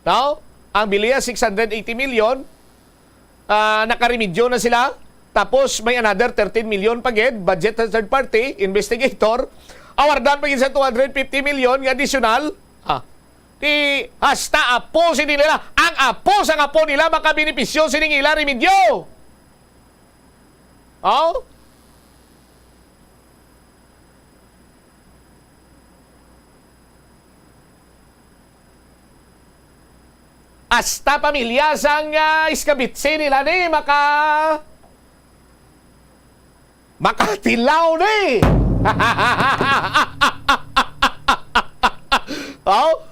No? Ang biliya 680 million. Nakarimedyo na sila. Tapos may another 13 million pagid, budget sa third party, investigator. Awardan pagid sa 250 million nga additional. Di hasta apo sini nila. Ang apo sa apo nila makabenepisyo sining ila remedyo. Oh? Hasta pamilya sang iskabitsi nila ni makatilaw ni. Oh?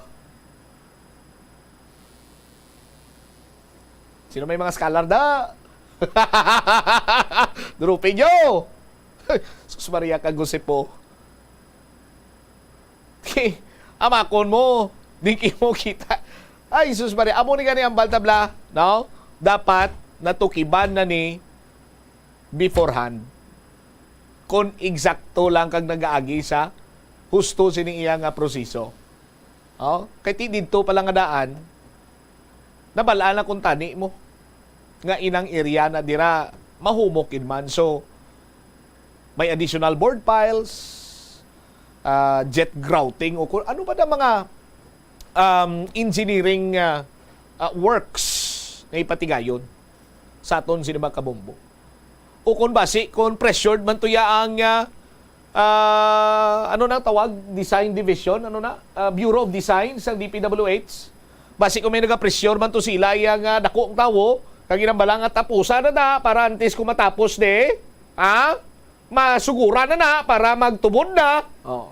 Sino may mga scholar da? Drupin nyo! Sus Maria kagusip po. Amakon mo, di mo kita. Ay, sus Maria, amo ni gani ang baltabla, no? Dapat natukiban na ni beforehand. Kung eksakto lang kag nag-aagi sa husto sining iyang proseso. Oh, kay ti didto pa lang nga daan, nabalaan na kung tani mo nga inang area na dira mahumokin man. So may additional board piles, jet grouting o ano ba na mga engineering works na ipatigayon sa aton sinima kabombo. O kung basi, kung pressured man tuya ang ano na tawag? Design Division? Ano na? Bureau of Design sa DPWH. Basi kung may nagapresyon man to sila yung dako ang tawo, kaginambala nga tapusan na para antes kung matapos masugura na para magtubod na. Oh.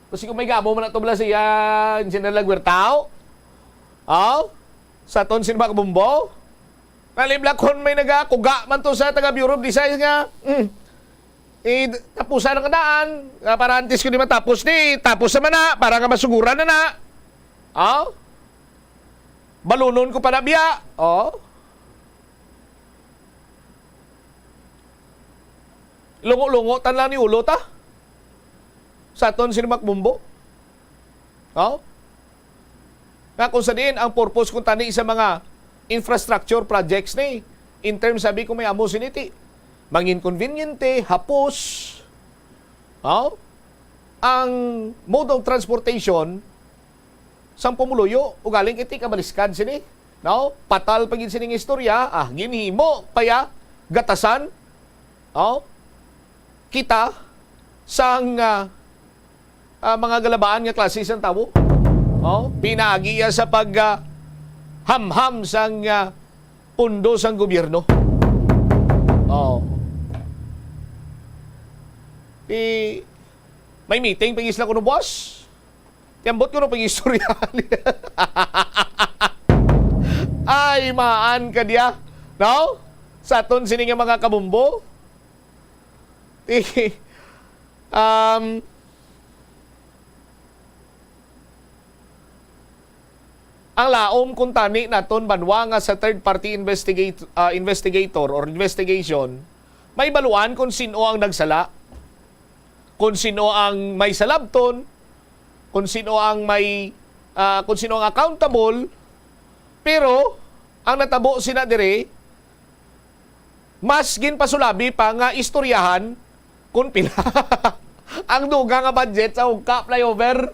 Kasi kung may gamo man na to bala siya General Guertao, sa ton sinma kabumbo, naliblakon may nagakuga man to sa taga Bureau of Design nga, tapusan ang kadaan, para antes kung di matapos tapos naman na, para nga masugura na. Balunon ko pa na biya. Lungo-lungo tan lang ni ulo ta. Sa ton sinimak bumbo. Nga kung sa diin, ang purpose kung tani sa mga infrastructure projects ni, in terms sabi ko may amo siniti. Manginconveniente, hapos. Ang mode of transportation sang pumuluyo, ugaling iti kabaliskad sini. Patal pagin sining istorya, ginhimo, paya, gatasan, kita, sang mga galabaan nga klase sang tao. Pinaagi sa pag hamham sang pundo sang gobyerno. May meeting pag-isla ko no boss. Tiambot ko no pag-istorya. Ay, maan ka diya. Sa aton sining mga kabumbo. Ang laom kung tani naton banwa nga sa third party investigator or investigation, may baluan kung sino ang nagsala, kung sino ang may salabton, kung sino ang kung sino ang accountable. Pero ang natabo sina dire, mas ginpasulabi pa nga istoryahan kung pila ang duga nga budget sa Ugka flyover.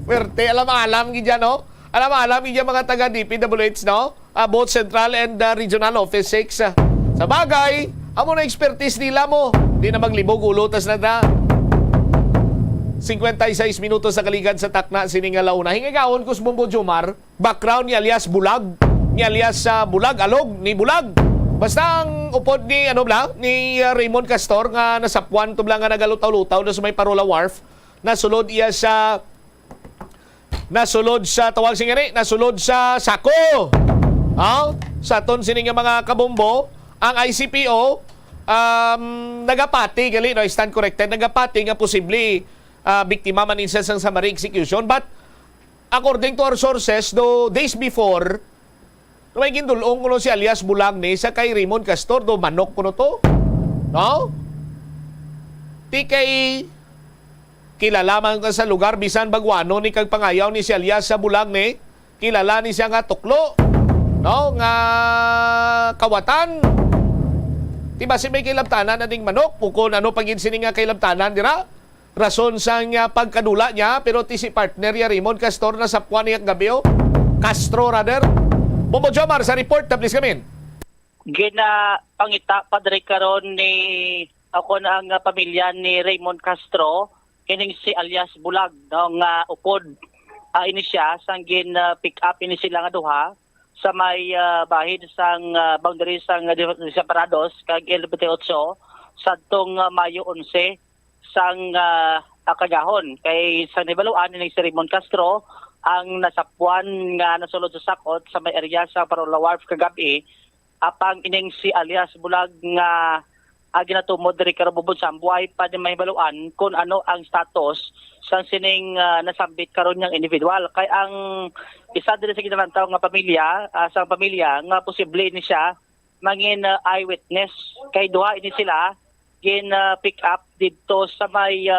Pwerte, alam gidya alam gidya mga taga DPWH both central and regional office 6. Sa bagay, amo na expertise nila mo. Di na maglibog ulo tas na 56 minutos sa kaligad sa takna sining launa. Hingagawon ko sa Bumbo Jomar, background ni alias Bulag, ni alias Bulag, alog ni Bulag. Basta ang upod ni ni Raymond Castor nga nasapuan to lang nga nagalutaw-lutaw na sa may Parola Wharf, nasulod sa tawag singari, nasulod sa sako. Sa ton sining mga kabombo, ang ICPO nagapati gali stand corrected, nagapati nga posible biktima man insa sang summary execution, but according to our sources, days before, may gindulong kuno si alias Bulag ni sa kay Raymond Castor, manok kuno to. Ti kay kilala man ka sa lugar bisan bagwano ni kag pangayaw ni si alias sa Bulag ni, kilala ni siya nga tuklo, nga kawatan. Ti ba si may kilabtanan na ding manok, kung ano pagin sini nga kilabtanan dira? Rason sa pagkadula niya, pero ti si partner ya Raymond Castor na sapwan niya gabi Castro rather. Bumbo Jomar sa report na please kamin. Pangita padre karon ni ako na ang pamilya ni Raymond Castro, kining si alias Bulag nga upod ini siya sang pick up ini sila nga duha sa may bahid sang boundary sang separados kag LBT8 sadtong Mayo 11 sang kagahon kay sa nibaluan ni si Raymond Castro ang nasapuan nga nasulod sa sakot sa may area sa Parola Wharf kagabi apang ining si alias Bulag nga ginatumod diri karon bubod sa buhay pa di mahibaluan kung ano ang status sang sining nasambit karon yang individual kay ang isa diri sa ginantaw nga pamilya sa pamilya nga posible ni siya mangin eyewitness kay duha ini sila pick up dito sa may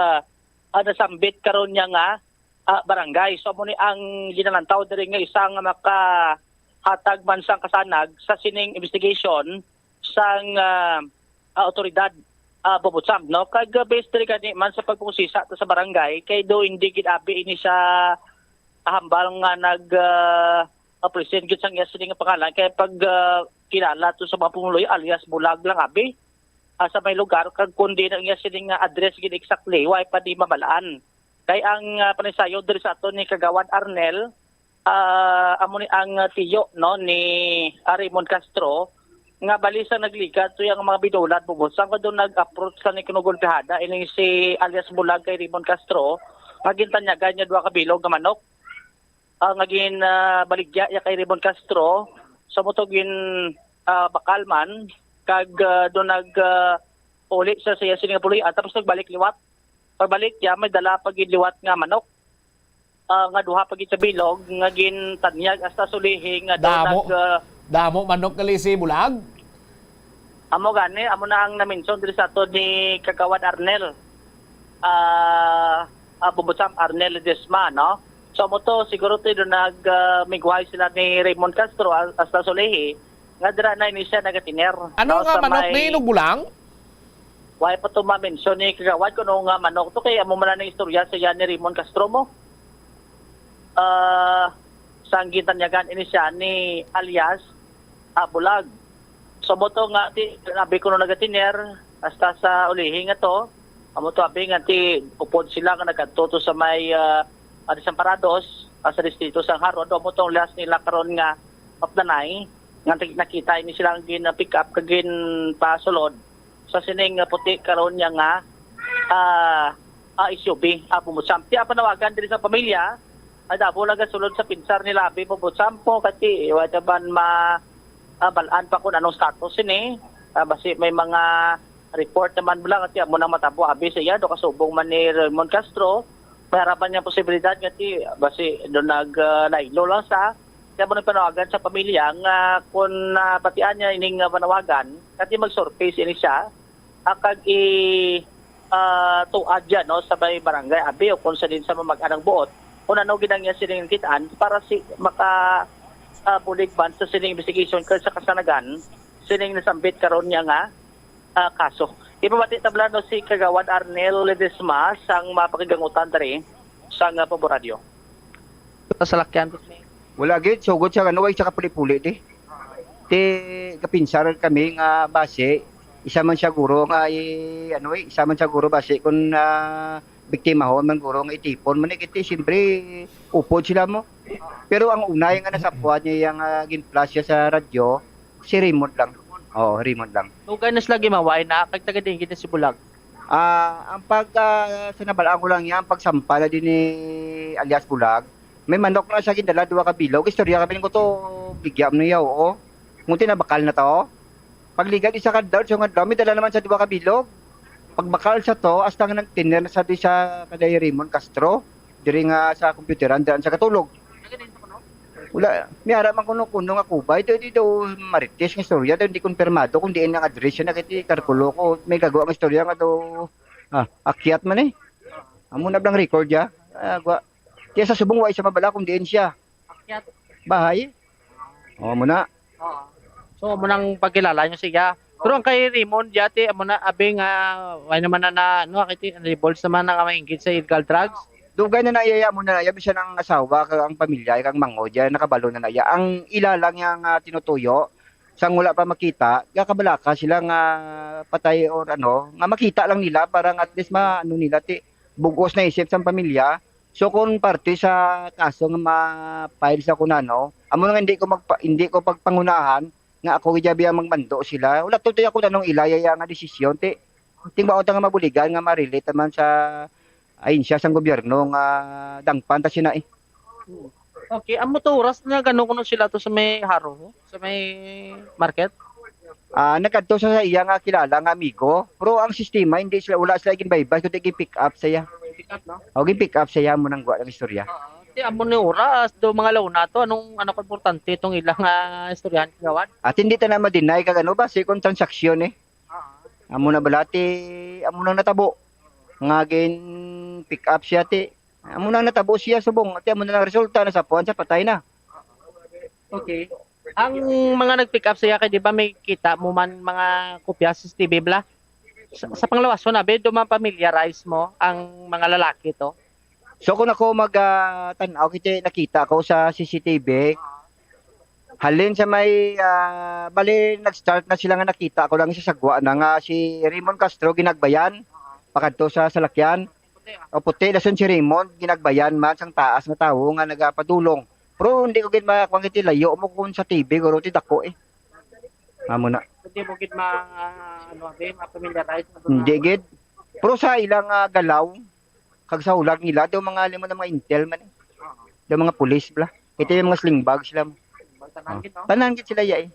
nasambit karon niya nga barangay. So mo ni ang ginanantaw diri nga isang makahatag man sang kasanag sa sining investigation sang otoridad Bobotsam kag based diri kani man sa pagpusisa sa barangay kay do hindi gid abi ini sa hambal nga present gid sang sining pangalan kay pag kilala to sa mga pumuloy alias Bulag lang abi. sa may lugar kag kundi na iya sining address gid exactly way pa di mabalaan. Kay ang panisayo diri sa aton ni Kagawad Arnel amo ni ang tiyo no ni Raymond Castro nga bali sa nagligat to yung mga bidulat bubos sang do nag-approach sa ni kinugulpihada ini si alias Bulag kay Raymond Castro magintanyagan niya duha ka bilog nga manok ngagin baligya ya kay Raymond Castro sa motogin bakalman kag do nag uli sa siya sining puloy at tapos nagbalik liwat. Pagbalik ya may dala pag liwat nga manok. Nga duha pag sa bilog nga gintanyag hasta sulihi nga do damo manok kali si Bulag. Amo gani amo na ang na-mention diri sa ato ni Kagawad Arnel. Bubutsam Arnel Desma no. So mo to siguro to do migway sila ni Raymond Castro hasta sulihi. Nga dira na ini siya nagatiner. Ano nga manok ni Bulang? Why pa to ma-mention ni Kagawad kuno nga manok to kay amo man na istorya sa ni Raymond Castro mo. Sang gitanyagan ini siya ni alias Bulag. So mo to nga ti nabi kuno nagatiner hasta sa ulihi nga to. Amo to abi nga ti upod sila nga nagadto to sa may Desamparados sa distrito sa Harod. Amo tong last nila karon nga Paplanay. Nga nakita ini silang gin-pick up kagin pasulod sa sining puti karon niya nga SUV Bumutsam. Ti panawagan diri sa pamilya adabo laga sulod sa pinsar nila abi Bumutsam po kati wadaban balaan pa kun anong status ini basi may mga report naman bala kati amo nang matabo abi siya do kasubong man ni Raymond Castro may harapan niya posibilidad kati basi do naglailo lang sa kaya mo panawagan sa pamilya nga kung batian niya ining panawagan kasi mag-surface ini siya kag tuad dyan no, sa may barangay abi o kung sa din sa mamag-anang buot kung ano ginang niya sining kitaan para si maka bulig ban sa sining investigation kasi sa kasanagan sining nasambit karon niya nga kaso. Ipabati tabla no si Kagawad Arnel Ledesma sang mapakigangutan dari sang Paboradyo. Sa lakyan Wala gid sugod sa ano way sa kapuli-puli di. Ti kapinsar kami nga base isa man siya guro nga isa man siya guro base kun biktima ho man guro nga itipon man iti siyempre upod sila mo. Pero ang unay nga nasapwa niya yang ginflash siya sa radyo si Raymond lang. Oo, Raymond lang. Tugay na sila gimaway na kagtagadin kita si Bulag. Ang sinabalaan ko lang yan pagsampala din ni alias Bulag. May manok na sa gindala duwa ka bilog. Istorya kami ko to bigyan mo niya oo. Ngunti na bakal na to. Pagligat isa ka daw, so nga dami dala naman sa duwa ka bilog. Pagbakal sa to, hasta nga nagtiner sa di sa kaday Raymond Castro. Diri nga sa computeran daan sa katulog. Wala, may haraman kuno nga kubay. Dito marites ng istorya. Hindi konfirmado kung diin ang address na kiti karkulo ko. May gagawa ng istorya nga to akyat man eh. Amo na blang record ya. Kaya sa subong wa isa mabala kung diin siya. Akyat. Bahay. O muna. So mo nang pagkilala niyo siya. Pero ang kay Raymond yate amo na abi nga way naman na no kiti revolts naman na maingit sa illegal drugs. Dugay na naiyaya mo na nayabi siya ng asawa kag ang pamilya kag mango diyan nakabalo na naya. Ang ilalang yang tinutuyo sang wala pa makita, kabalaka sila nga patay or nga makita lang nila parang at least nila ti bugos na isip sa pamilya. So kung parte sa kaso nga ma-file sa kunano, amo nga hindi ko pagpangunahan nga ako gijabi ang magmando sila. Wala tutoy ako tanong ilayaya nga desisyon ti tingbaon ta nga mabuligan nga ma-relate man sa ahinsya sang gobyerno nga dangpan ta sina eh. Okay, amo to oras na gano kuno sila to sa may haro, sa may market. Nagkadto sa iya nga kilala nga amigo, pero ang sistema hindi sila wala sila ginbaybay kundi gi-pick up saya. Pick up no? O gi-pick up saya mo nang guwa ng istorya. Ti amo ni oras do mga launa to ano ko importante itong ilang istoryahan Kagawad. At hindi ta na ma-deny kag ano ba second transaction eh. Amo na balati, amo nang natabo. Nga gin pick up siya ti. Amo nang natabo siya subong at amo na resulta na sa puan sa patay na. Okay. Ang mga nag-pick up siya kay di ba may kita mo man mga kopya sa CCTV bla? Sa panglawason na be do man familiarize mo ang mga lalaki to. So kung ako mag-tanaw kita nakita ko sa CCTV Halin sa may bali nag-start na sila nga nakita ako lang sa sagwa na nga si Raymond Castro ginagbayan pakadto sa salakyan. O puti dason si Raymond ginagbayan man sang taas nga tawo nga nagapadulong. Pero hindi ko gid makwangiti layo mo kun sa TV guro ti dako eh. Amo na. Hindi mo gid ma-familiarize na Hindi gid. Pero sa ilang galaw kag sa ulag nila daw mga limo na mga intel man. Daw mga pulis bla. Ito yung mga sling bag sila. Tanan gid sila ya eh.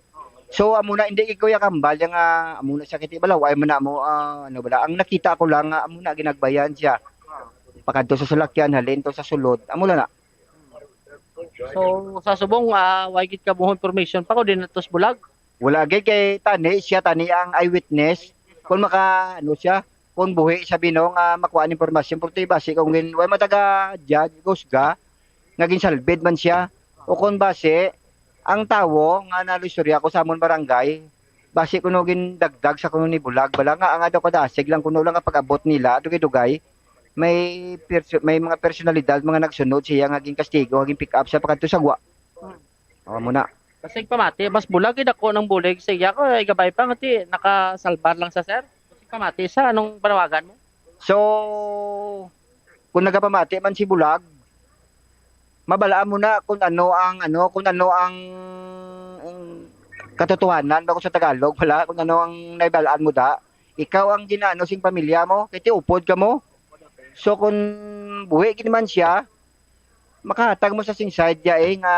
So amo na hindi ikaw ya kambal yang amo na siya kiti bala way man na mo ano bala. Ang nakita ko lang amo na ginagbayan siya. Pakadto sa salakyan halin to sa sulod. Amo na. So sa subong way gid ka mo information pa ko din natos bulag. Wala gid kay tani ang eyewitness. Kung maka ano siya, kung buhi sa binong makuha ang impormasyon pero base kung way mataga judge gusga naging salbid man siya o kung base ang tawo nga nalusturya ko sa amon barangay base kuno gin dagdag sa kuno ni bulag bala nga ang daw kadasig lang kuno lang ang pag-abot nila dugay-dugay may mga personalidad mga nagsunod siya nga gin kastigo gin pick up sa pakadto sa gwa. Muna. Kasi pamati mas bulag gid ako ng bulig sa iya ko ay gabay pa ngati nakasalbar lang sa sir. Kasi pamati sa anong panawagan mo? So kung nagapamati man si bulag mabalaan mo na kung ano ang katotohanan bago sa Tagalog wala kung ano ang naibalaan mo da ikaw ang ginaano sing pamilya mo kay upod ka mo so kung buhi gid man siya makahatag mo sa sing side ya nga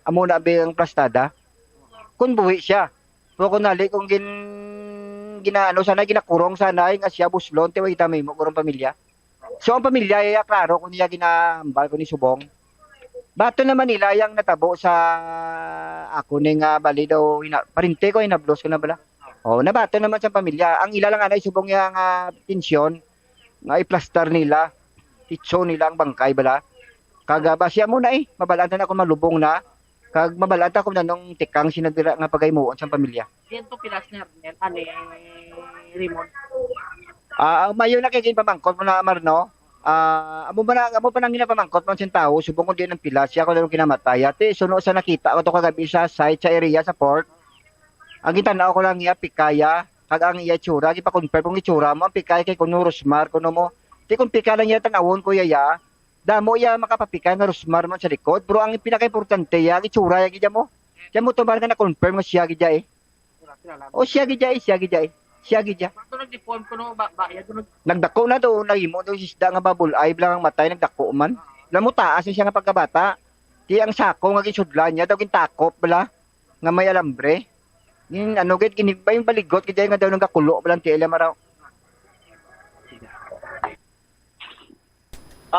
amo na ang plastada kung buhi siya pero kung nali kung ginaano sana ginakurong sana nga siya buslon te way tamay mo kurong pamilya. So ang pamilya ay klaro kung niya ginahambal ko ni Subong. Bato naman nila yang natabo sa ako ning bali daw parinte ko inablos ko na bala. Oh, nabato naman sa pamilya. Ang ila lang anay Subong yang tensyon nga iplastar nila. Itso nila ang bangkay bala. Kaga basya mo na mabalanta na ako malubong na. Kag mabalanta ko na nung tikang sinadira nga pagaymuon sa pamilya. Dito pilas ni ani Raymond. Mayo na kay pamangkot mo na Marno. Amo pa nang ginapamangkot man sin tao, subong ko din ang pila siya ko lang kinamatay. Ate suno sa nakita ko to kagabi sa site sa area sa port. Ang gitanaw ko lang iya pikaya, kag ang iya tsura, gipa-confirm kung itsura mo ang pikaya kay kuno Rosmar kuno mo. Ti kun pika lang iya tanawon ko ya. Damo iya makapapika na Rosmar man sa likod, pero ang pinaka-importante ya itsura ya gidya mo. Kaya mo to nga na confirm nga siya gidya eh. O siya gidya. Siya gidya. Nag-deform ko no bayad no. Nagdako na do nahimo do isda nga babul ay bilang matay nagdako man. Lamo taas siya nga pagkabata. Di ang sako nga gisudlan niya daw gintakop bala nga may alambre. Ning ano gid kinibay yung baligot kay nga daw nagakulo balang ti ila maraw.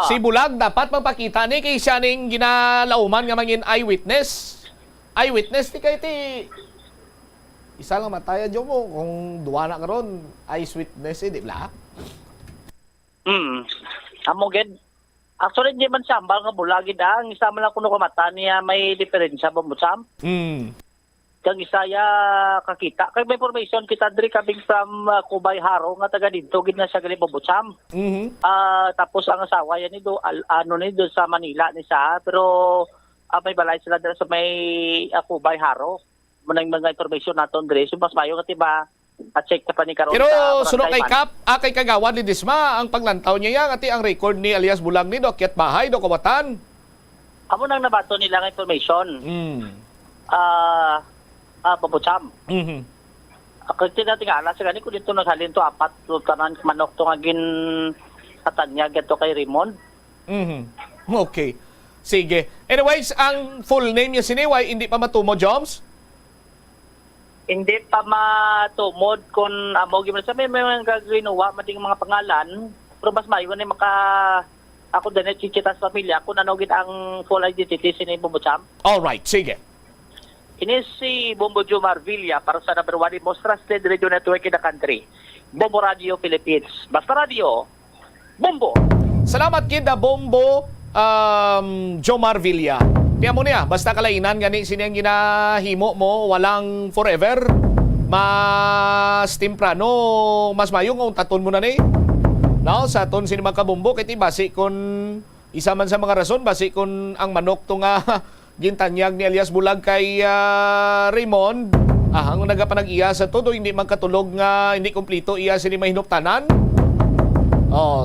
Si Bulag dapat magpakita ni kay siya ning ginalauman nga mangin eyewitness. Eyewitness ti kay ti isa lang mataya dyan mo kung duwa na karon eyewitness di ba? Amo gid. Actually di man sambal nga bulag gid ang isa man lang kuno kamata niya may diferensya Bombotsam. Kag isaya kakita kay may information kita diri coming from Kubay Haro nga taga didto gid na siya gali Bombotsam. Tapos ang asawa yan ni do sa Manila ni sa pero may balay sila dira sa may Kubay Haro. Manang mga information naton diri so mas mayo nga tiba at check ka pa ni karon. Pero suno kay Kap kay kagawan ni Disma ang paglantaw niya ati ang record ni alias Bulag ni do akyat bahay do kawatan. Amo nang nabato nila nga information. Pabucham. Ako tinatingala sa gani ko dito naghalin to apat tanan manok to nga gin katanya gato kay Raymond. Okay. Sige. Anyways, ang full name niya siniway hindi pa matumo Joms? Hindi pa matumod kung amo gyud sa may mga ginawa mading mga pangalan pero mas mayo ni maka ako din chichita sa pamilya kung ano gid ang full identity ni Bombotsam. All right, sige. Ini si Bombo Jomar Villa para sa number 1 most trusted radio network in the country. Bombo Radio Philippines. Basta Radio, Bombo. Salamat kid Bombo Jomar Villa. Tiyan mo niya, basta kalainan gani siniyang ginahimo mo, walang forever. Mas temprano, mas mayong ang taton mo na ni. No, sa ton sini magkabumbo, kiti basi kun isa man sa mga rason, basi kun ang manok to nga gintanyag ni alias Bulag kay Raymond, ang nagapanag-iya sa todo hindi magkatulog nga hindi kompleto iya sini mahinuptanan.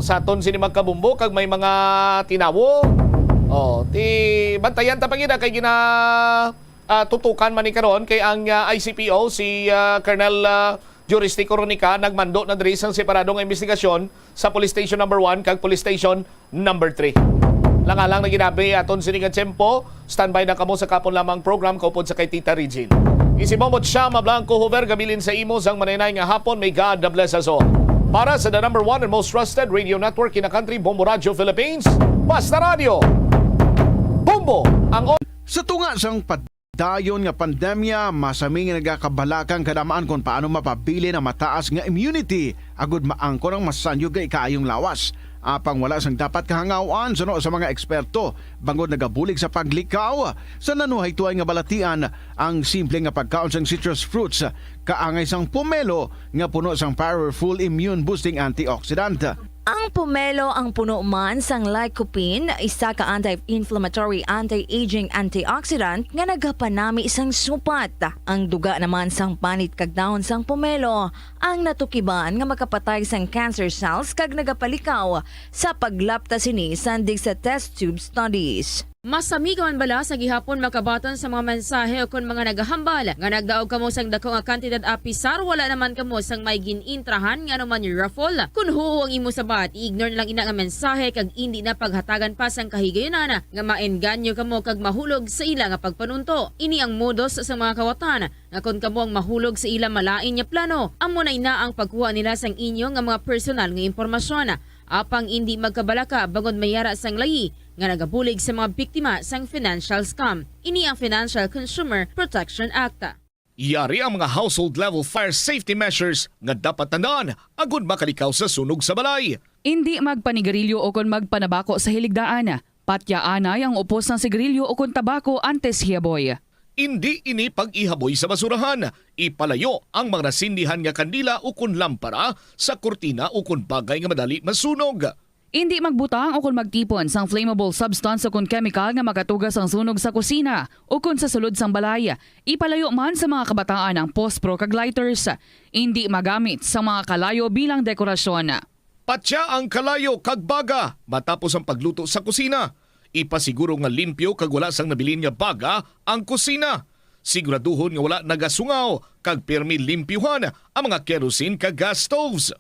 Sa aton sini magkabumbo kag may mga tinawo. Ti bantayan ta pangina kay tutukan man ni karon kay ang ICPO si Colonel Juristi Coronica nagmando na diri sang separadong investigasyon sa Police Station number 1 kag Police Station number 3. Langalang na ginabi aton sini nga tiyempo, standby na kamo sa kapon lamang program kaupod sa kay Tita Regine. Isimomot siya Mablanco Hover gabilin sa imo sang mananay nga hapon. May God bless us all. Para sa the number 1 and most trusted radio network in the country, Bombo Radio Philippines, Basta Radio. Bombo ang Sa tunga sang dayon nga pandemya, masaming nagakabalakang kadamaan kung paano mapabili na mataas nga immunity agud maangkon ang masanyo kay kaayong lawas. Apang wala sang dapat kahangawan suno sa mga eksperto bangod nagabulig sa paglikaw sa nanuhay tuay nga balatian ang simple nga pagkaon sang citrus fruits kaangay sang pomelo nga puno sang powerful immune boosting antioxidant. Ang pomelo ang puno man sang lycopene, isa ka anti-inflammatory, anti-aging antioxidant nga nagapanami isang supat. Ang duga naman sang panit kag dahon sang pomelo ang natukiban nga makapatay sang cancer cells kag nagapalikaw sa paglapta sini sandig sa test tube studies. Masami ka man bala sa gihapon makabaton sa mga mensahe o kung mga nagahambal nga nagdaog kamo sang dako nga kantidad apisar wala naman kamo sang may ginintrahan nga naman yung raffle. Kung huo ang imo sabat, ignore na lang ina nga mensahe kag hindi na paghatagan pa sang kahigayonan nga maenganyo kamo kag mahulog sa ila nga pagpanunto. Ini ang modus sa mga kawatan nga kung kamo ang mahulog sa ila malain nya plano, amo na ina ang pagkuha nila sang inyo nga mga personal nga impormasyon. Apang hindi magkabalaka bangod mayara sang layi nga nagabulig sa mga biktima sang financial scam. Ini ang Financial Consumer Protection Act. Yari ang mga household level fire safety measures nga dapat tandaan agud makalikaw sa sunog sa balay. Hindi magpanigarilyo o kung magpanabako sa hiligdaan. Patyaanay ang upos ng sigarilyo o kung tabako antes hiyaboy. Hindi ini pag-ihaboy sa basurahan. Ipalayo ang mga nasindihan nga kandila o kun lampara sa kurtina o kun bagay nga madali masunog. Hindi magbutang o kung magtipon sang flammable substance o kung chemical nga makatugas ang sunog sa kusina o kung sa sulod sang balay. Ipalayo man sa mga kabataan ang pospro kag lighters. Hindi magamit sa mga kalayo bilang dekorasyon. Patya ang kalayo kag baga matapos ang pagluto sa kusina. Ipasiguro nga limpyo kag wala sang nabilin nga baga ang kusina. Siguraduhon nga wala nagasungaw kag pirmi limpyuhan ang mga kerosene kag gas stoves.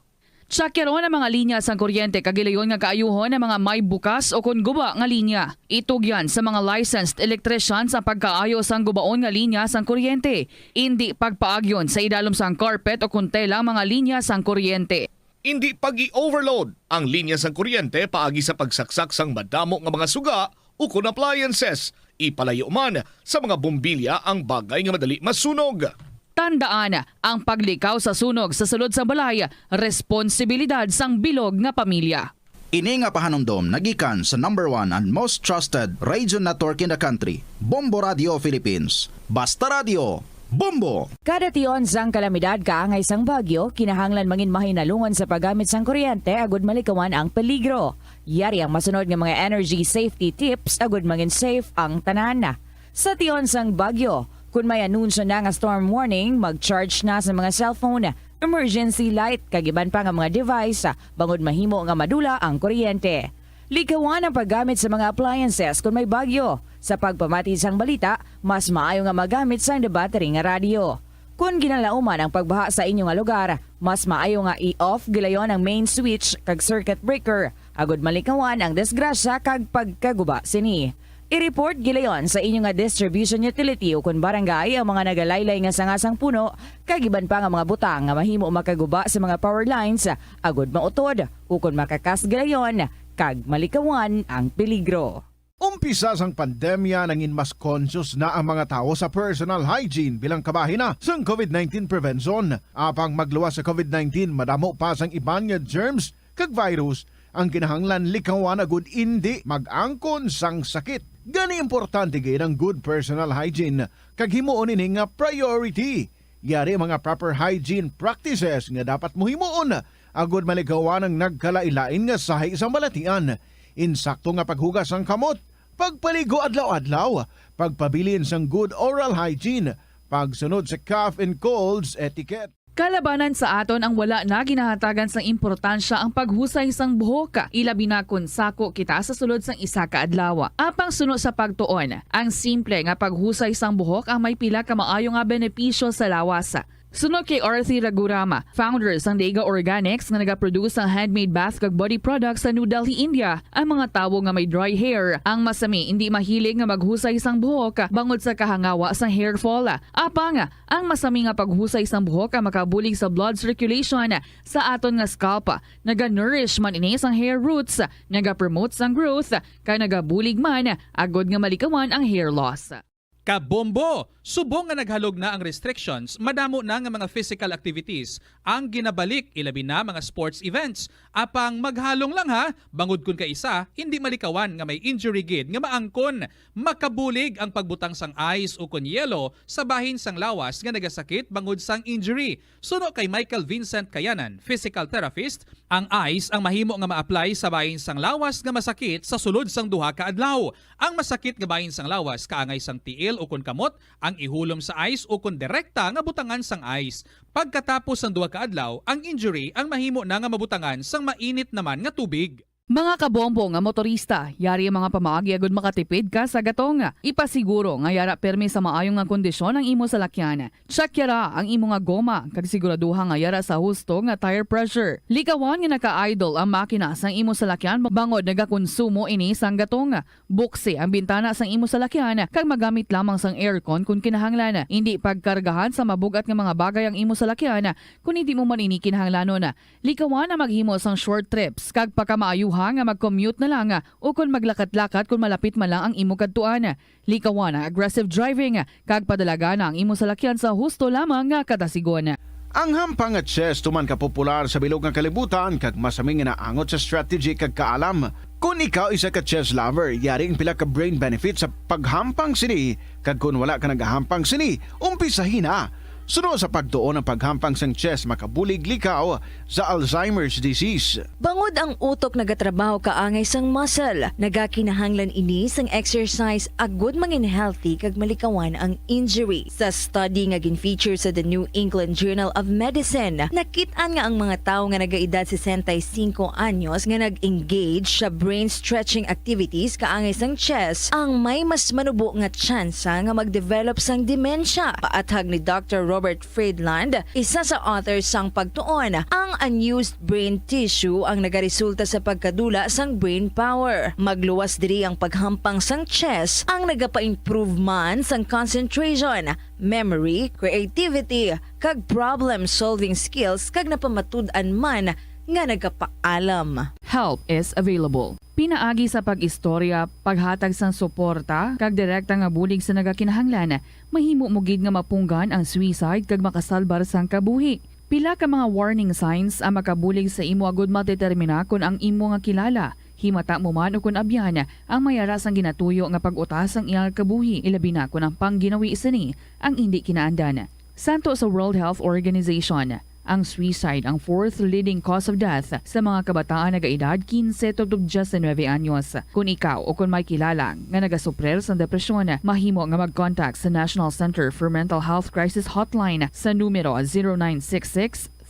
Tsakyaron ang mga linya sang kuryente kagilayon nga kaayuhon ang mga may bukas o kun guba nga linya. Itugyan sa mga licensed electrician sa pagkaayo sang gubaon nga linya sang kuryente. Hindi pagpaagyon sa idalom sang carpet o kun tela mga linya sang kuryente. Hindi pag-i-overload ang linya sang kuryente paagi sa pagsaksak sang madamo nga mga suga o kun appliances. Ipalayo man sa mga bombilya ang bagay nga madali masunog. Tandaan, ang paglikaw sa sunog sa sulod sa balay, responsibilidad sang bilog nga pamilya. Ini nga pahanumdom nagikan sa number 1 and most trusted radio network in the country, Bombo Radio Philippines. Basta Radio, Bombo! Kada tion sang kalamidad kaangay sang bagyo, kinahanglan mangin mahinalungan sa paggamit sang kuryente agud malikawan ang peligro. Yari ang masunod nga mga energy safety tips agud mangin safe ang tanan. Sa tion sang bagyo, kung may anunsyo na nga storm warning, mag-charge na sa mga cellphone, emergency light, kagiban pa nga mga device, bangod mahimo nga madula ang kuryente. Likawan ang paggamit sa mga appliances kung may bagyo. Sa pagpamati sang balita, mas maayo nga magamit sang battery nga radio. Kung ginalauman ang pagbaha sa inyong lugar, mas maayo nga i-off gilayon ang main switch kag circuit breaker. Agud malikawan ang disgrasya kag pagkaguba sini. I-report gilayon sa inyong nga distribution utility o kung barangay ang mga nagalaylay nga sangasang puno, kagiban pa nga mga butang nga mahimo makaguba sa mga power lines, agud mautod o kung makakas gilayon, kag malikawan ang peligro. Umpisa sang pandemya nangin mas conscious na ang mga tao sa personal hygiene bilang kabahina sang COVID-19 prevention. Apang magluwas sa COVID-19, madamo pa sang iban nga germs kag virus ang kinahanglan likawan agud hindi mag-angkon sang sakit. Gani importante gayud ang good personal hygiene kag himuon ini nga priority. Yari mga proper hygiene practices nga dapat mohimuon agud malikawan ang nagkalailain nga sahi sa balatian. Insakto nga paghugas ang kamot, pagpaligo adlaw-adlaw, pagpabilin sang good oral hygiene, pagsunod sa cough and colds etiquette. Kalabanan sa aton ang wala na ginahatagan sang importansya ang paghusay sang buhok, ilabi na kun sako kita sa sulod sang isa ka adlaw. Apang suno sa pagtuon, ang simple nga paghusay sang buhok ang may pila ka maayo nga benepisyo sa lawas. Sunod kay Arthi Ragurama, founder sang Daiga Organics nga nagaproduce ng handmade bath kag body products sa New Delhi, India. Ang mga tawo nga may dry hair, ang masami hindi mahilig nga maghusay sang buhok bangod sa kahangawa sang hair fall. Apang ang masami nga paghusay sang buhok ang makabulig sa blood circulation sa aton nga scalp. Naga-nourish man ini sang hair roots, naga-promote sang growth, kay nagabulig man agod nga malikawan ang hair loss. Kabombo! Subong nga naghalog na ang restrictions, madamo na nga mga physical activities ang ginabalik, ilabi na mga sports events. Apang maghalong lang ha, bangod kun ka isa, hindi malikawan nga may injury gid nga maangkon. Makabulig ang pagbutang sang ice o kun yelo sa bahin sang lawas nga nagasakit bangod sang injury. Suno kay Michael Vincent Kayanan, physical therapist, ang ice ang mahimo nga ma-apply sa bahin sang lawas nga masakit sa sulod sang duha ka adlaw. Ang masakit nga bahin sang lawas kaangay sang tiil o kun kamot, ang ihulom sa ice o kun direkta nga butangan sang ice. Pagkatapos ng duha ka adlaw, ang injury ang mahimo na nga mabutangan sang mainit naman nga tubig. Mga kabombo nga motorista, yari ang mga pamaagi agud makatipid ka sa gatong. Ipasiguro nga yara permi sa maayong nga kondisyon ang imo salakyan. Check yara ang imo nga goma kag siguraduha nga yara sa husto nga tire pressure. Likawan nga naka-idle ang makina sang imo salakyan bangod nagakonsumo ini sang gatong. Buksi ang bintana sang imo salakyan kag magamit lamang sang aircon kung kinahanglan. Hindi pagkargahan sa mabugat nga mga bagay ang imo salakyan kung hindi mo man ini kinahanglanon. Likawan ang maghimo sang short trips kag pagkamaayuhan nga mag-commute na lang o kung maglakat-lakat kung malapit man lang ang imo kadtuan. Likawan ang aggressive driving kag padalaga na ang imo salakyan sa husto lamang nga katasigon. Ang hampang at chess tuman ka popular sa bilog nga kalibutan kag masaming naangot sa strategy kag kaalam. Kung ikaw isa ka chess lover, yaring pila ka brain benefit sa paghampang sini kag kung wala ka nagahampang sini, umpisahin na. Sunod sa pagtuon ng paghampang sang chess makabulig likaw sa Alzheimer's disease. Bangod ang utok nagatrabaho kaangay sang muscle, nagakinahanglan ini sang exercise agud mangin healthy kag malikawan ang injury. Sa study nga gin-feature sa The New England Journal of Medicine, nakit-an nga ang mga tawo nga nagaedad 65 anyos nga nag-engage sa brain stretching activities kaangay sang chess ang may mas manubo nga tsansa nga mag-develop sang demensya. Paathag ni Dr. Robert Friedland, isa sa authors sang pagtuon, ang unused brain tissue ang nagaresulta sa pagkadula sang brain power. Magluwas diri ang paghampang sang chess ang nagapa-improve man sang concentration, memory, creativity, kag problem-solving skills kag napamatud-an man nga nagapaalam. Help is available. Pinaagi sa pag-istorya, paghatag sang suporta, kag direkta nga bulig sa nagakinahanglan, mahimo mo gid nga mapunggan ang suicide kag makasalbar sang kabuhi. Pila ka mga warning signs ang makabulig sa imo agud matedetermina kung ang imo nga kilala. Himata mo man o kung abyan ang mayaras ang ginatuyo nga pag-utas ang iyang kabuhi, ilabi na kung ang pangginawi isini ang hindi kinaandan. Santo sa World Health Organization, ang suicide ang fourth leading cause of death sa mga kabataan nagaedad 15 to 19 anyos. Kung ikaw o kung may kilala nga nagasuprer sa depresyon, mahimo nga mag-contact sa National Center for Mental Health Crisis Hotline sa numero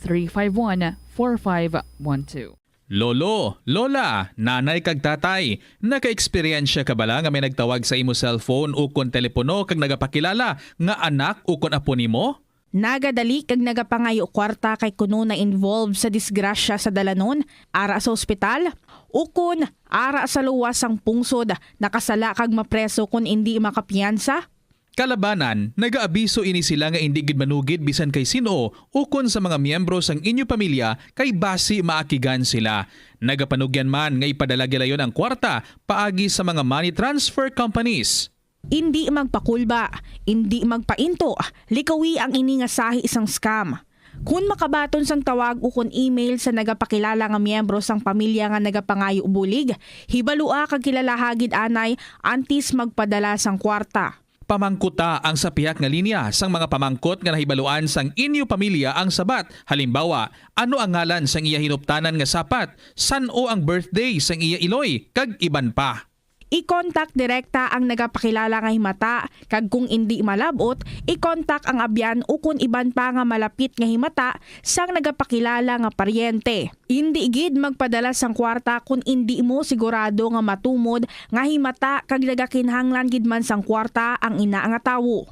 0966-351-4512. Lolo, lola, nanay kag tatay, naka-eksperyensya ka bala nga may nagtawag sa imo cellphone o kon telepono kag nagapakilala nga anak o kon apo nimo? Nagadali kag nagapangayo kwarta kay kuno na involved sa disgrasya sa dalanon, ara sa ospital, ukon ara sa luwas sang pungsod, nakasala kag mapreso kun hindi makapiyansa. Kalabanan, nagaabiso ini sila nga hindi gid manugid bisan kay sino ukon sa mga miyembro sang inyo pamilya kay basi maakigan sila. Nagapanugyan man nga ipadala gilayon ang kwarta paagi sa mga money transfer companies. Hindi magpakulba, hindi magpainto, likawi ang ini nga sahi isang scam. Kung makabaton sang tawag o kun email sa nagapakilala nga miyembro sang pamilya nga nagapangayo bulig, hibalua kag kilalahagid anay antis magpadala sang kwarta. Pamangkuta ang sapiak nga linya sang mga pamangkot nga nahibaluan sang inyo pamilya ang sabat. Halimbawa, ano ang ngalan sang iya hinuptanan nga sapat, san-o ang birthday sang iya iloy, kag iban pa. i-contact direkta ang nagapakilala nga himata kag kung indi malabot, i-contact ang abyan o kung iban pa nga malapit nga himata sang nagapakilala nga paryente. Indi gid magpadala sang kwarta kung indi mo sigurado nga matumod nga himata kag nagakinhanglan gid man sang kwarta ang ina nga tawo.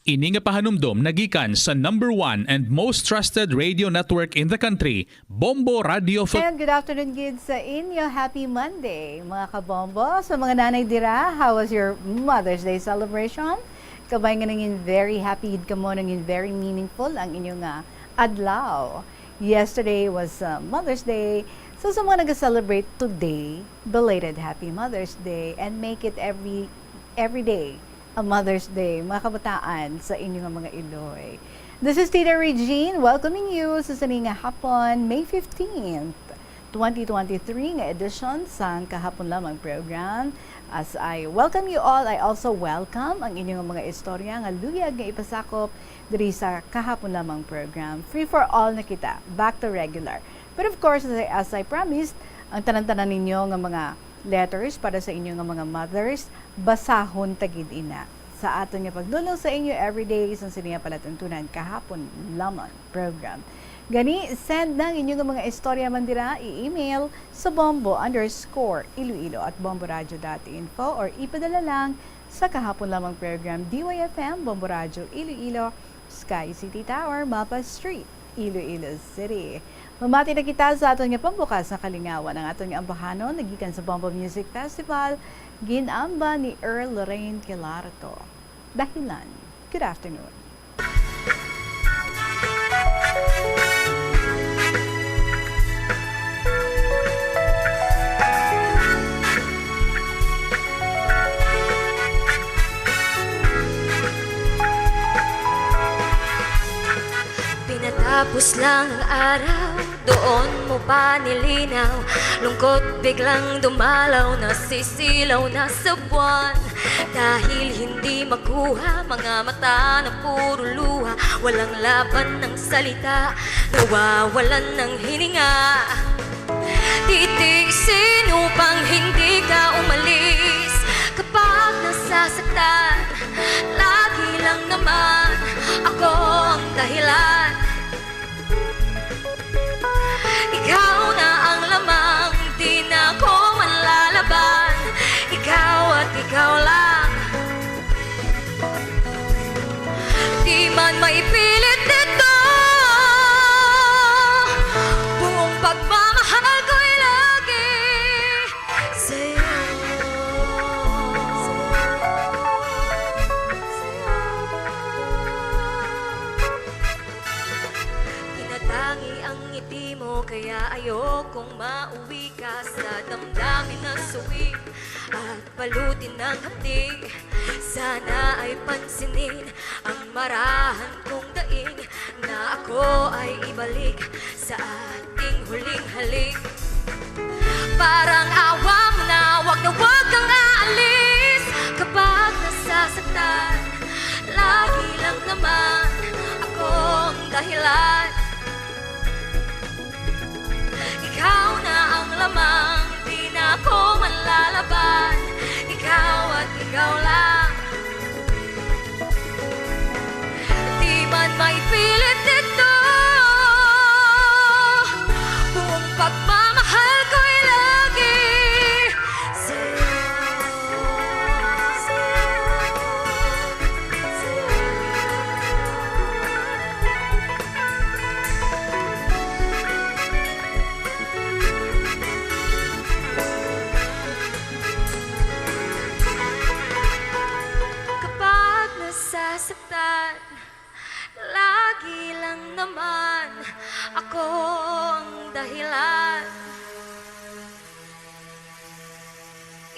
Ini nga pahanumdom nagikan sa #1 and most trusted radio network in the country, Bombo Radio And good afternoon, kids, sa inyo. Happy Monday, mga kabombo. Sa mga nanay dira, how was your Mother's Day celebration? Kabay nga nangin very happy, kamo nangin very meaningful ang inyong adlaw. Yesterday was Mother's Day. So sa mga nag-celebrate today, belated Happy Mother's Day and make it every day a Mother's Day, mga kabataan sa inyong mga Iloy. This is Tita Regine welcoming you sa saninga hapon, May 15th, 2023 nga edition sa kahapon lamang program. As I welcome you all, I also welcome ang inyong mga istorya nga luyag nga ipasakop diri sa kahapon lamang program. Free for all na kita, back to regular. But of course, as I promised, ang tanan-tanan ninyo nga mga letters para sa inyo nga mga mothers, basahon tagid ina. Sa aton nga pagdulong sa inyo everyday, isang siniya palatuntunan kahapon lamang program. Gani, send ng inyong mga istorya mandira, i-email sa bombo_iloilo@bomboradio.info or ipadala lang sa kahapon lamang program DYFM, Bombo Radio Iloilo, Sky City Tower, Mapa Street, Iloilo City. Mamati na kita sa aton nga pambukas na kalingawan ang aton nga ambahanon nagikan sa Bombo Music Festival ginamba ni Earl Lorraine Kilarto. Dahilan. Good afternoon. Pinatapos lang ang araw, doon mo pa nilinaw. Lungkot biglang dumalaw, nasisilaw na sa buwan. Dahil hindi makuha, mga mata na puro luha. Walang laban ng salita, nawawalan ng hininga. Titiisin upang hindi ka umalis. Kapag nasasaktan, lagi lang naman ako ang dahilan. Ikaw na ang lamang, di na ako manlalaban. Ikaw at ikaw lang. Di man maipilit dito, buong pagmamahal ko'y lagi sa'yo. Tinatangi ang ngiti mo, kaya ayokong mauwi ka sa damdamin na suwi at balutin ng hapdi. Sana ay pansinin ang marahan kong daing, na ako ay ibalik sa ating huling halik. Parang awang na wag kang aalis. Kapag nasasaktan, lagi lang naman ako ang dahilan. Ikaw na ang lamang, di na ako manlalaban. Ikaw at ikaw lang. Di man may pilit dito, buong pagmamahal ko'y lagi sa'yo. Kapag nasasaktan, lagi lang naman ako ang dahilan.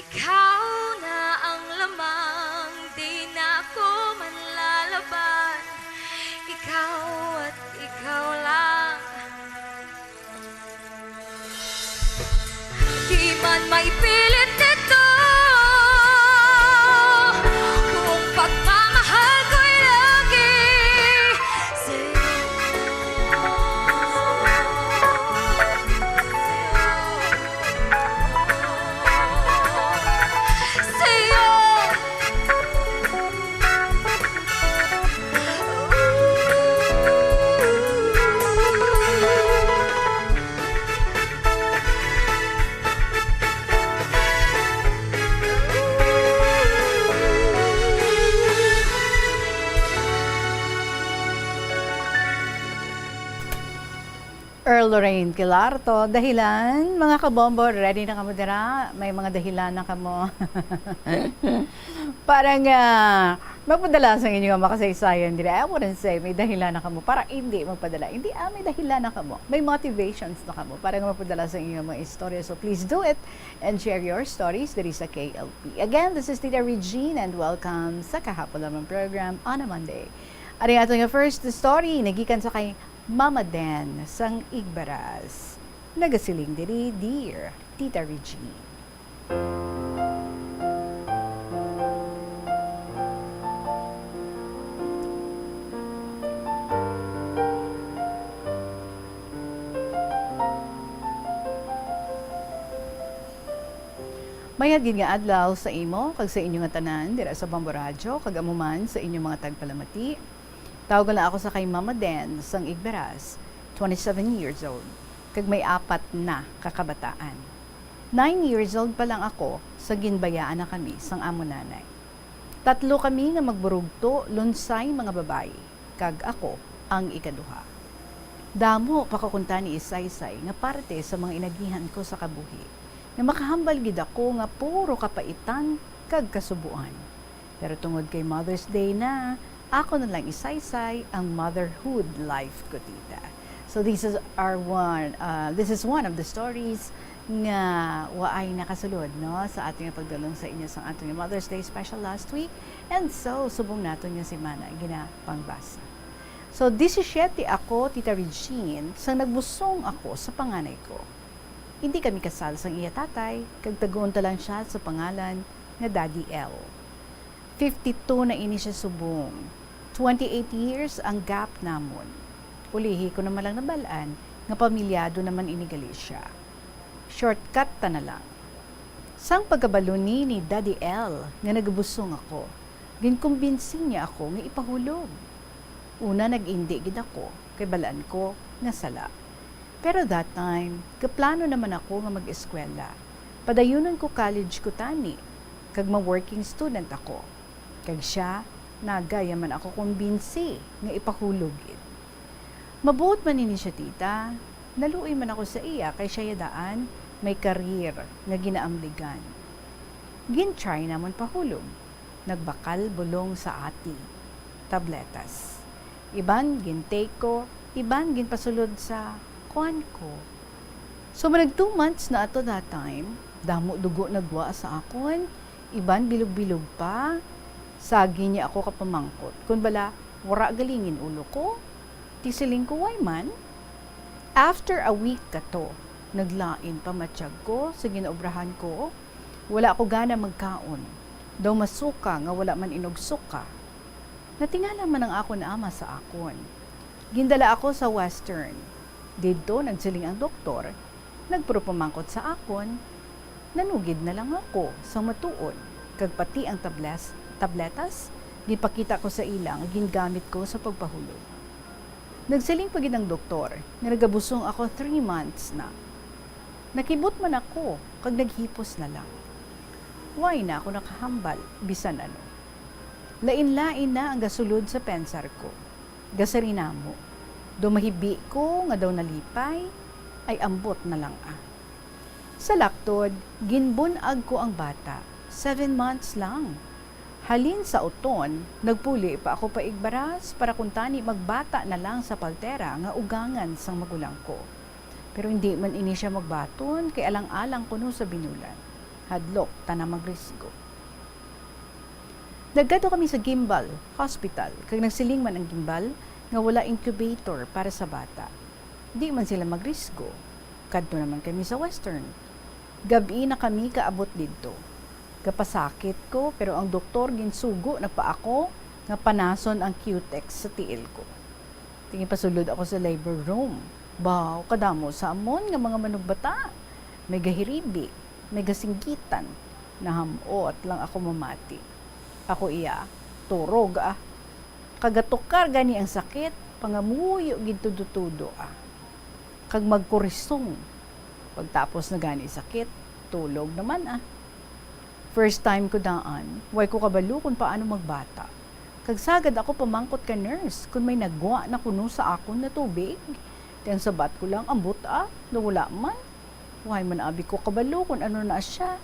Ikaw na ang lamang, di na ako manlalaban. Ikaw at ikaw lang. Di man maipilit nito, buong pagmamahal ko'y lagi sa'yo. Lorraine Kilarto. Dahilan, mga kabombo, ready na kamo dira? May mga dahilan na kamo. Parang magpadala sa inyo nga makasaysayan dira. I wouldn't say may dahilan na kamo para hindi magpadala. Hindi, may dahilan na kamo. May motivations na kamo para nga magpadala sa inyo mga istorya. So please do it and share your stories. There is a KLP. Again, this is Tita Regine and welcome sa Kahapon Lamang program on a Monday. Ari ato nga first story, nagikan sa kay Mama Dan sang Igbaras. Nagasiling diri, dear Tita Regine. Mayad gid nga adlaw sa imo kag sa inyo nga tanan dira sa Bombo Radio kag amuman sa inyo mga tagpalamati. Tawag lang ako sa kay Mama Den sang Igbaras, 27 years old, kag may 4 na kakabataan. 9 years old pa lang ako sa ginbayaan na kami sang amo nanay. 3 kami nga magburugto, lunsay mga babae, kag ako ang ikaduha. Damo pakakunta ni Isaysay nga parte sa mga inagihan ko sa kabuhi, nga makahambal gid ako nga puro kapaitan kag kasubuan. Pero tungod kay Mother's Day na, ako na lang isaysay ang motherhood life ko, tita. So this is one of the stories nga waay nakasulod no sa ating pagdulong sa inyo sa ating Mother's Day special last week, and so subong nato nga si Mana ginapangbasa. So 17 ako, Tita Regine, sa nagbusong ako sa panganay ko. Hindi kami kasal sang iya tatay, kag tagoon ta lang siya sa pangalan nga Daddy L. 52 na ini siya subong. 28 years ang gap namon. Ulihi ko naman lang nabalaan nga pamilyado naman inigali siya. Shortcut ta na lang. Sang pagkabalo ni Daddy L nga nagbusong ako, ginkumbinsin niya ako nga ipahulog. Una nag-indi gid ako, kay balaan ko nga sala. Pero that time, kaplano naman ako nga mag-eskwela. Padayunan ko college ko tani, kag ma-working student ako. Kag siya, nagaya man ako kumbinsi nga ipahulogin. Mabuot man ini siya, tita. Naluoy man ako sa iya kay siya yadaan may karir nga ginaamligan. Gin-try naman pahulog. Nagbakal bulong sa ati. Tabletas. Iban gin-take ko, iban gin-pasulod sa kuan ko. So manag 2 months na ato that time, damo dugo nagwa sa akon, iban bilog-bilog pa. Sagi niya ako kapamangkot. Kung bala, wara galingin ulo ko, tisiling ko way man. After a week kato, naglain pa matsyag ko sa ginaobrahan ko. Wala ako gana magkaon. Daw masuka nga wala man inugsuka. Natingala man ang akon ama sa akon. Gindala ako sa Western. Dito nagsiling ang doktor, nagpuro pamangkot sa akon. Nanugid na lang ako sa matuon. Kag pati ang tabletas, gipakita ko sa ilang, gingamit ko sa pagpahulog. Nagsiling pagid ang doktor, nga nagabusong ako 3 months na. Nakibot man ako, kag naghipos na lang. Why na ako nakahambal, bisan ano. Lain-lain na ang gasulod sa pensar ko. Gasarinamo. Dumahibi ko, nga daw nalipay, ay ambot na lang ah. Sa laktod, ginbunag ko ang bata, 7 months lang. Halin sa uton, nagpuli pa ako pa Igbaras para kuntani magbata na lang sa paltera nga ugangan sang magulang ko. Pero hindi man ini siya magbaton kay alang-alang kuno sa binulan. Hadlok ta na magrisgo. Naggadto kami sa Gimbal Hospital kag nagsiling man ang Gimbal nga wala incubator para sa bata. Di man sila magrisgo. Kadto naman kami sa Western. Gabi na kami kaabot didto. Kapasakit ko, pero ang doktor ginsugo na pa ako nga panason ang Q-Tex sa tiil ko. Tingin pasulod ako sa labor room. Baw, kadamo sa amon nga mga manugbata. May gahiribi, may gasinggitan. Nahamot lang ako mamati. Ako iya, turog ah. Kagatukar gani ang sakit, pangamuyo gintudutudo ah. Kag magkurisong. Pagtapos na gani sakit, tulog naman ah. First time ko daan, way ko kabalo kung paano magbata. Kagsagad ako pamangkot ka nurse kung may nagwa na kuno sa akon na tubig. Tiyang sabat ko lang, ambot wala man. Why man abi ko kabalo kung ano na siya.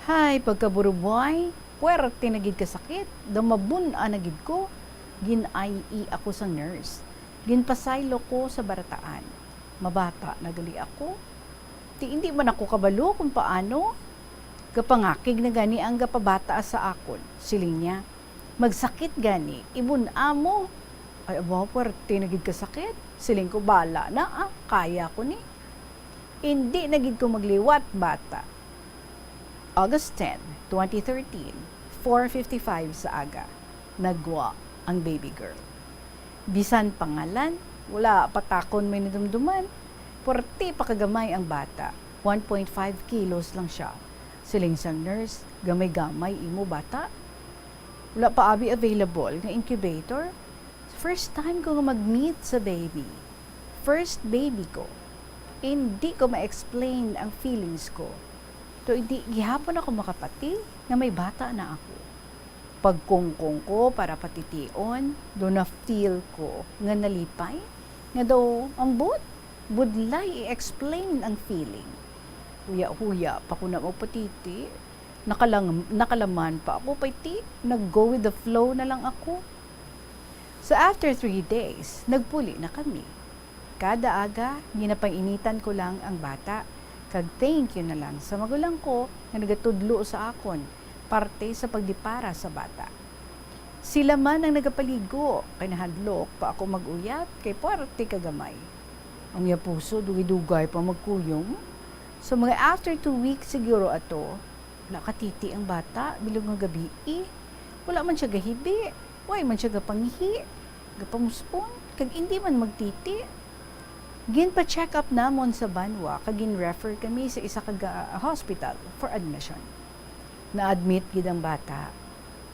Hay, pagkaburubuhay, puwerte na gid kasakit. Damabun na gid ko. Gin-IE ako sa nurse. Ginpasaylo ko sa barataan. Mabata na gali ako. Hindi man ako kabalo kung paano. Kapangakig na gani ang gapabata sa akon. Siling niya, magsakit gani, ibun amo. Ay, aba, puwerte na gid kasakit. Siling ko, bala na kaya ko ni. Hindi na gid ko magliwat bata. August 10, 2013, 4:55 sa aga, nagwa ang baby girl. Bisan pangalan, wala patakon may nadumduman. Puwerte pa kagamay ang bata, 1.5 kilos lang siya. Siling sang nurse, gamay-gamay imo bata. Wala pa abi available nga incubator. First time ko nga mag-meet sa baby. First baby ko. Hindi ko ma-explain ang feelings ko. To hindi gihapon ako makapati nga may bata na ako. Pagkungkong ko para patitiyon, do na feel ko nga nalipay, nga do ang budlay i-explain ang feeling. Huya-huya pa ko na magpatiti, nakalaman pa ako pati, nag-go with the flow na lang ako. So after 3 days, nagpuli na kami. Kada aga, ginapainitan ko lang ang bata. Kag thank you na lang sa magulang ko na nagatudlo sa akon, parte sa pagdipara sa bata. Sila man ang nagapaligo, kay nahadlok pa ako mag-uyat, kay parte kagamay. Ang iya puso, dugay-dugay pa magkuyong. So mga after 2 weeks siguro ato, nakatiti ang bata, bilog ng gabi wala man siya gahibi, way man siya gapanghi, gapamuspon, kag hindi man magtiti. Ginpa-check up namon sa Banwa, kag gin-refer kami sa isa kag hospital for admission. Na-admit gid ang bata.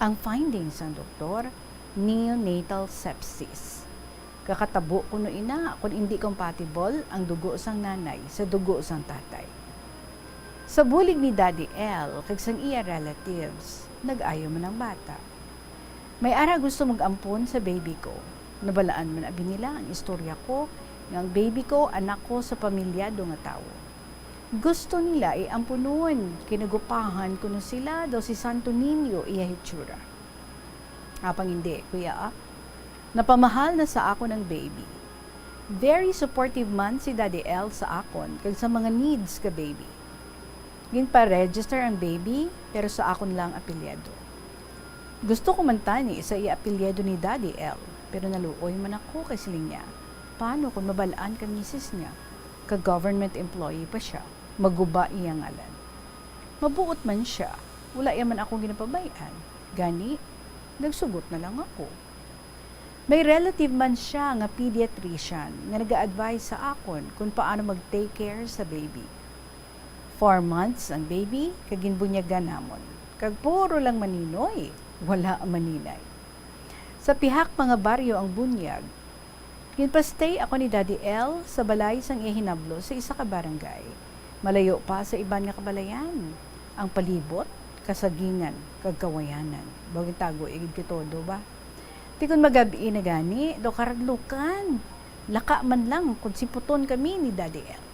Ang findings ng doktor, neonatal sepsis. Kakatabo ko no ina kung hindi compatible ang dugo sang nanay sa dugo sang tatay. Sa bulig ni Daddy L, kag sang iya relatives, nag-ayo man ang bata. May ara gusto mag-ampon sa baby ko. Nabalaan man abi nila ang istorya ko, ng baby ko, anak ko sa pamilyado nga tao. Gusto nila iampunon, kinagupahan ko na sila daw si Santo Niño iya hitsura. Apang hindi, kuya napamahal na sa ako ng baby. Very supportive man si Daddy L sa akon, kag sa mga needs ka baby. Ginpa-register ang baby, pero sa akon lang apelyado. Gusto ko man tani sa i-apelyado ni Daddy L, pero naluoy man ako kay siling niya. Paano kung mabalaan ka misis niya? Ka-government employee pa siya. Maguba iyang alan. Mabuot man siya. Wala yaman akong ginapabayan. Gani, nagsugot na lang ako. May relative man siya nga pediatrician nga nag-a-advise sa akon kung paano mag-take care sa baby. 4 months ang baby, kaginbunyagan namon. Kag puro lang maninoy, wala ang maninay. Sa pihak mga baryo ang bunyag, ginpa-stay ako ni Daddy L sa balay sang ihinablo sa isa ka barangay. Malayo pa sa iban nga kabalayan. Ang palibot, kasagingan, kagkawayanan. Bagong tago, igid kitodo ba? Tikon magabi na gani, do karaglukan. Laka man lang kung siputon kami ni Daddy L.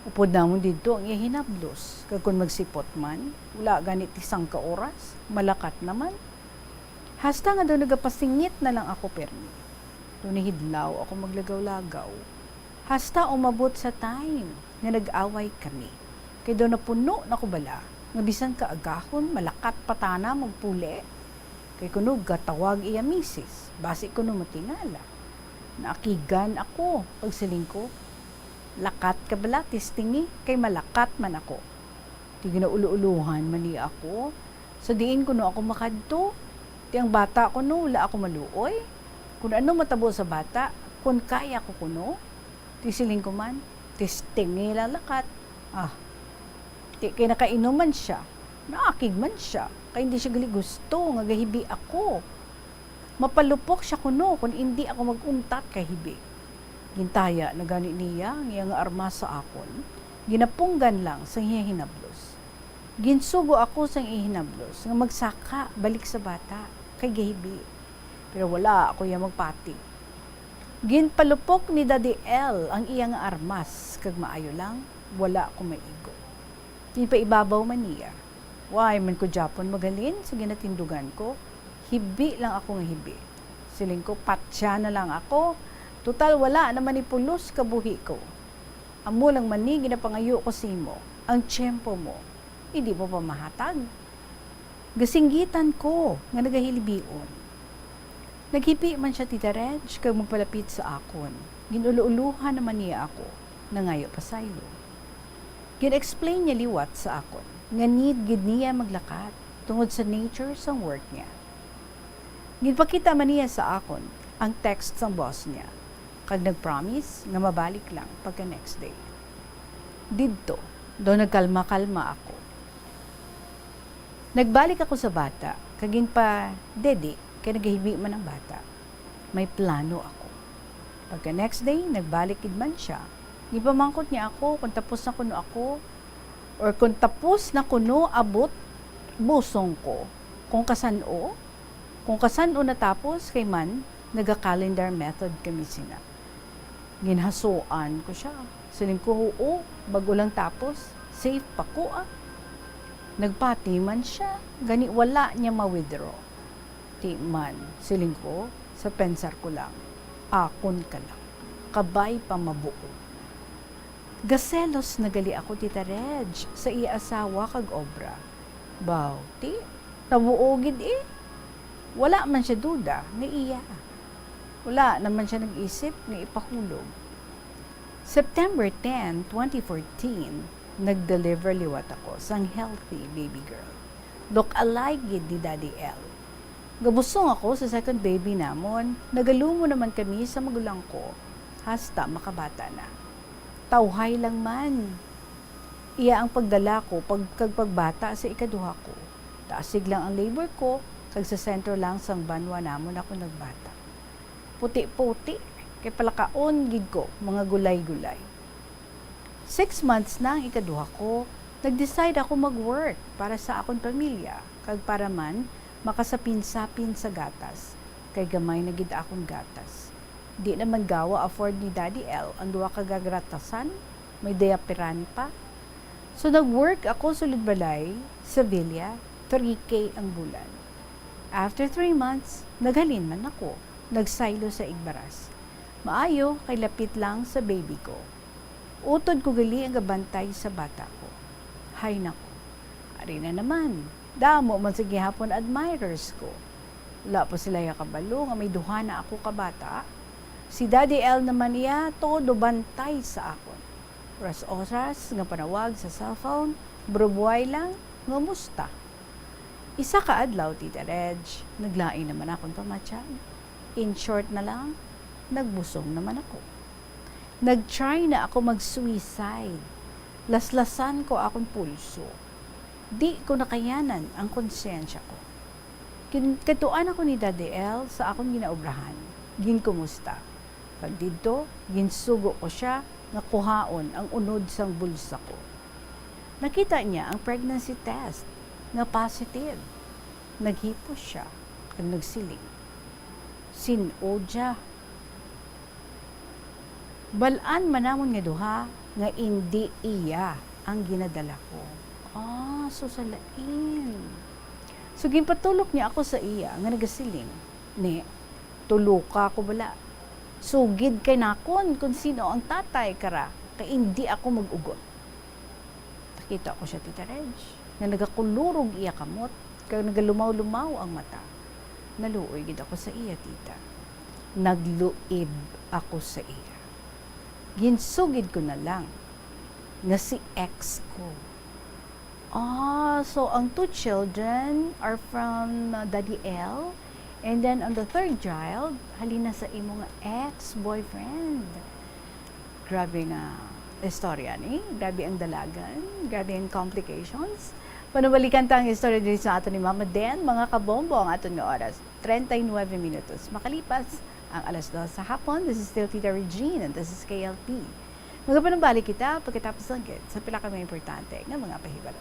Upod namon dito ang ihinablos. Kag kung magsipot man, wala ganit isang ka oras, malakat naman. Hasta nga daw nagapasingit na lang ako permi. Doon hidlaw ako maglagaw-lagaw. Hasta umabot sa time na nag-away kami. Kaya doon napuno na ko bala. Nga bisan ka agahon, malakat patana, magpuli. Kaya kuno gatawag iya misis. Basi ko no matingala. Naakigan ako pagsiling ko. Lakat ka bala, tistingi, kay malakat man ako. Di ginaulu-uluhan man niya ako. Sa diin ko no ako makadto. Di ang bata ko no, wala ako maluoy. Kung ano matabo sa bata, kung kaya ko kuno, tisiling ko man, tistingi lalakat. Kaya nakainuman siya, naakig man siya, kaya hindi siya gali gusto, nga gahibi ako. Mapalupok siya kuno, kung hindi ako mag-untat kahibi. Gintaya na gani niya, nga arma sa akon, ginapunggan lang sa hihinablos. Ginsugo ako sa hihinablos, nga magsaka, balik sa bata, kay gahibi. Pero wala ako yung magpati. Ginpalupok ni Daddy L ang iyang armas, kag maayo lang, wala ko maigo. Ginpaibabaw man niya. Why man ko Japon magalin, so ginatindugan ko, hibi lang ako nga hibi. Siling ko, patya na lang ako, total wala naman ipulos kabuhi ko. Amo lang man ni, ginapangayo ko simo, ang tiyempo mo, hindi mo pa mahatag. Gasinggitan ko, nga nagahilibion. Naghipi man siya Tita Reg, kag magpalapit sa akon. Ginuluuluhan naman niya ako, nangayo pa sayo. Gin-explain niya liwat sa akon, nga need gid niya maglakat, tungod sa nature sang work niya. Ginpakita man niya sa akon, ang text sang boss niya, kag nag-promise nga mabalik lang pagka next day. Didto, do nagkalma-kalma ako. Nagbalik ako sa bata, kaging pa dedi, kaya nagahibi man ang bata. May plano ako. Pagka next day, nagbalik man siya. Ipamangkot niya ako kung tapos na kuno ako or kung tapos na kuno abot busong ko. Kung kasano natapos kay man, naga-calendar method kami sina. Ginhasuan ko siya. Siling ko, oo, bago lang tapos, safe pa ko Nagpati man siya, gani wala niya ma-withdraw. Di man, siling ko, sa pensar ko lang, akon ka lang, kabay pa mabuo. Gaselos nagali ako Tita Reg, sa iya asawa kag obra. Baw, ti, nabuogid Wala man siya duda, nga iya. Wala naman siya nag-isip, nga ipahulog. September 10, 2014, nag-deliver liwat ako sang healthy baby girl. Look-alike gid ni Daddy L. Gabusong ako sa second baby namon, nagalumo naman kami sa magulang ko, hasta makabata na. Tawhay lang man. Iya ang pagdala ko pagpagbata sa ikaduha ko. Taasig lang ang labor ko, kag sa sentro lang sang banwa namon ako nagbata. Puti-puti, kay palakaon gid ko, mga gulay-gulay. 6 months na ang ikaduha ko, nag-decide ako mag-work para sa akong pamilya, kag para man, makasapin-sapin sa gatas, kay gamay na gid akong gatas. Di naman gawa afford ni Daddy L ang duwa ka gagratasan, may diaperan pa. So nag-work ako sulod balay, sa Villa, 3K ang bulan. After 3 months, naghalin man ako, nagsaylo sa Igbaras. Maayo, kay lapit lang sa baby ko. Utod ko gali ang gabantay sa bata ko. Hay nako, ari na naman. Damo man sige hapon admirers ko. Wala pa sila ya kabalo nga may duha na ako kabata. Si Daddy L naman iya todo bantay sa akon. Oras nga panawag sa cellphone, brubuay lang nga musta. Isa ka adlaw Tita Reg, naglain naman akong pamatyan. In short na lang, nagbusong naman ako. Nag-try na ako mag-suicide. Laslasan ko akong pulso. Di ko nakayanan ang konsensya ko. Katuan ako ni Daddy L sa akong ginaobrahan. Ginkumusta. Pag dito, ginsugo ko siya nga kuhaon ang unod sang bulsa ko. Nakita niya ang pregnancy test nga positive. Naghipos siya at nagsiling. Sinodya. Balaan manamon nga duha nga hindi iya ang ginadala ko. So salain. So ginpatulok niya ako sa iya nga nagasiling. Ne, tuluka ko bala. Sugid kay nakon kung sino ang tatay kara kay hindi ako mag-ugot. Nakita ko siya Tita Reg na nagakulurog iya kamot kay nagalumaw-lumaw ang mata. Naluoy gid ako sa iya tita. Nagluib ako sa iya. Ginsugid ko na lang nga si ex ko. So ang 2 children are from Daddy L. And then on the 3rd child, halina sa imo nga ex-boyfriend. Grabe nga istorya ni. Grabe ang dalagan. Grabe ang complications. Panabalikan ta ang istorya dito sa ato ni Mama Den. Mga kabombo ang aton nga oras. 39 minutos. Makalipas ang alas 2 sa hapon. This is still Tita Regine and this is KLP. Magapanambalik kita pagkatapos lang sa pila kami importante ng mga pahibalo.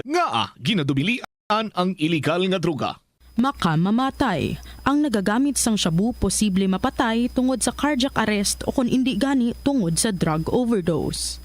Nga ginadumilian ang iligal nga droga. Makamamatay. Ang nagagamit sang shabu posible mapatay tungod sa cardiac arrest o kung hindi gani tungod sa drug overdose.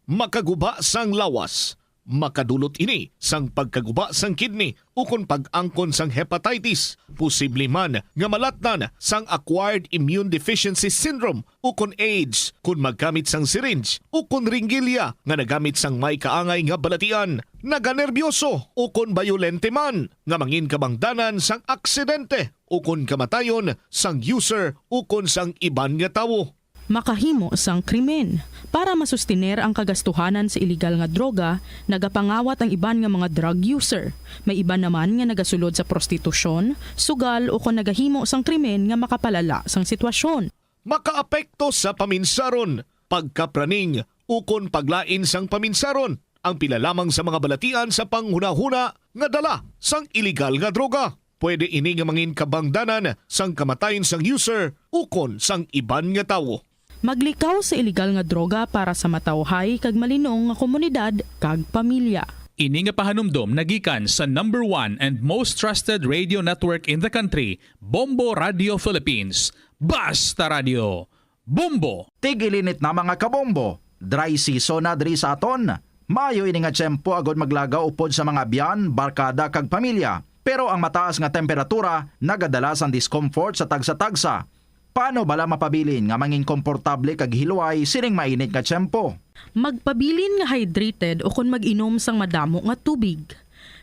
Makaguba sang lawas. Makadulot ini sang pagkaguba sang kidney ukon pag-angkon sang hepatitis. Posible man nga malatnan sang acquired immune deficiency syndrome ukon AIDS kung maggamit sang syringe ukon ringgilya nga nagamit sang may kaangay nga balatian. Naganerbiyoso ukon bayolente man nga mangin kabangdanan sang aksidente ukon kamatayon sang user ukon sang iban nga tawo. Makahimo sang krimen. Para masustiner ang kagastuhanan sa illegal nga droga, nagapangawat ang iban nga mga drug user. May iban naman nga nagasulod sa prostitusyon, sugal o kung nagahimo sang krimen nga makapalala sang sitwasyon. Makaapekto sa paminsaron, pagkapraning ukon paglain sang paminsaron. Ang pila lamang sa mga balatian sa panghuna-huna nga dala sang illegal nga droga. Pwede ini nga mangin kabangdanan sang kamatayon sang user ukon sang iban nga tawo. Maglikaw sa illegal nga droga para sa matawhay kag malinong nga komunidad kag pamilya. Ini nga pahanumdom nagikan sa number 1 and most trusted radio network in the country, Bombo Radio Philippines. Basta Radio. Bombo! Tigilinit na mga kabombo. Dry season na diri sa aton. Mayo ini nga tiyempo agod maglagaw upod sa mga biyan, barkada kag pamilya. Pero ang mataas nga temperatura nagadala sang discomfort sa tagsa-tagsa. Paano bala mapabilin nga manging komportable kag hiluay sining mainit nga tiyempo? Magpabilin nga hydrated o kung mag-inom sang madamo nga tubig.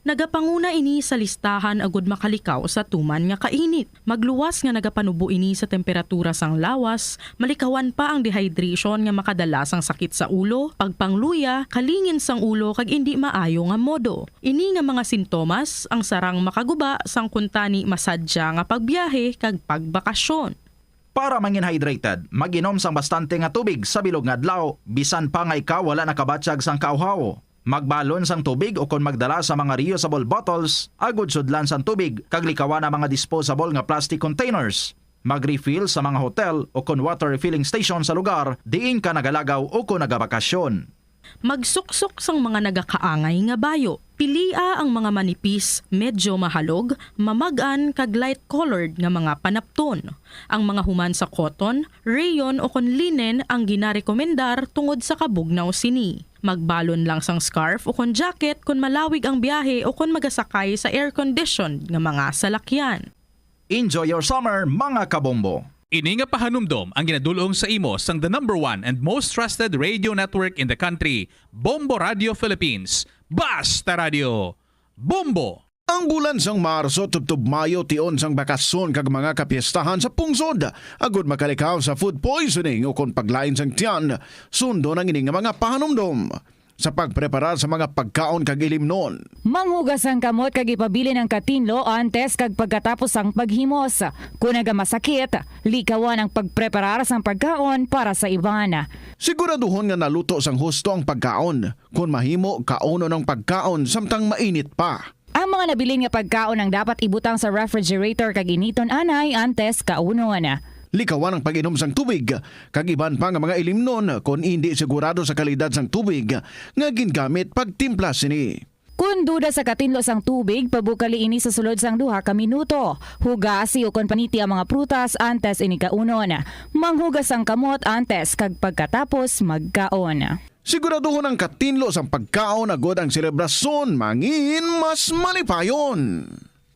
Nagapanguna ini sa listahan agud makalikaw sa tuman nga kainit. Magluwas nga nagapanubo ini sa temperatura sang lawas, malikawan pa ang dehydration nga makadala sang sakit sa ulo, pagpangluya, kalingin sang ulo kag indi maayo nga modo. Ini nga mga sintomas ang sarang makaguba sang kuntani masadya nga pagbiyahe kag pagbakasyon. Para mangin hydrated, mag-inom sang bastante nga tubig sa bilog nga adlaw, bisan pa nga ikaw wala nakabatsyag sang kauhaw. Magbalon sang tubig o kon magdala sa mga reusable bottles, agud sudlan sang tubig, kag likawan na mga disposable nga plastic containers. Mag-refill sa mga hotel o kon water refilling station sa lugar, diin ka nagalagaw o kon nagabakasyon. Magsuksok sang mga nagakaangay nga bayo. Pilia ang mga manipis, medyo mahalog, mamagan kag light-colored nga mga panapton. Ang mga human sa cotton, rayon o kon linen ang ginarekomendar tungod sa kabugnaw sini. Magbalon lang sang scarf o kon jacket kung malawig ang biyahe o kung magasakay sa air-conditioned nga mga salakyan. Enjoy your summer, mga kabombo! Ini nga pahanumdom ang ginadulong sa imo sang the number 1 and most trusted radio network in the country, Bombo Radio Philippines. Basta Radio. Bombo! Ang bulan sang Marso tubtub Mayo tion sang bakasyon kag mga kapiestahan sa pungsod. Agud makalikaw sa food poisoning o kon paglain sang tiyan, sundo ng ining mga pahanumdom. Sa pagpreparar sa mga pagkaon kag ilimnon. Manghugas ang kamot kag ipabilin ang katinlo antes kag pagkatapos ang paghimos. Kung nagamasakit, likawan ang pagpreparar sang pagkaon para sa iban. Siguraduhon nga naluto sang husto ang pagkaon. Kung mahimo, kauno ng pagkaon samtang mainit pa. Ang mga nabilin nga pagkaon ang dapat ibutang sa refrigerator kag initon anay antes kaunon. Likawan ang pag-inom sang tubig, kag iban pa nga mga ilimnon kung hindi sigurado sa kalidad sang tubig nga gingamit pagtimpla sini. Kung duda sa katinlo sang tubig, pabukali ini sa sulod sang 2 ka minuto. Hugasi o kon paniti ang mga prutas antes ini kaunon. Manghugas ang kamot antes kag pagkatapos magkaon. Siguraduhon ang katinlo sang pagkaon agod ang selebrasyon mangin mas malipayon.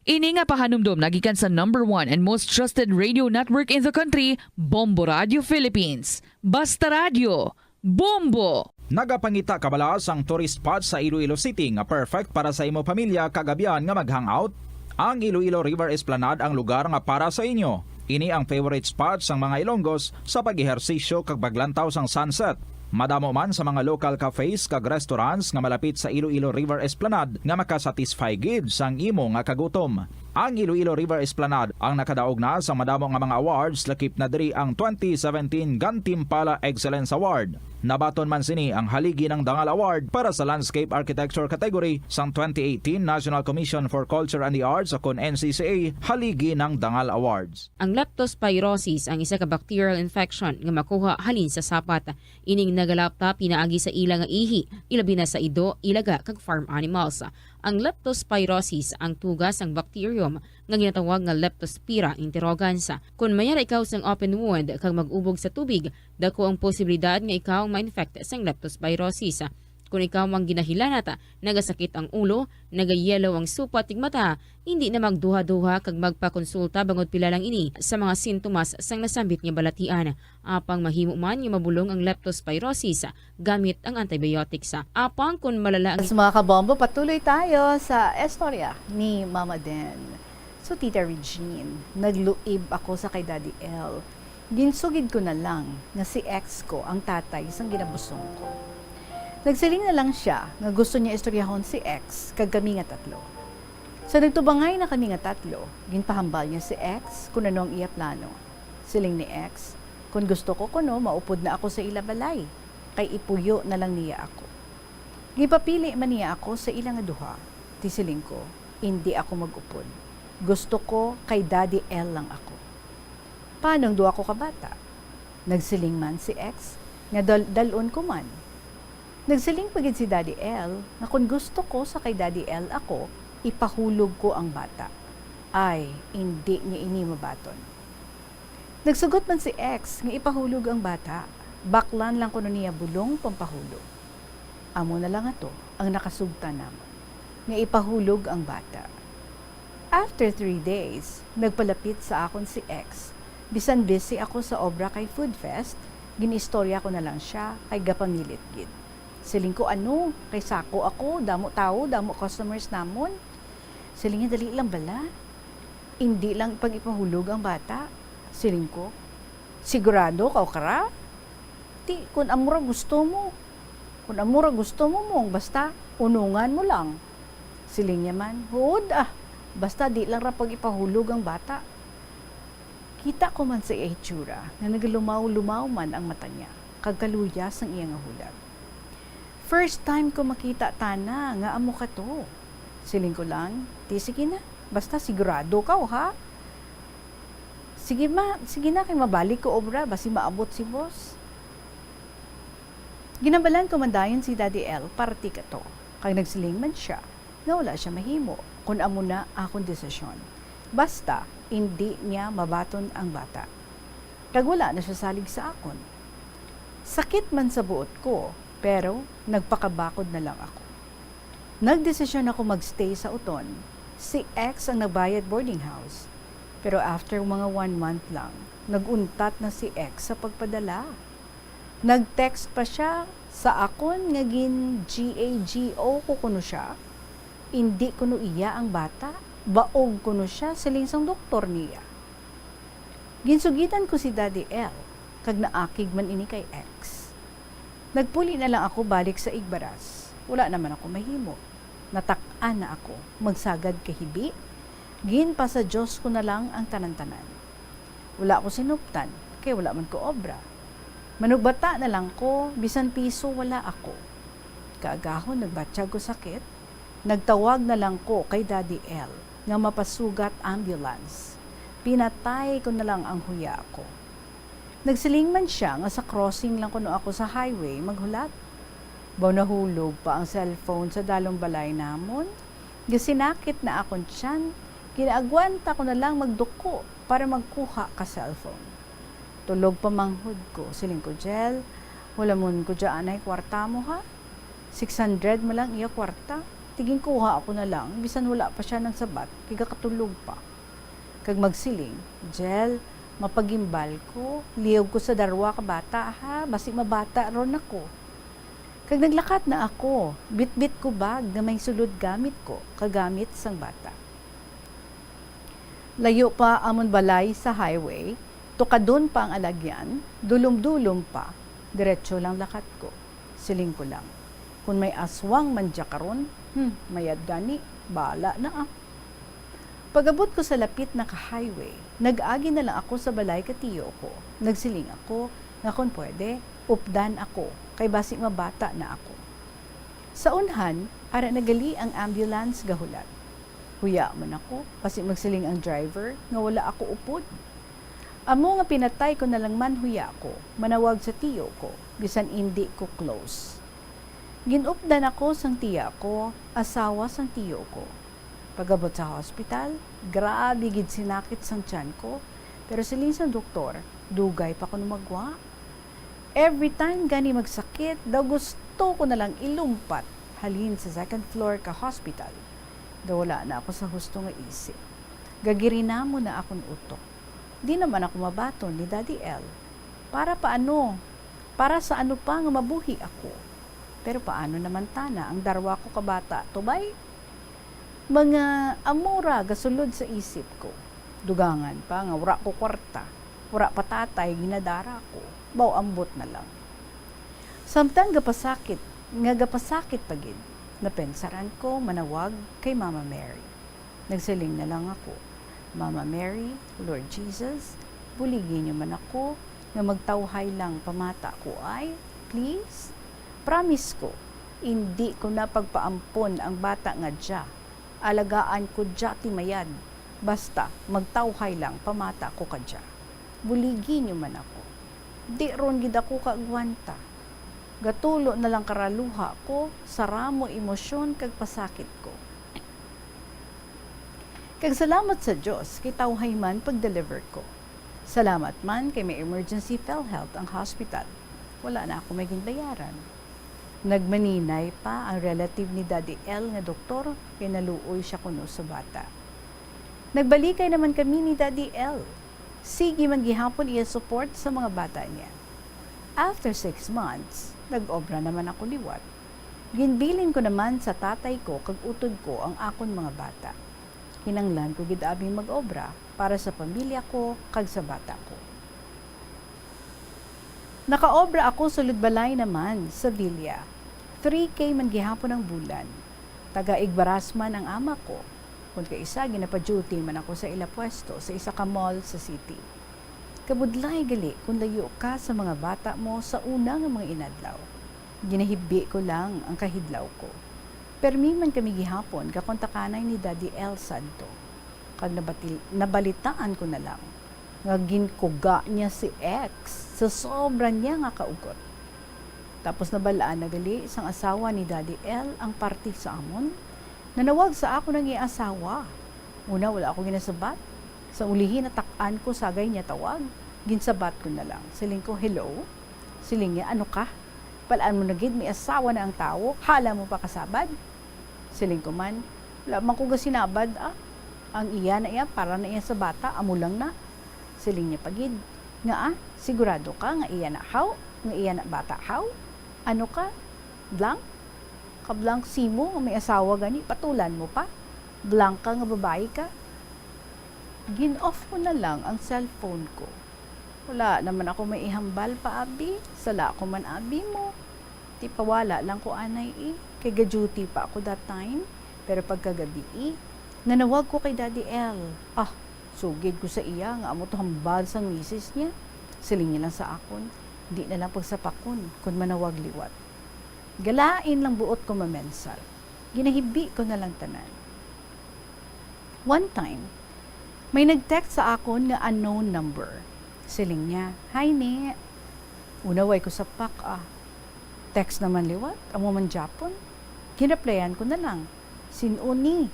Ini nga pahanumdom nagikan sa number 1 and most trusted radio network in the country, Bombo Radio Philippines. Basta Radio. Bombo! Nagapangita kabalaas ang tourist spot sa Iloilo City nga perfect para sa imo pamilya kagabihan nga mag-hangout. Ang Iloilo River Esplanade ang lugar nga para sa inyo. Ini ang favorite spot sang mga Ilonggos sa pag-ehersisyo kag paglantaw sang sunset. Madamo man sa mga local cafes kag restaurants nga malapit sa Iloilo River Esplanade nga makasatisfy gid sang imo nga kagutom. Ang Iloilo River Esplanade ang nakadaog na sa madamo nga mga awards lakip na diri ang 2017 Gantimpala Excellence Award. Nabaton man sini ang haligi ng Dangal Award para sa Landscape Architecture category sang 2018 National Commission for Culture and the Arts o kon NCCA haligi ng Dangal Awards. Ang leptospirosis ang isa ka bacterial infection nga makuha halin sa sapat. Ining nagalapta pinaagi sa ila nga ihi, ilabi na sa ido, ilaga kag farm animals. Ang leptospirosis ang tugas ang bakteryo infeksyon nga ginatawag nga Leptospira interrogans. Kung mayara ikaw sang open wound kag mag-ubog sa tubig, dako ang posibilidad nga ikaw ma-infect sang leptospirosis. Kung ikaw ang ginahilanata, nagasakit ang ulo, nagayelo ang supa tig mata, hindi na magduha-duha kag magpakonsulta bangod pila lang ini sa mga sintomas sang nasambit nga balatian. Apang mahimo man nga mabulong ang leptospirosis gamit ang antibiotics. Apang kung malala ang Sa mga kabombo, patuloy tayo sa estorya ni Mama Den. So, Tita Regine, nagluib ako sa kay Daddy L. Ginsugid ko na lang na si ex ko ang tatay sang ginabusong ko. Nagsiling na lang siya nga gusto niya istoryahon si ex kag kami nga tatlo. Sa nagtubangay na kami nga tatlo, ginpahambal niya si ex kung ano ang iya plano. Siling ni ex, kung gusto ko kuno, maupod na ako sa ilabalay, kay ipuyo na lang niya ako. Gipapili man niya ako sa ilang duha. Tisiling ko, hindi ako mag-upod. Gusto ko kay Daddy L lang ako. Paano duha ko kabata? Nagsiling man si ex, nga dalon ko man. Nagsiling pagid si Daddy L na kung gusto ko sa kay Daddy L ako, ipahulog ko ang bata. Ay, hindi niya ini mabaton. Nagsugot man si ex nga ipahulog ang bata, baklan lang kuno niya bulong pampahulog. Amo na lang ato ang nakasugta namon, nga ipahulog ang bata. After 3 days, nagpalapit sa akon si ex. Bisan busy ako sa obra kay Food Fest, ginistorya ko na lang siya kay gapamilit gid. Siling ko ano, kay sako ako, damo tao, damo customers namon. Siling niya dali lang bala. Hindi lang pag ipahulog ang bata. Siling ko, sigurado ka o kara? Ti, kung amura gusto mo. Kung amura gusto mo mong, basta unungan mo lang. Siling niya man, huod basta di lang ra pag ipahulog ang bata. Kita ko man sa itsura na nagalumaw-lumaw man ang mata niya, kagkaluyas ang iyang hulag. First time ko makita tana nga amo ka to. Siling ko lang, di sige na, basta sigurado ka ha. Sige na kay mabalik ko obra, basi maabot si boss. Ginabalan ko man dayon si Daddy L, party ka to. Kag nagsiling man siya, nga wala siya mahimo, kung amo na akong desisyon. Basta, hindi niya mabaton ang bata. Kag wala na siya salig sa akon. Sakit man sa buot ko, pero nagpakabakod na lang ako. Nagdesisyon ako magstay sa Uton. Si ex ang nagbayad boarding house. Pero after mga 1 month lang, naguntat na si ex sa pagpadala. Nag-text pa siya sa akon nga gin GAGO ko kuno siya. Hindi kuno iya ang bata. Baog kuno siya sa linsang doktor niya. Ginsugitan ko si Daddy L, kag naakig man ini kay ex. Nagpuli na lang ako balik sa Igbaras. Wala naman ako mahimo. Natak-an na ako, magsagad kahibi. Gin pa sa Diyos ko na lang ang tanan-tanan. Wala ako sinuptan, kaya wala man ko obra. Manugbata na lang ko, bisan piso wala ako. Kaagahon, nagbatsyag ko sakit. Nagtawag na lang ko kay Daddy L nga mapasugat ambulance. Pinatay ko na lang ang huya ko. Nagsiling man siya nga sa crossing lang kuno ako sa highway maghulat. Baw nahulog pa ang cellphone sa dalong balay namon. Gisinakit na akon tiyan. Ginaagwanta ko na lang magduko para magkuha ka cellphone. Tulog pa manghud ko. Siling ko, Jel, wala mo ko dyan ay kwarta mo ha? 600 mo lang iya kwarta. Tiging kuha ako na lang, bisan wala pa siya ng sabat, kagakatulog pa. Kag magsiling, Jel, mapagimbal ko, liyaw ko sa darwa ka bata ha, basi mabata ron ako. Kag naglakat na ako, bit-bit ko bag na may sulod gamit ko, kagamit sang bata. Layo pa amon balay sa highway, tukadon pa ang alagyan, dulom-dulom pa, diretso lang lakat ko. Siling ko lang, kung may aswang mandya karon, mayad gani, bala na Pag-abot ko sa lapit na ka-highway, nag-agi na lang ako sa balay katiyo ko. Nagsiling ako, nga kung pwede, updan ako, kay basi mabata na ako. Sa unhan, ara nagali ang ambulance gahulat. Huya man ako, basi magsiling ang driver, nga wala ako upod. Amo nga pinatay ko na lang man huya ko, manawag sa tiyo ko, bisan hindi ko close. Ginupdan ako sang tiya ko, asawa sang tiyo ko. Pagabot sa hospital, grabe gid sinakit sang tiyan ko. Pero silin sa doktor, dugay pa ko numagwa. Every time gani magsakit, daw gusto ko na lang ilumpat halin sa second floor ka hospital. Daw wala na ako sa husto nga isip. Gagirina mo na akong utok. Di naman ako mabaton ni Daddy L. Para paano? Para sa ano pa nga mabuhi ako? Pero paano naman tana ang darwa ko kabata, tubay? Mga amura gasulod sa isip ko. Dugangan pa nga wala ko kwarta. Wala patatay ginadara ko. Baw ambot na lang. Samtang gapasakit pagid. Napensaran ko manawag kay Mama Mary. Nagsiling na lang ako. Mama Mary, Lord Jesus, buligin niyo man ako na magtawhay lang pamata ko ay, please. Promise ko, hindi ko na pagpaampon ang bata nga dya. Alagaan ko dya timayad. Basta magtawhay lang pamata ko kadya. Buligin niyo man ako. Di ron gid ako kaagwanta. Gatulo na lang karaluha ko sa ramo emosyon kag pasakit ko. Kag salamat sa Dios kay tawhay man pag-deliver ko. Salamat man kay may emergency PhilHealth ang hospital. Wala na ako maging bayaran. Nagmaninay pa ang relative ni Daddy L nga doktor kay naluoy siya kuno sa bata. Nagbalikay naman kami ni Daddy L. Sige man gihapon iya support sa mga bata niya. After 6 months, nag-obra naman ako liwat. Ginbilin ko naman sa tatay ko kag utod ko ang akon mga bata. Kinanglan ko gid abing mag-obra para sa pamilya ko kag sa bata ko. Nakaobra ako sulod balay naman sa Villa. 3K man gihapon ang bulan. Taga-Igbaras man ang ama ko. Kung kaisa, ginapa-duty man ako sa ila pwesto sa isa ka mall sa city. Kabudlay gali kung layo ka sa mga bata mo sa una nga mga inadlaw. Ginahibbi ko lang ang kahidlaw ko. Permi man kami gihapon kakontakanay ni Daddy El Santo. Kag nabalitaan ko na lang nga ginkuga niya si X sa sobra niya nga kaugot. Tapos nabalaan na gali isang asawa ni Daddy L ang party sa amon. Nanawag sa ako ng asawa. Una, wala ako ginasabat. Sa ulihin, natakan ko sagay niya tawag. Ginsabat ko na lang. Siling ko, hello? Siling niya, ano ka? Palaan mo na gid, may asawa na ang tao. Hala mo pa kasabad? Siling ko man, wala man ko sinabad. Ang iya na iya, para na iya sa bata, amo lang na. Siling niya pagid. Nga sigurado ka, nga iya na how? Nga iya na bata how? Ano ka? Blank? Kablank simo nga may asawa gani, patulan mo pa. Blank ka nga babae ka. Gin-off ko na lang ang cellphone ko. Wala naman ako may ihambal pa, abi. Sala ko man, abi mo. Di pawala lang ko anay Kay ga-duty pa ako that time. Pero pagkagabi nanawag ko kay Daddy L. Sugid ko sa iya nga amo to hambal sang misis niya. Siling niya lang sa akon. Di na lang pagsapakon kung manawag liwat. Galain lang buot ko mamensal. Ginahibbi ko na lang tanan. One time, may nag-text sa akon nga unknown number. Siling niya, hi ne. Unaway ko sa pak Text naman liwat, amo man Japon. Ginaplayan ko na lang. Sinuni.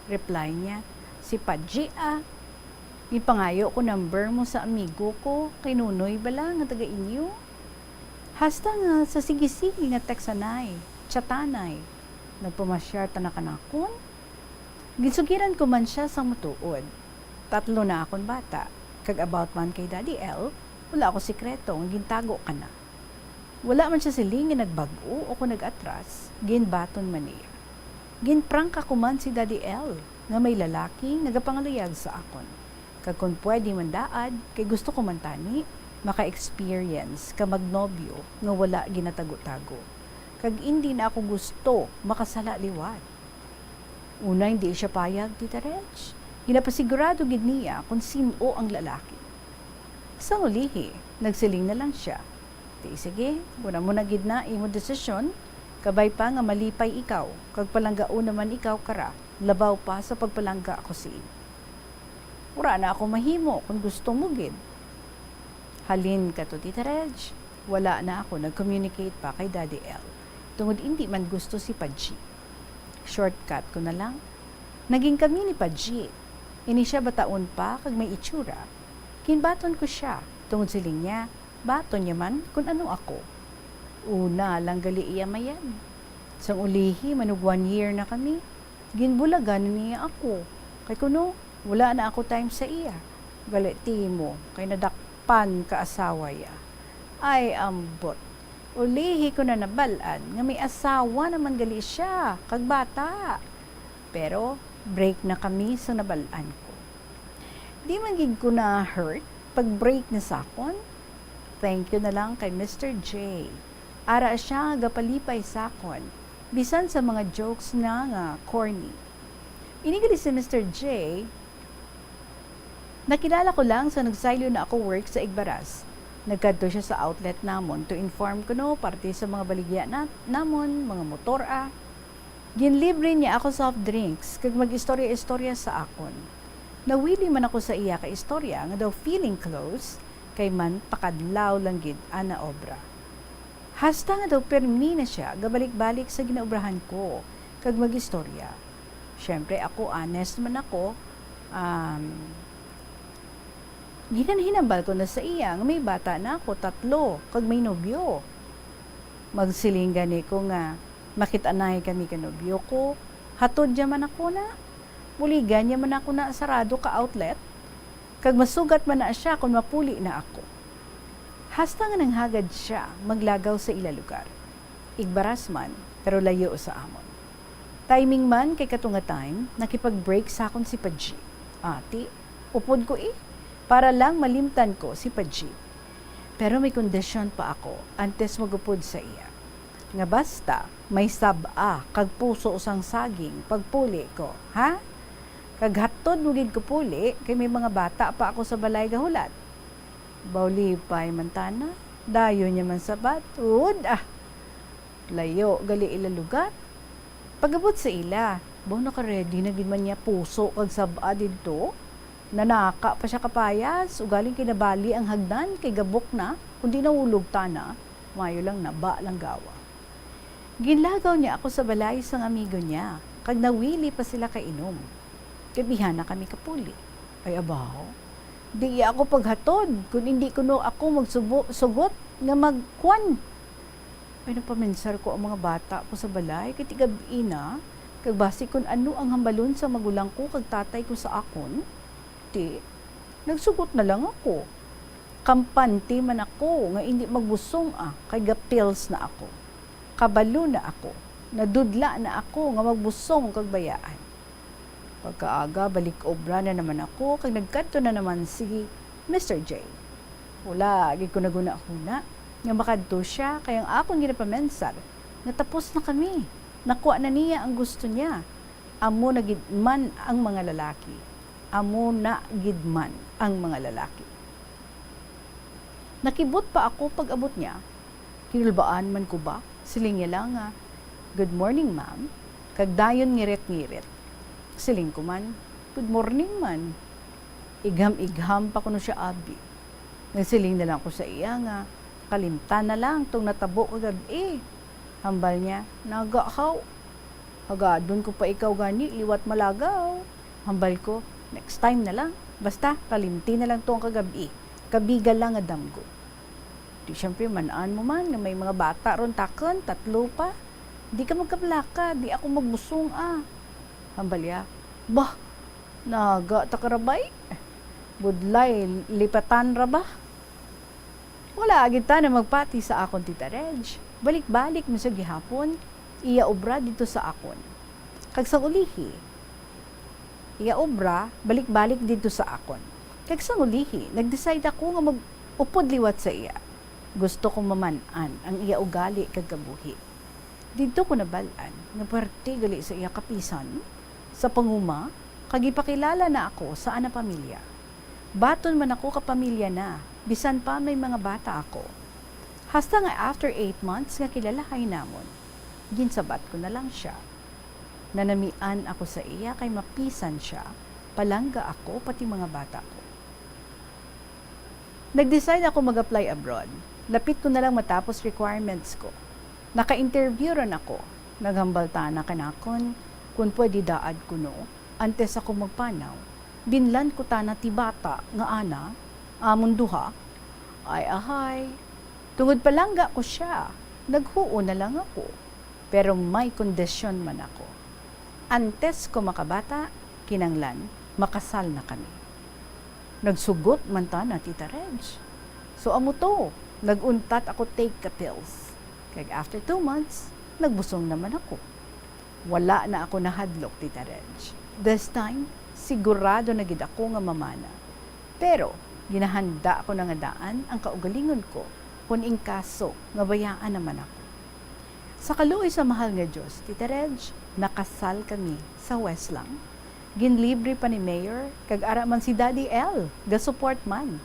Reply niya, si Padji Ipangayo ko number mo sa amigo ko, kay Nunoy bala nga taga inyo. Hasta nga sa sige-sige nga teksanay, chatanay. Nagpamasyar ta na kanakon. Ginsugiran ko man siya sa mutuod. 3 na akon bata. Kag about man kay Daddy L, wala ako sikreto, nga gintago ka na. Wala man siya siling nga nagbago o kung nag-atras, ginbaton man niya. Ginprangka ko man si Daddy L, nga may lalaki nagapangaluyag sa akon. Kag kung pwede man daad, kay gusto ko man tani, maka-experience ka magnobyo nga wala ginatago-tago. Kag hindi na ako gusto makasala liwat. Una, hindi siya payag, Tita Reg. Ginapasigurado gid niya kung sino ang lalaki. Sa ulihi, nagsiling na lang siya. Di sige, muna mo na gid na imo desisyon, kabay pa nga malipay ikaw, kag palanggao naman ikaw kara, labaw pa sa pagpalangga ako si Ura na ako mahimo kung gusto mo gid. Halin ka to, Tita Reg. Wala na ako nag-communicate pa kay Daddy L. Tungod hindi man gusto si Padji. Shortcut ko na lang. Naging kami ni Paji. Ini siya bataon pa kag may itsura. Kinbaton ko siya. Tungod siling niya, baton niya man kung ano ako. Una lang gali iya mayan. Sang ulihi, manug 1 year na kami. Ginbulagan niya ako. Kay kuno, wala na ako time sa iya. Gali timo, kay nadakpan ka asawa ya. Ay ambot. Ulihi ko na nabalaan nga may asawa naman gali siya, kag bata. Pero break na kami sa nabalaan ko. Di man gid ko na hurt pag break na sakon. Thank you na lang kay Mr. J. Ara siya gapalipay sakon. Bisan sa mga jokes na nga corny. Inigali si Mr. J, nakilala ko lang sa nagsailo na ako work sa Igbaras. Nagkadto siya sa outlet namon to inform ko no parte sa mga baligya namon, mga motor Ginlibre niya ako soft drinks kag mag-istorya-istorya sa akon. Nawili man ako sa iya ka istorya nga daw feeling close kay man pakadlaw lang gid ana obra. Hasta nga daw permi na siya gabalik-balik sa ginaobrahan ko kag mag-istorya. Syempre ako honest man ako. Ginanhinambal ko na sa iya nga may bata na ako 3 kag may nobyo. Magsiling gani ko nga makitanay kami kanobyo ko. Hatod man ako na. Buligan niya man ako na sarado ka outlet. Kag masugat man na siya kung mapuli na ako. Hasta nga nanghagad siya maglagaw sa ila lugar. Igbaras man, pero layo sa amon. Timing man kay katunga time, nakipag-break sa akon si Paji. Ati, upod ko para lang malimtan ko si Paji. Pero may kondisyon pa ako antes magupod sa iya. Nga basta, may saba, kag puso usang saging, pagpuli ko, ha? Kag hatod mugid ko puli, kay may mga bata pa ako sa balay gahulat. Baulipay mantana, dayo niya man sa batud, layo, gali ila lugar. Pagabot sa ila, naka-ready na gid man niya puso kag saba didto. Nanaka pa siya kapayas, ugaling kinabali ang hagdan kay gabok na, kundi naulog tana, mayo lang naba lang gawa. Ginlagaw niya ako sa balay sang amigo niya, kag nawili pa sila kainom. Kabihan na kami kapuli. Ay abaho, di ako paghatod, kung hindi kuno ako magsugot nga magkwan. Ay napaminsar ko ang mga bata ko sa balay, kay tigabi na, kag basi kung ano ang hambalon sa magulang ko kag tatay ko sa akon. Nagsugot na lang ako. Kampante man ako nga hindi magbusong kay gapils na ako. Kabalo na ako. Nadudla na ako nga magbusong kag bayaan. Pagkaaga balik obra na naman ako kag nagkadto na naman si Mr. J. Wala gid ko naguna-una nga makadto siya kay ang akong ginapamensar nga tapos na kami. Nakuha na niya ang gusto niya. Amo na gid man ang mga lalaki. Amo na gidman ang mga lalaki. Nakibot pa ako pag abot niya. Kinulbaan man ko ba? Siling niya lang good morning ma'am. Kag dayon ngirit-ngirit. Siling ko man, good morning man. Igham-igham pa ko no siya abi. Nagsiling na lang ko sa iya nga, kalimtan na lang tong natabo kagabi. Hambal niya, nagahaw. Hagadon ko pa ikaw gani, liwat malagaw. Hambal ko, next time na lang. Basta, kalimti na lang tong kagabi. Kabigal lang nga damgo. Di syempre, manaan mo man, may mga bata ron takon, 3 pa. Di ka magkaplaka, di ako magbusong Hambal ya, bah, naga takarabay. Budlay, lipatan ra ba? Wala, agad ta na magpati sa akon, Tita Reg. Balik-balik mo sa gihapon, iya obra dito sa akon. Kag sa ulihi, iya obra, balik-balik dito sa akon. Kag sa ulihi, nag-decide ako nga mag-upod liwat sa iya. Gusto kong mamanan ang iya ugali kag kabuhi. Dito ko nabalaan, nga parte gali sa iya kapisan, sa panguma, kag ipakilala na ako sa ana pamilya. Baton man ako kapamilya na, bisan pa may mga bata ako. Hasta nga after 8 months nga kilalahay namon, ginsabat ko na lang siya. Nanamian ako sa iya kay mapisan siya, palangga ako pati mga bata ko. Nag-decide ako mag-apply abroad. Lapit ko na lang matapos requirements ko. Naka-interview ron ako. Naghambalta na kanakon kung pwede daad ko no. antes ako magpanaw, binlan ko ta na ti bata nga ana, amon duha, ay ahay. Tungod palangga ko siya, naghuo na lang ako. Pero may kondisyon man ako. Antes ko makabata, kinanglan, makasal na kami. Nagsugot man ta na Tita Reg. So amo to, naguntat ako take ka pills. Kaya after 2 months, nagbusong naman ako. Wala na ako nahadlok, Tita Reg. This time, sigurado na gid ako nga mamana. Pero, ginahanda ako nga daan ang kaugalingon ko kung in kaso nga bayaan naman ako. Sa kaluoy sa mahal nga Diyos, Tita Reg, nakasal kami sa Westlang. Ginlibre pa ni Mayor, kag ara man si Daddy L, ga-support man.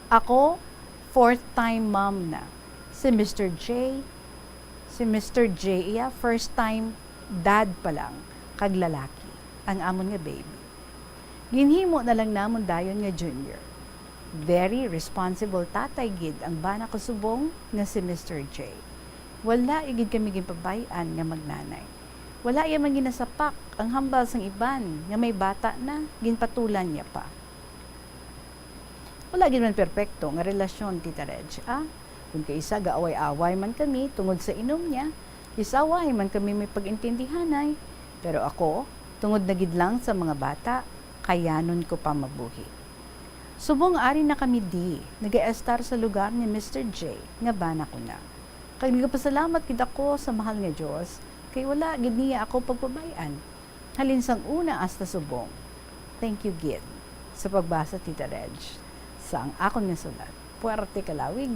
Ako, 4th time mom na. Si Mr. J, iya, first time dad pa lang, kag lalaki, ang amon nga baby. Ginhimo na lang namon dayon nga junior. Very responsible tatay gid ang bana ko subong nga si Mr. J. Wala igid kami ginpabayan nga magnanay. Wala iya man ginasapak ang hambal sang iban nga may bata na ginpatulan niya pa. Wala gid man perpekto nga relasyon, Tita Reg. Kung kaisa gaaway-away man kami tungod sa inom niya, isaway man kami may pagintindihanay. Pero ako, tungod na gid lang sa mga bata, kayanon ko pa mabuhi. Subong ari na kami nag-estar sa lugar ni Mr. J, nga bana ko na. Kag nagapasalamat gid ako sa mahal nga Dios, kay wala gid niya ako pagpabayan. Halin sang una hasta subong. Thank you gid sa pagbasa, Tita Reg, sa ang akon nga sulat. Puwerte ka lawig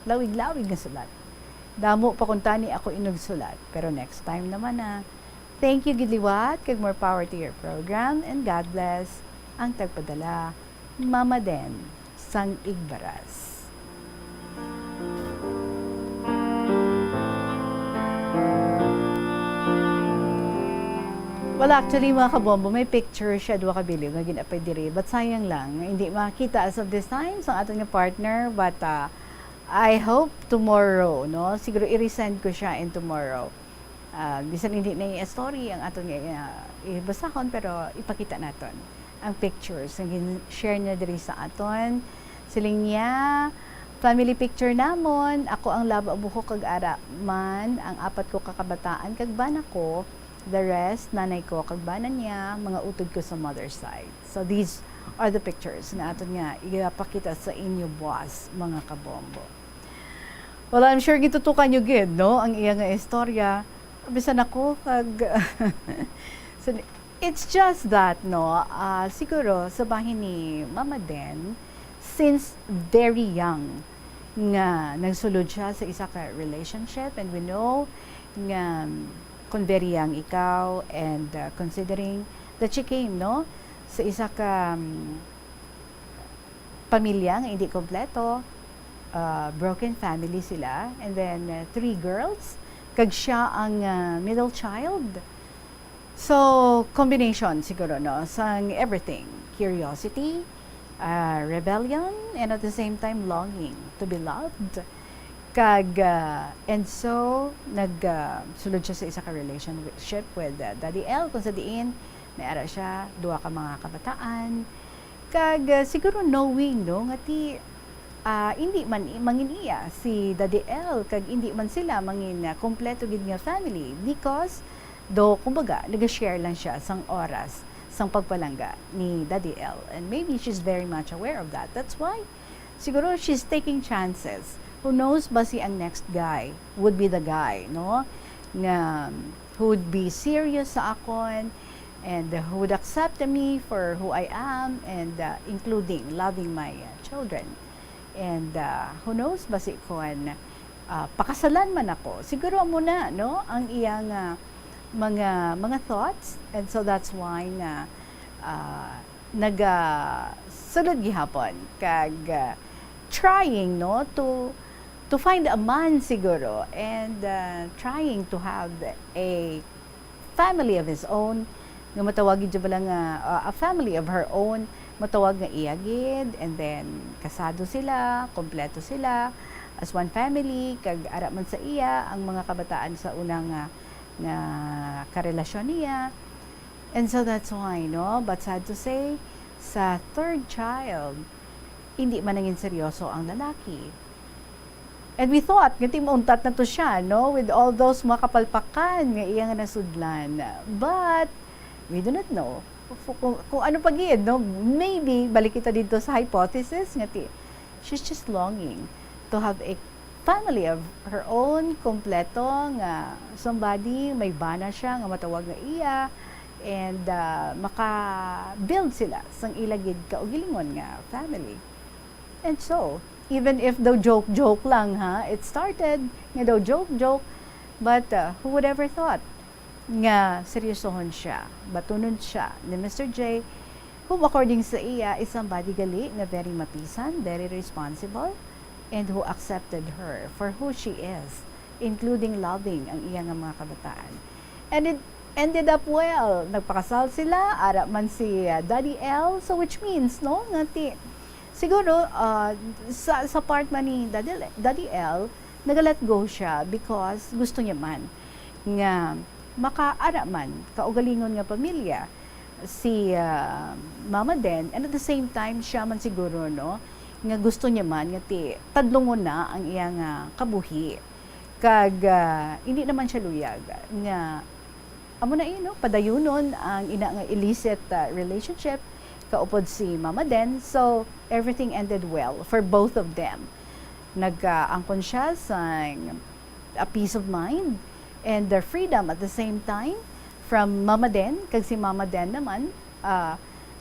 nga sulat. Damo pa kung tani ako inugsulat, pero next time naman na. Thank you gid liwat, kag more power to your program, and God bless ang tagpadala. Mama Den, sang Igbaras. Well, actually, mga kabombo, may picture siya, duwa kabiliw, nga ginapay diri. But sayang lang, hindi makita as of this time sa ating partner. But I hope tomorrow, no? Siguro i-resend ko siya in tomorrow. Bisan hindi na yung story ang ating ibasahon, pero ipakita natin ang pictures na share niya diri sa aton. Siling niya, family picture namon, ako ang laba buho kag ara man, ang 4 ko kakabataan kag bana ko, the rest nanay ko kag bana niya, mga utod ko sa mother's side. So these are the pictures na aton nga ipakita sa inyo, boss, mga kabombo. Well, I'm sure gitutukan nyo gid, no, ang iya nga istorya. Bisan ako kag so, it's just that, no, siguro sa bahin ni Mama Den, since very young nga nagsulod siya sa isa ka relationship, and we know nga kung very young ikaw, and considering that she came, no, sa isa ka pamilya nga hindi kompleto, broken family sila, and then 3 girls, kag siya ang middle child. So, combination siguro, no, sang everything. Curiosity, rebellion, and at the same time, longing to be loved. And so, sulod siya sa isa ka relationship with Daddy L, kung sa diin, naara siya, 2 ka mga kabataan. Siguro knowing, no, nga ti, hindi man mangin iya si Daddy L, kag hindi man sila mangin kompleto gid nga family, because do kumbaga nag-share lang siya sang oras sang pagpalangga ni Daddy L, and maybe she's very much aware of that. That's why siguro she's taking chances. Who knows ba si ang next guy would be the guy, no, nga who would be serious sa akon, and who would accept me for who I am, and including loving my children. And who knows ba si kon pakasalan man ako, siguro muna, no, ang iyang mga thoughts. And so that's why na sulod gihapon kag trying, no, to find a man siguro, and trying to have a family of his own, nga matawagin dyan ba lang a family of her own, matawag nga iyagid, and then kasado sila, kompleto sila as one family, kag ara man sa iya ang mga kabataan sa unang nga karelasyon niya. And so that's why, no? But sad to say, sa third child, hindi man naging seryoso ang lalaki. And we thought, nga timuntat na to siya, no? With all those mga kapalpakan nga iya nga nasudlan. But, we do not know kung ano pag-iid, no? Maybe, balik kita dito sa hypothesis, nga she's just longing to have a family of her own, kompleto, nga somebody, may bana siya, nga matawag nga iya, and maka-build sila sang ilagid kaugilingon nga family. And so, even if daw joke lang, ha, it started nga daw joke, but who would ever thought nga seryosohon siya, batunon siya ni Mr. J, who according sa iya is somebody gali na very mapisan, very responsible, and who accepted her for who she is, including loving ang iya nga mga kabataan. And it ended up well. Nagpakasal sila, ara man si Daddy L, so which means, no, nga siguro, sa part man ni Daddy L, nag-let go siya because gusto niya man nga makaara man, kaugalingon nga pamilya, si Mama Den, and at the same time, siya man siguro, no, nga gusto niya man, nga tadlungon na ang iyang kabuhi. Kag, hindi naman siya luyag, nga, amo na no, padayunon ang ina nga illicit relationship, kaupod si Mama Den, so everything ended well for both of them. Nag-angkon siya sa a peace of mind and the freedom at the same time from Mama Den, kag si Mama Den naman,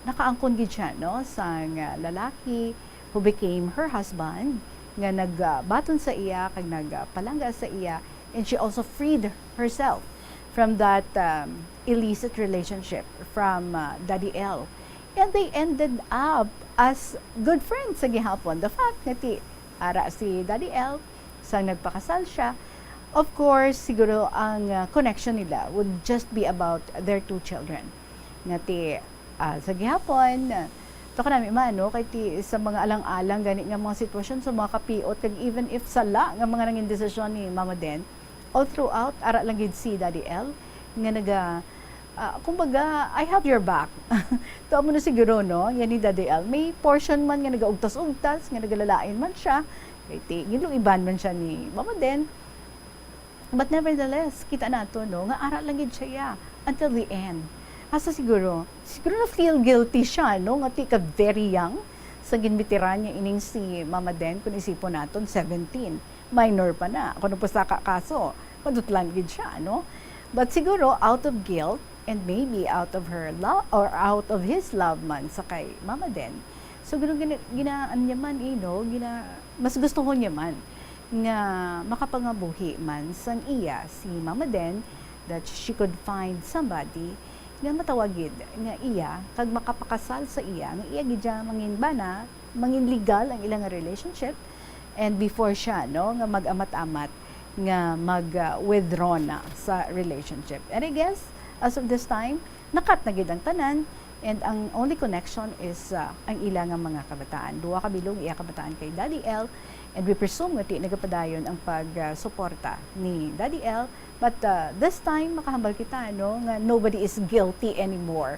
nakaangkon gid siya, no, sa lalaki who became her husband, nga nagbaton sa iya, kag nagpalangga sa iya, and she also freed herself from that illicit relationship from Daddy L. And they ended up as good friends sa gihapon. The fact nga ara si Daddy L, sa nagpakasal siya, of course, siguro ang connection nila would just be about their two children. Nga sa gihapon, ito ka namin no, kay sa mga alang-alang, gani nga mga sitwasyon sa mga kapiot, kag even if sala nga mga nanging desisyon ni Mama Den, all throughout, ara lang gid si Daddy L, nga kumbaga, I have your back. Ito mo na siguro, no, yan ni Daddy L. May portion man nga nagaugtas-ugtas, nga nagalalain man siya, kay ginlong iban man siya ni Mama Den. But nevertheless, kita nato, no, nga ara lang gid siya until the end. Asa siguro na feel guilty siya, no, nga ka very young, sa ginbitiran niya ining si Mama Den, kung isipon naton, 17. Minor pa na. Kung po sa kaso, madutlan gid siya, no? But siguro, out of guilt, and maybe out of her love, or out of his love man sa kay Mama Den, so ginaan niya man, no, mas gusto ko niya man, nga makapangabuhi man sang iya si Mama Den, that she could find somebody nga matawagid nga iya kag makapakasal sa iya nga iya gidya mangin bana, mangin legal ang ilang relationship, and before siya, no, nga mag-amat-amat nga mag-withdraw na sa relationship. And I guess as of this time, nakat na gid ang tanan, and ang only connection is ang ilang mga kabataan. Duha ka bilog iya kabataan kay Daddy L, and we presume nga nagapadayon ang pagsuporta ni Daddy L, but this time makahambal kita, no, nga nobody is guilty anymore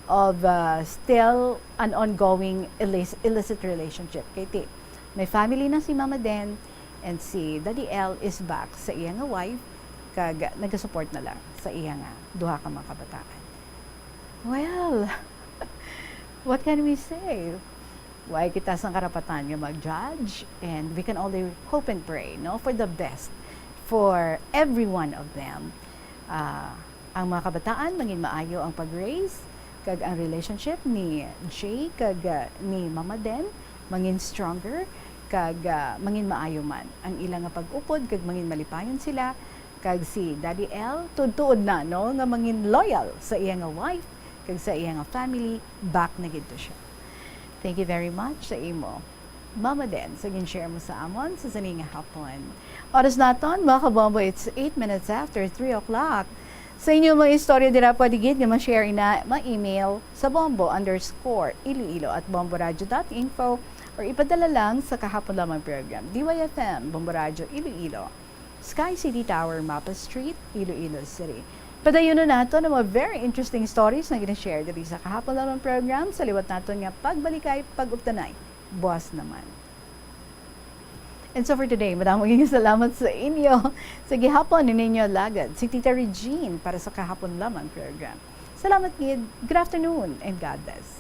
of still an ongoing illicit relationship. Kay may family na si Mama Den, and si Daddy L is back sa iya nga wife, kag nagasupport na lang sa iya nga duha ka mga kabataan. Well, what can we say? Why kita sang karapatan nga mag-judge, and we can only hope and pray, no, for the best for every one of them. Ang mga kabataan mangin maayo ang pag-raise, kag ang relationship ni Jay kag ni Mama Den mangin stronger, kag mangin maayo man ang ilang nga pag-upod, kag mangin malipayon sila, kag si Daddy L tuod na, no, nga mangin loyal sa iya nga wife, kag sa iya nga family, back na gid siya. Thank you very much sa imo, Mama Den, sa gin-share mo sa amon sa saning hapon. Oras naton, mga kabombo, it's 8 minutes after 3 o'clock. Sa inyo mga istorya dira pwede gid nga ma-share na ma-email sa bombo_iloilo@bomboradio.info, or ipadala lang sa kahapon lamang program, DYFM, Bombo Radio Iloilo, Sky City Tower, Mapa Street, Iloilo City. Padayon na nato ng mga very interesting stories na gina-share dito sa kahapon lamang program. Sa liwat nato nga pagbalikay, pag-uptanay, buwas naman. And so for today, maging salamat sa inyo. Sa gihapon ni ninyo lagad, si Tita Regine para sa kahapon lamang program. Salamat, Gid. Good afternoon and God bless.